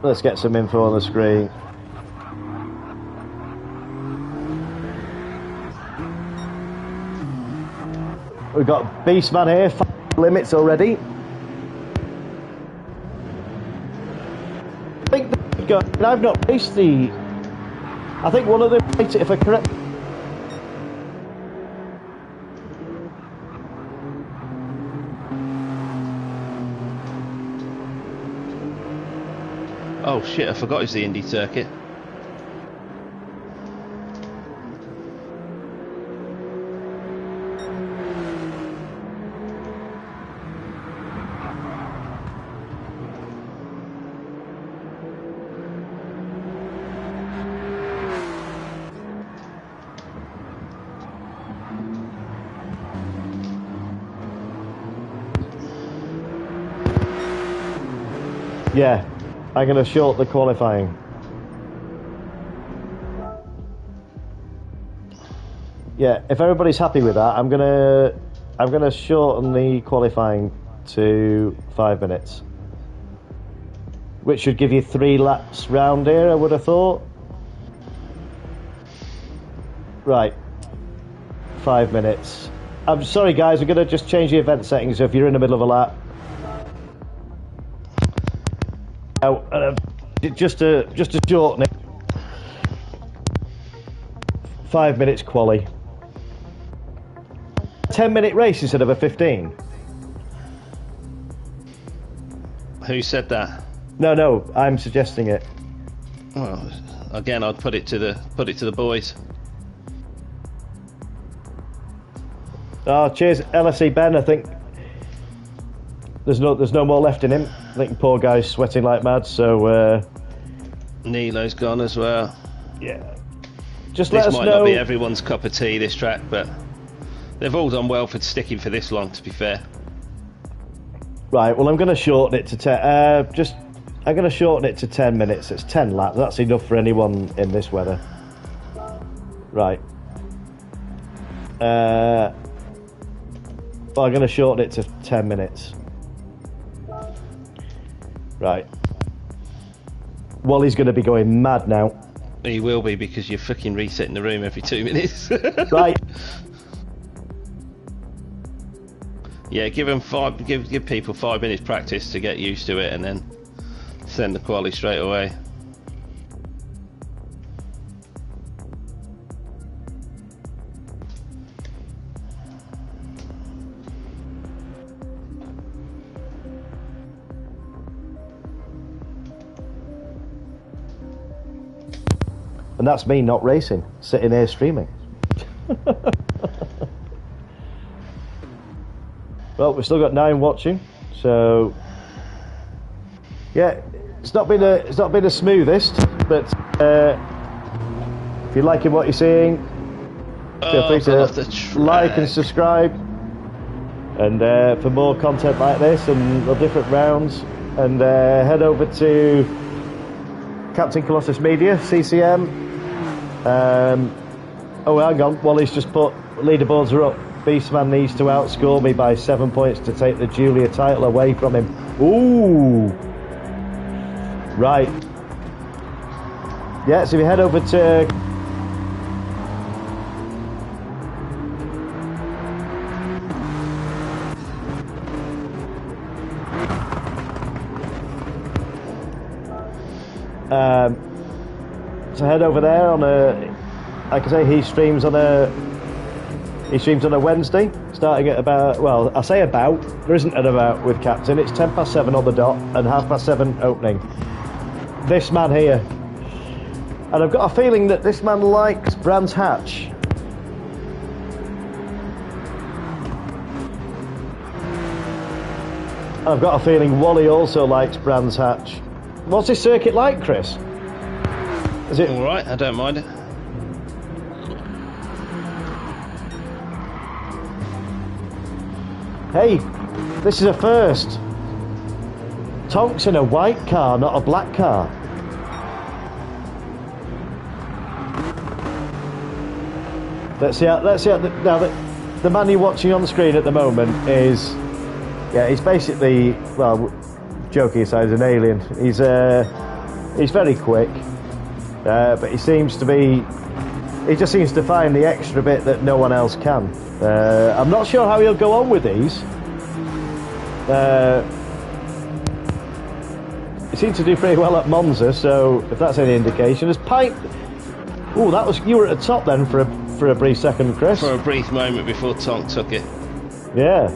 Let's get some info on the screen. We've got Beastman here, 5 limits already. I think I've not raced the... I think one of them, if I correct... Oh shit, I forgot it's the Indy circuit. Yeah. I'm going to short the qualifying. Yeah, if everybody's happy with that, I'm gonna shorten the qualifying to 5 minutes, which should give you 3 laps round here, I would have thought. Right, 5 minutes. I'm sorry, guys. I'm gonna just change the event settings. So if you're in the middle of a lap, just to shorten it. 5 minutes quali. 10-minute race instead of a 15. Who said that? No, I'm suggesting it. Well, again, I'd put it to the boys. Oh, cheers, LSE Ben. I think there's no more left in him. I think poor guy's sweating like mad. So Nilo's gone as well. Yeah. Just This let us might know. not be everyone's cup of tea, this track, but they've all done well for sticking for this long, to be fair. Right. Well, I'm going to shorten it to 10. I'm going to shorten it to 10 minutes. It's 10 laps. That's enough for anyone in this weather. Right. Well, I'm going to shorten it to 10 minutes. Right. Wally's going to be going mad now. He will be, because you're fucking resetting the room every 2 minutes. Right. Yeah, give people 5 minutes practice to get used to it, and then send the quali straight away. And that's me not racing, sitting here streaming. Well, we've still got 9 watching, so yeah, it's not been the smoothest, but if you're liking what you're seeing, feel free to like and subscribe, and for more content like this and the different rounds, and head over to Captain Colossus Media, CCM. Oh, hang on, Wally's just put leaderboards are up. Beastman needs to outscore me by 7 points to take the Julia title away from him. Ooh. Right. Yeah, so if you head over to so head over there on like I say, he streams on a Wednesday, starting at about, well, I say about, there isn't an about with Captain, it's 7:10 on the dot and 7:30 opening. This man here, and I've got a feeling that this man likes Brands Hatch. I've got a feeling Wally also likes Brands Hatch. What's his circuit like, Chris? Is it alright? I don't mind it. Hey, this is a first. Tonk's in a white car, not a black car. Let's see how now the man you're watching on the screen at the moment is, yeah, he's basically, well, joking aside, he's an alien. He's very quick, but he just seems to find the extra bit that no one else can. I'm not sure how he'll go on with these. He seemed to do pretty well at Monza, so if that's any indication. As Pint, oh, that was, you were at the top then for a brief second, Chris. For a brief moment before Tonk took it. Yeah,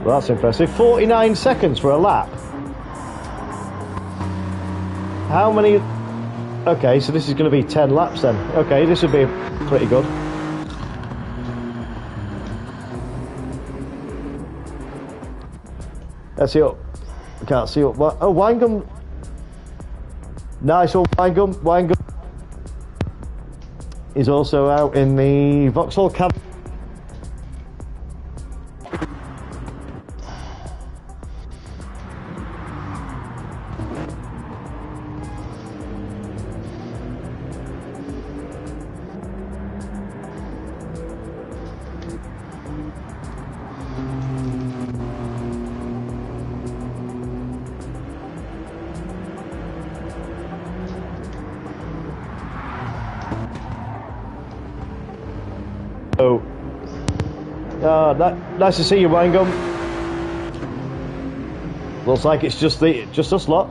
well, that's impressive. 49 seconds for a lap. How many? Okay, so this is going to be 10 laps then. Okay, this would be pretty good. Let's see up. I can't see up. Oh, Winegum. Nice one, Winegum. Winegum is also out in the Vauxhall Cab. Nice to see you, Winegum. Looks like it's just us lot.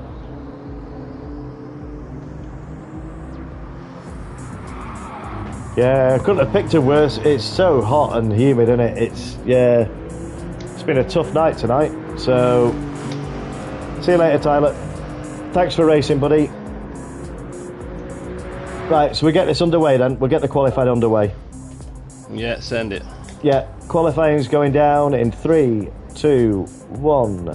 Yeah, I couldn't have picked it worse. It's so hot and humid, isn't it? It's been a tough night tonight. So, see you later, Tyler. Thanks for racing, buddy. Right, so we get this underway then. We'll get the qualified underway. Yeah, send it. Yeah, qualifying's going down in 3, 2, 1.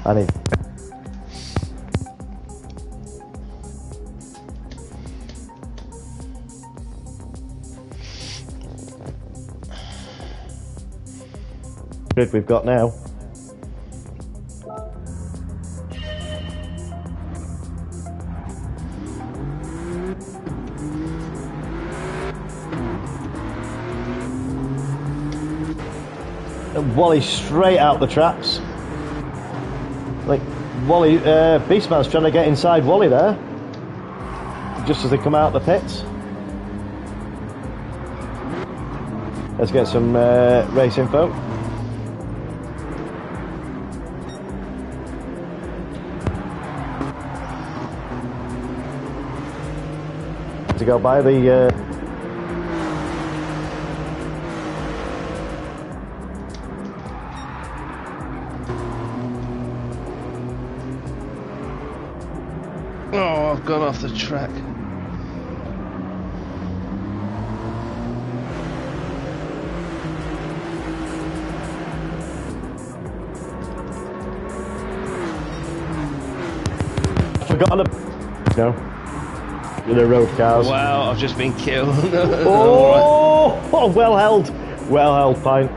I need. Good, we've got now. And Wally straight out the traps. Like Wally, Beastman's trying to get inside Wally there, just as they come out the pits. Let's get some race info. To go by the. Oh, I've gone off the track. Forgotten no. The road cars. Wow, I've just been killed. Oh, well held, Pint.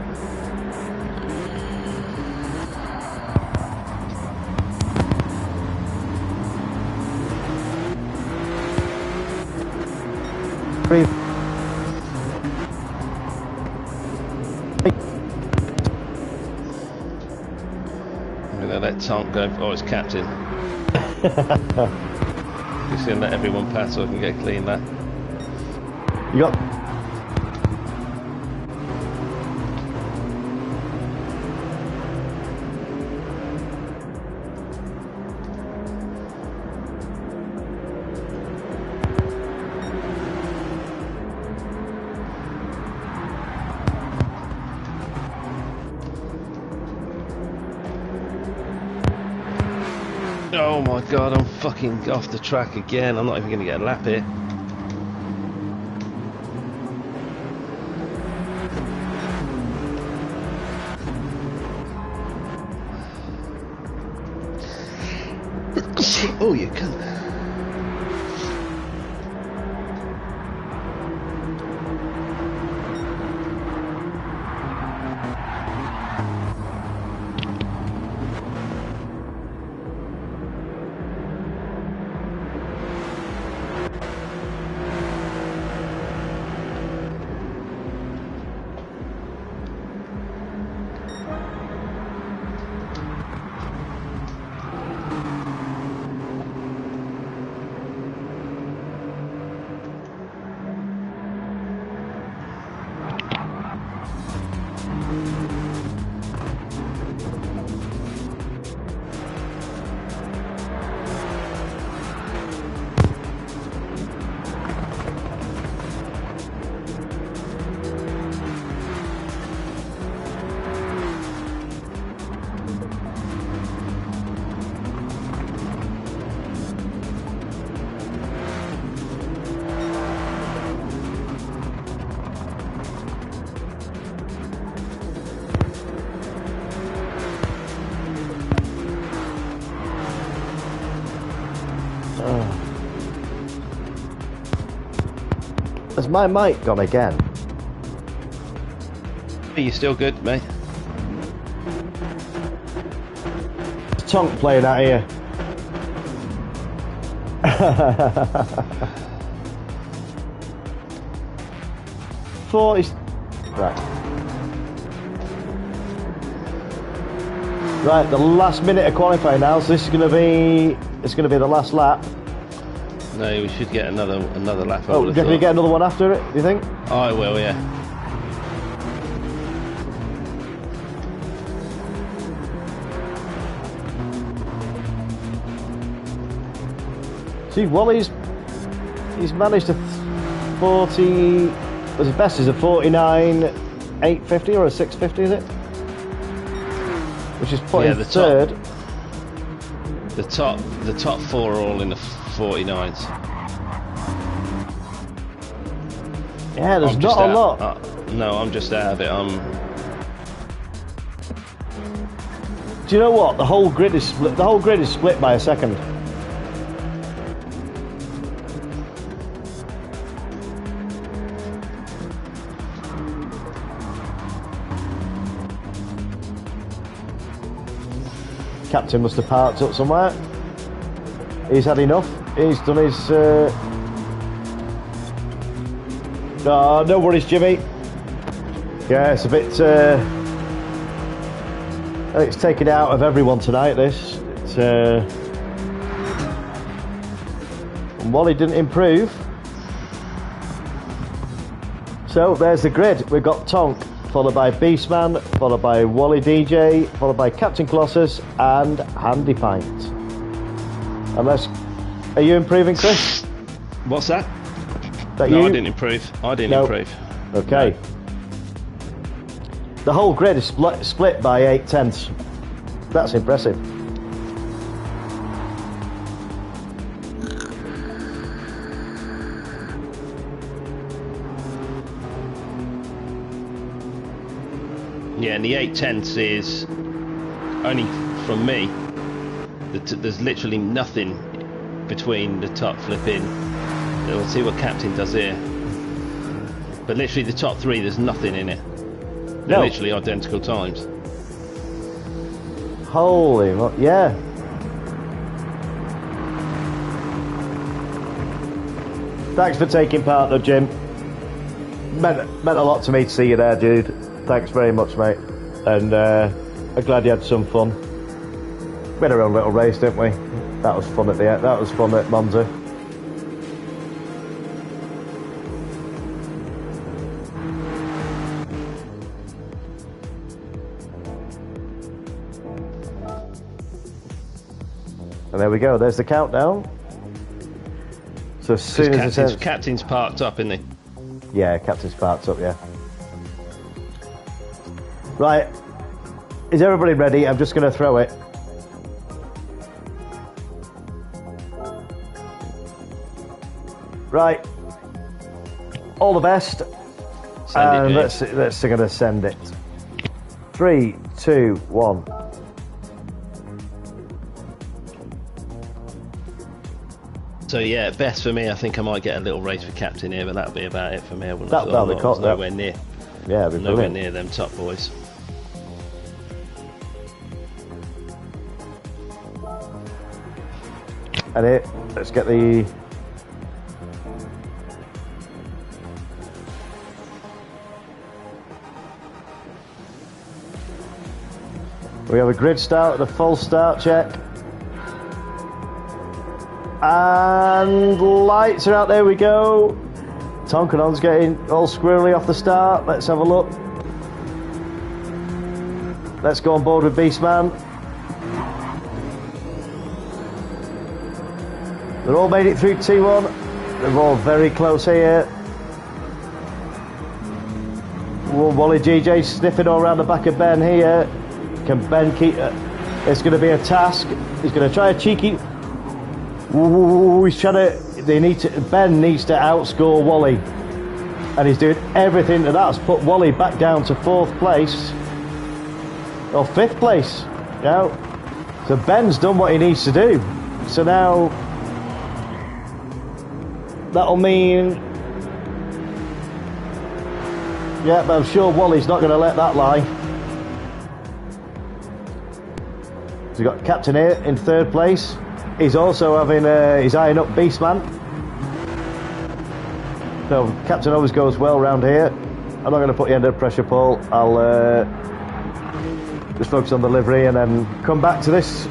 I'm gonna let Tom go. Oh, it's captain. Just gonna let everyone pass so I can get a clean lap. You got. Oh my god, I'm fucking off the track again. I'm not even gonna get a lap here. Oh, you cunt. Has my mic gone again? Are you still good, mate? Tonk playing out here. Right, the last minute of qualifying now, so this is going to be the last lap. No, we should get another lap. Oh, definitely get another one after it, do you think? I will, yeah. See, Wally's he's managed a 40. Was his best is a 49.850 or a 650, is it? Which is putting the third. The top four are all in the 49s. Yeah, there's not a lot. No, I'm just out of it. Do you know what? The whole grid is split. The whole grid is split by a second. Captain must have parked up somewhere. He's had enough. He's done his. Oh, no worries, Jimmy. Yeah, it's a bit. It's taken out of everyone tonight. This. It's. And Wally didn't improve. So there's the grid. We've got Tonk, followed by Beastman, followed by Wally DJ, followed by Captain Colossus and Handy Pint. Unless, are you improving, Chris? What's that? No, I didn't improve. I didn't improve. Okay. No. The whole grid is split by 8/10. That's impressive. Yeah, and the 8/10 is only from me. There's literally nothing between the top flipping. We'll see what Captain does here. But literally the top three, there's nothing in it. They're literally identical times. Holy, yeah. Thanks for taking part, though, Jim. Meant a lot to me to see you there, dude. Thanks very much, mate. And I'm glad you had some fun. We had our own little race, didn't we? That was fun at the end. That was fun at Monza. And there we go. There's the countdown. So as soon as Captain's parked up, isn't he? Yeah, Captain's parked up. Yeah. Right. Is everybody ready? I'm just going to throw it. Right. All the best. And let's going to send it. 3, 2, 1. So yeah, best for me. I think I might get a little race for Captain here, but that'll be about it for me. I wouldn't have thought I was nowhere near. Yeah, nowhere near them top boys. And it. Let's get the. We have a grid start, the full start check. And lights are out, there we go. Tonkanon's getting all squirrely off the start. Let's have a look. Let's go on board with Beastman. They're all made it through T1. They're all very close here. Wally GJ sniffing all around the back of Ben here. Can Ben keep it? It's going to be a task. He's going to try a cheeky. Ooh, he's trying to. Ben needs to outscore Wally, and he's doing everything. And that's put Wally back down to 4th place or 5th place. Now, so Ben's done what he needs to do. So now that'll mean. Yeah, but I'm sure Wally's not going to let that lie. So we've got Captain here in 3rd place. He's also having he's eyeing up Beastman. So Captain always goes well round here. I'm not going to put you under pressure, Paul. I'll just focus on the livery and then come back to this.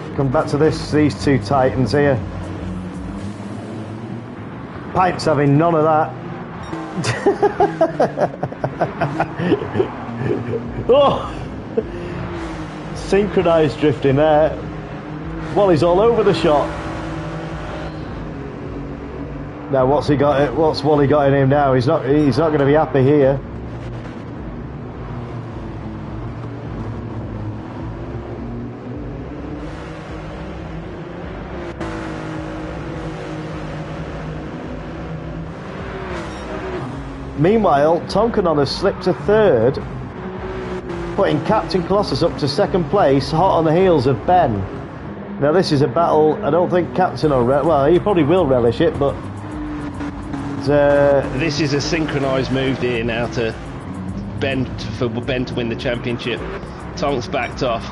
These two titans here. Pipe's having none of that. Oh! Synchronised drifting there. Wally's all over the shot. Now what's he got? What's Wally got in him now? He's not going to be happy here. Meanwhile, Tonkin on has slipped to third, putting Captain Colossus up to second place, hot on the heels of Ben. Now this is a battle. I don't think Captain will well, he probably will relish it, but this is a synchronised move here now to Ben for Ben to win the championship. Tonk's backed off.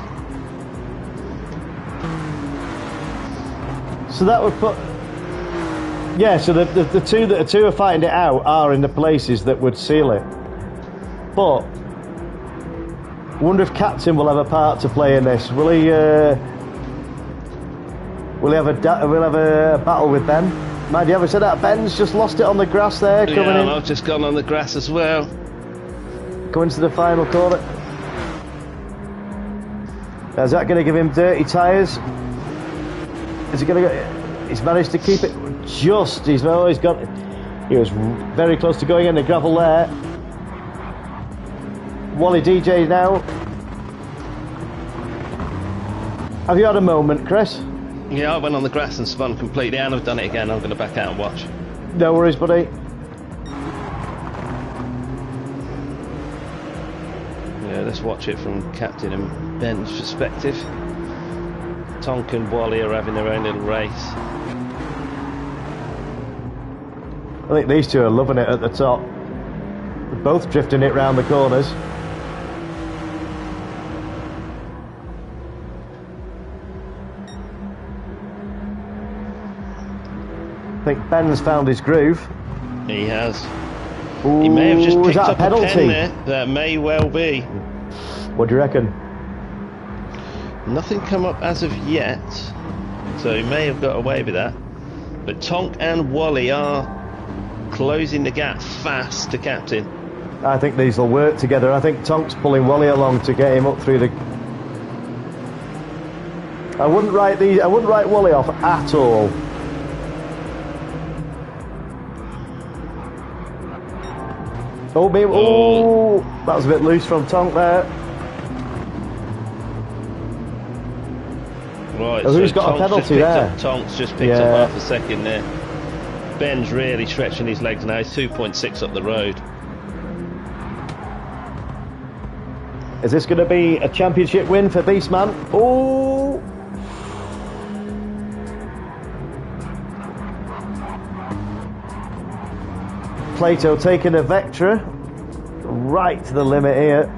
So that would put. Yeah, so the two are fighting it out are in the places that would seal it. But I wonder if Captain will have a part to play in this. Will he? Will he have a battle with Ben? Mind you, having said that, Ben's just lost it on the grass there. Coming in. I've just gone on the grass as well. Going to the final corner. Is that going to give him dirty tyres? Is he going to go? He's managed to keep it just. He was very close to going in the gravel there. Wally DJ now. Have you had a moment, Chris? Yeah, I went on the grass and spun completely and I've done it again. I'm going to back out and watch. No worries, buddy. Yeah, let's watch it from Captain and Ben's perspective. Tonk and Wally are having their own little race. I think these two are loving it at the top. They're both drifting it round the corners. I think Ben's found his groove. He has. Ooh, he may have just picked up a penalty pen there. That may well be. What do you reckon? Nothing come up as of yet, so he may have got away with that. But Tonk and Wally are closing the gap fast to Captain. I think these will work together. I think Tonk's pulling Wally along to get him up through the. I wouldn't write Wally off at all. Oh, maybe, oh, that was a bit loose from Tonk there. Right, oh, who's so got a penalty there? Tonk's just picked up half a second there. Ben's really stretching his legs now. He's 2.6 up the road. Is this going to be a championship win for Beastman? Oh! Plato taking a Vectra right to the limit here.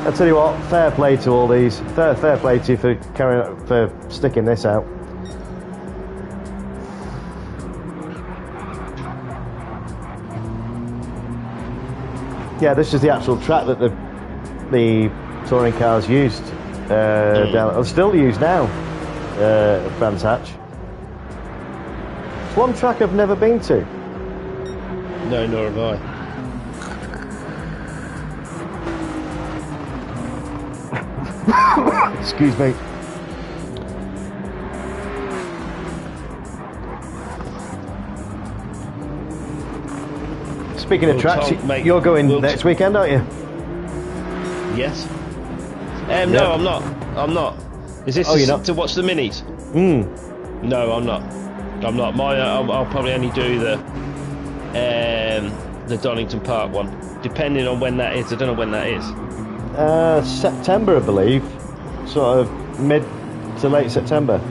I tell you what, fair play to all these. Fair play to you for sticking this out. Yeah, this is the actual track that the touring cars used. Down, still used now, Brands Hatch. It's one track I've never been to. No, nor have I. Excuse me. Speaking of tracks, you're going next weekend, aren't you? Yes. No, I'm not. Is this to watch the minis? No, I'm not. I'll probably only do the Donington Park one, depending on when that is. I don't know when that is. September, I believe. Sort of mid to late September.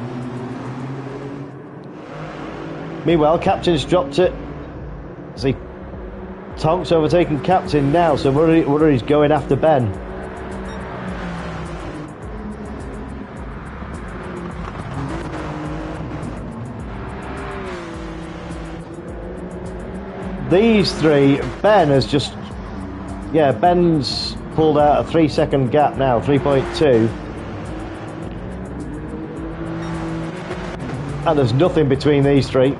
Meanwhile, Captain's dropped it. See, Tonk's overtaken Captain now, so Murray's going after Ben. These three, Ben has just, Ben's pulled out a 3 second gap now, 3.2. And there's nothing between these three.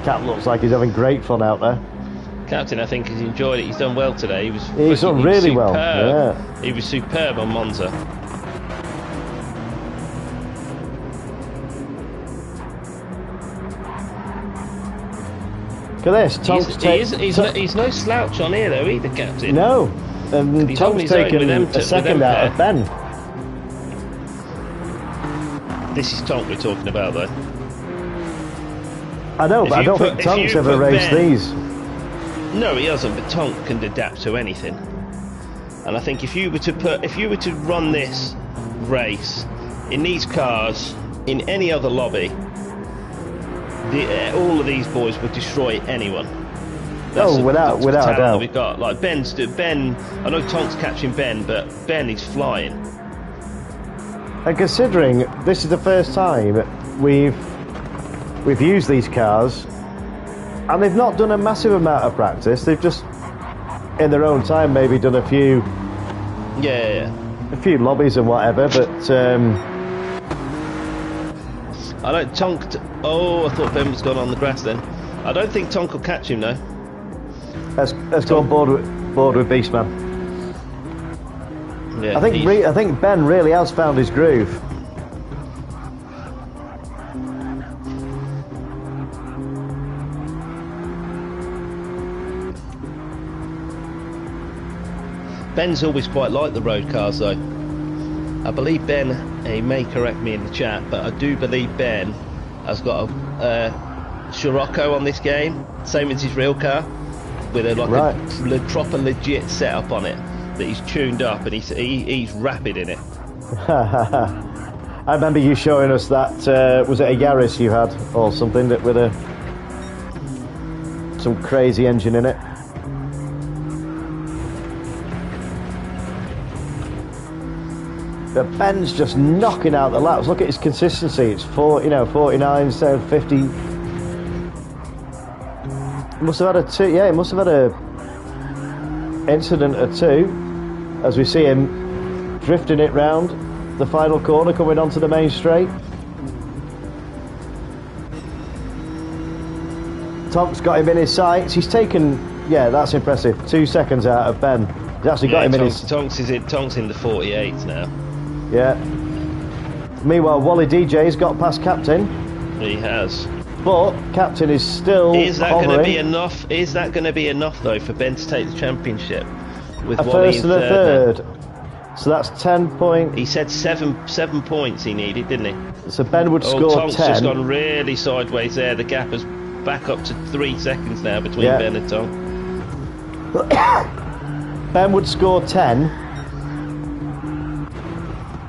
Cap looks like he's having great fun out there. Captain, I think, has enjoyed it. He's done well today. He's done really well. Yeah. He was superb on Monza. Look at this. He's no slouch on here, though, either, Captain. No. And Tom's taken a second out of Ben. This is Tonk we're talking about, though. I know, but I don't think Tonk's ever raced these. No, he hasn't. But Tonk can adapt to anything. And I think if you were to run this race in these cars in any other lobby, all of these boys would destroy anyone. Without a doubt. We've got like Ben. I know Tonk's catching Ben, but Ben is flying. And considering this is the first time we've used these cars, and they've not done a massive amount of practice. They've just, in their own time, maybe done a few lobbies and whatever. But I don't Tonk. I thought Ben was gone on the grass then. I don't think Tonk will catch him though. Let's go on board with Beastman. Yeah, I think Ben really has found his groove. Ben's always quite like the road cars though. I believe Ben, he may correct me in the chat, but I do believe Ben has got a Scirocco on this game, same as his real car, with a proper legit setup on it that he's tuned up, and he's rapid in it. I remember you showing us that, was it a Yaris you had or something that with some crazy engine in it? But Ben's just knocking out the laps. Look at his consistency. It's 49 instead of 50. He must have had a two. Yeah, he must have had a incident or two, as we see him drifting it round the final corner, coming onto the main straight. Tonk's got him in his sights. He's taken. Yeah, that's impressive. 2 seconds out of Ben. He's actually got him in his. Tonk's in the 48s now. Yeah. Meanwhile, Wally DJ's got past Captain. He has. But Captain is still Is that going to be enough? Is that going to be enough though for Ben to take the championship? With a Wally first and a third. So that's 10 points. He said seven points he needed, didn't he? So Ben would score Tonk's 10. Just gone really sideways there. The gap is back up to 3 seconds now between Ben and Tonk. Ben would score 10.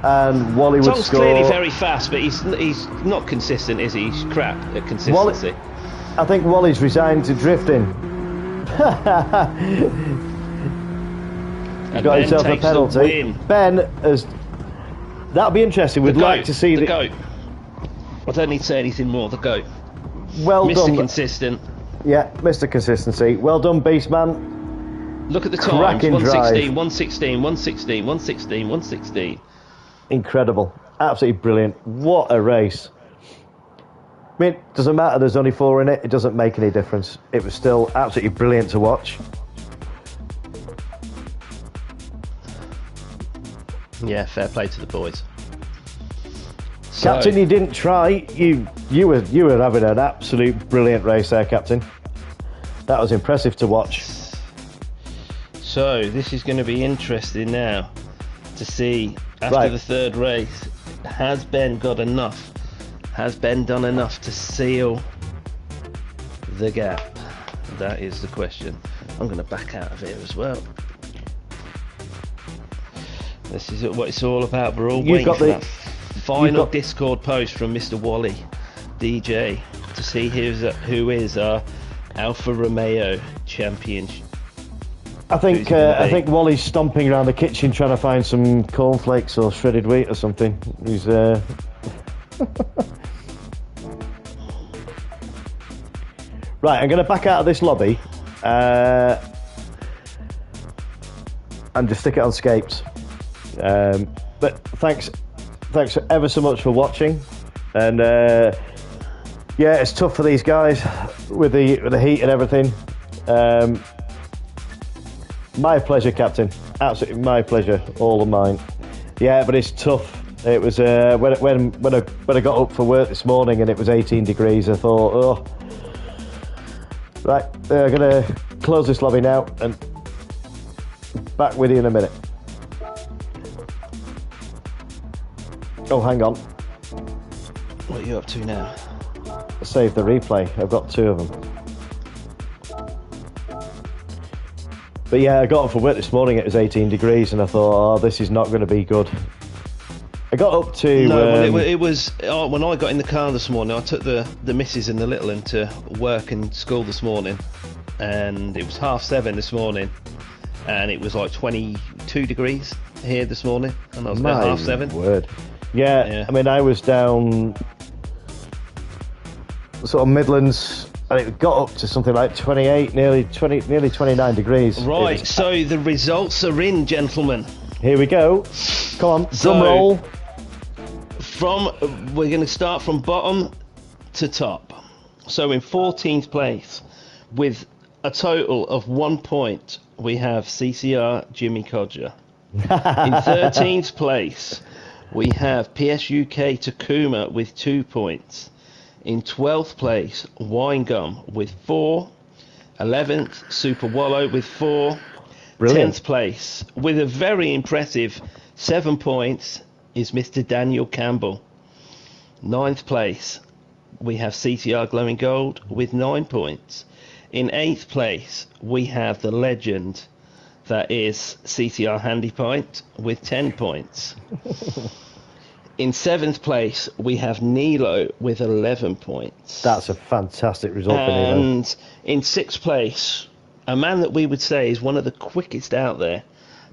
And Wally would Tonk's score. clearly very fast, but he's not consistent, is he? He's crap at consistency. I think Wally's resigned to drifting. He got himself a penalty. Ben has. That'll be interesting. We'd like to see the goat. I don't need to say anything more. The goat. Well done, Mr. Consistent. Yeah, Mr. Consistency. Well done, Beastman. Look at the times. 116, 116, 116, 116, 116. Incredible. Absolutely brilliant. What a race. I mean, it doesn't matter there's only 4 in it. It doesn't make any difference. It was still absolutely brilliant to watch. Yeah, fair play to the boys. Captain, you didn't try. You were having an absolute brilliant race there, Captain. That was impressive to watch. So this is going to be interesting now to see after the third race. Has Ben got enough? Has Ben done enough to seal the gap? That is the question. I'm going to back out of here as well. This is what it's all about. We're all waiting for that final Discord post from Mr. Wally DJ to see who is our Alfa Romeo champion. I think Who's it gonna I be? think Wally's stomping around the kitchen trying to find some cornflakes or shredded wheat or something. He's right. I'm going to back out of this lobby and just stick it on Scapes. But thanks ever so much for watching. And yeah, it's tough for these guys with the heat and everything. My pleasure, Captain. Absolutely my pleasure. All of mine. Yeah, but it's tough. It was when I got up for work this morning and it was 18 degrees. I thought, oh, right, I'm gonna close this lobby now and back with you in a minute. Oh, hang on. What are you up to now? Save the replay. I've got 2 of them. But yeah, I got up for work this morning. It was 18 degrees, and I thought, oh, this is not going to be good. I got up to. No, well, it was when I got in the car this morning. I took the missus and the little one to work and school this morning, and it was 7:30 this morning, and it was like 22 degrees here this morning, and I was about 7:30. Word. Yeah, I mean, I was down sort of Midlands. And it got up to something like 28, nearly 29 degrees. Right, so the results are in, gentlemen. Here we go. Come on, drum roll. We're going to start from bottom to top. So in 14th place, with a total of 1 point, we have CCR Jimmy Codger. In 13th place, we have PSUK Takuma with 2 points. In 12th place, Winegum with 4. 11th, Super Wallow with 4. Brilliant. 10th place, with a very impressive 7 points, is Mr. Daniel Campbell. 9th place, we have CCR Glowing Gold with 9 points. In 8th place, we have the legend that is CCR Handy Pint with 10 points. In 7th place, we have Nilo with 11 points. That's a fantastic result for Nilo. And in 6th place, a man that we would say is one of the quickest out there,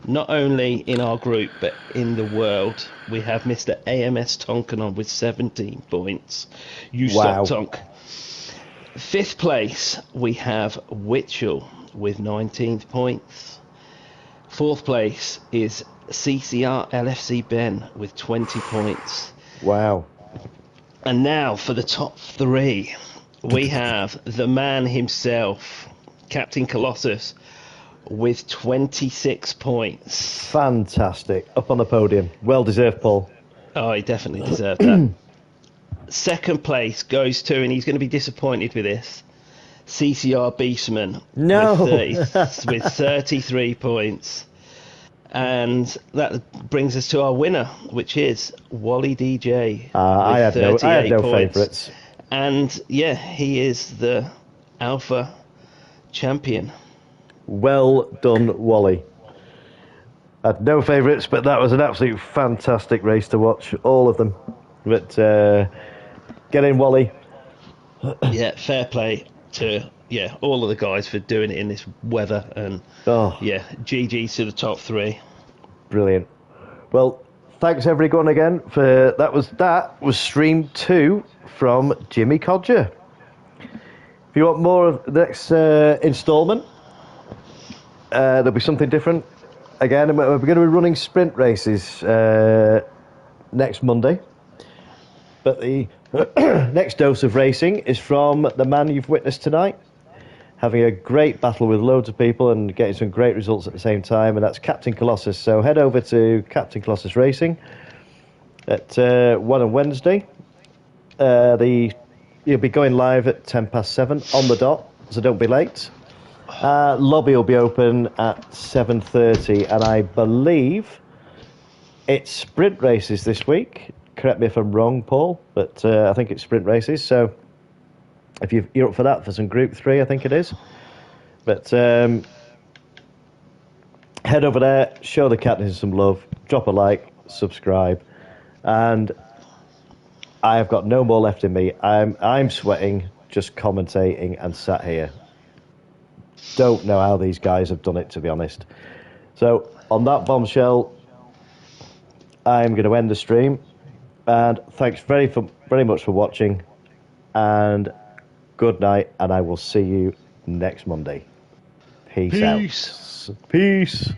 not only in our group, but in the world, we have Mr. AMS Tonkanon with 17 points. You Wow. stop, Tonk. 5th place, we have Witchell with 19 points. 4th place is CCR LFC Ben with 20 points. Wow. And now for the top 3, we have the man himself, Captain Colossus, with 26 points. Fantastic. Up on the podium. Well deserved, Paul. Oh, he definitely deserved that. 2nd place goes to, and he's going to be disappointed with this, CCR Beastman. No. With 33 points. And that brings us to our winner, which is Wally DJ. I had no points. favourites. And yeah, he is the Alpha champion. Well done, Wally. I had no favourites, but that was an absolute fantastic race to watch. All of them. But get in, Wally. Yeah, fair play to all of the guys for doing it in this weather, and GG's to the top 3. Brilliant. Well, thanks everyone again for that was stream 2 from Jimmy Codger. If you want more of the next instalment, there'll be something different. Again, we're going to be running sprint races next Monday. But the next dose of racing is from the man you've witnessed tonight, having a great battle with loads of people and getting some great results at the same time, and that's Captain Colossus. So head over to Captain Colossus Racing at 1 on Wednesday. You'll be going live at 7:10 on the dot, so don't be late. Lobby will be open at 7:30, and I believe it's sprint races this week. Correct me if I'm wrong, Paul, but I think it's sprint races. So if you're up for that, for some Group 3, I think it is. But head over there, show the captain some love, drop a like, subscribe, and I have got no more left in me. I'm sweating, just commentating and sat here. Don't know how these guys have done it, to be honest. So, on that bombshell, I'm going to end the stream. And thanks very much for watching. And good night. And I will see you next Monday. Peace Peace. out. Peace.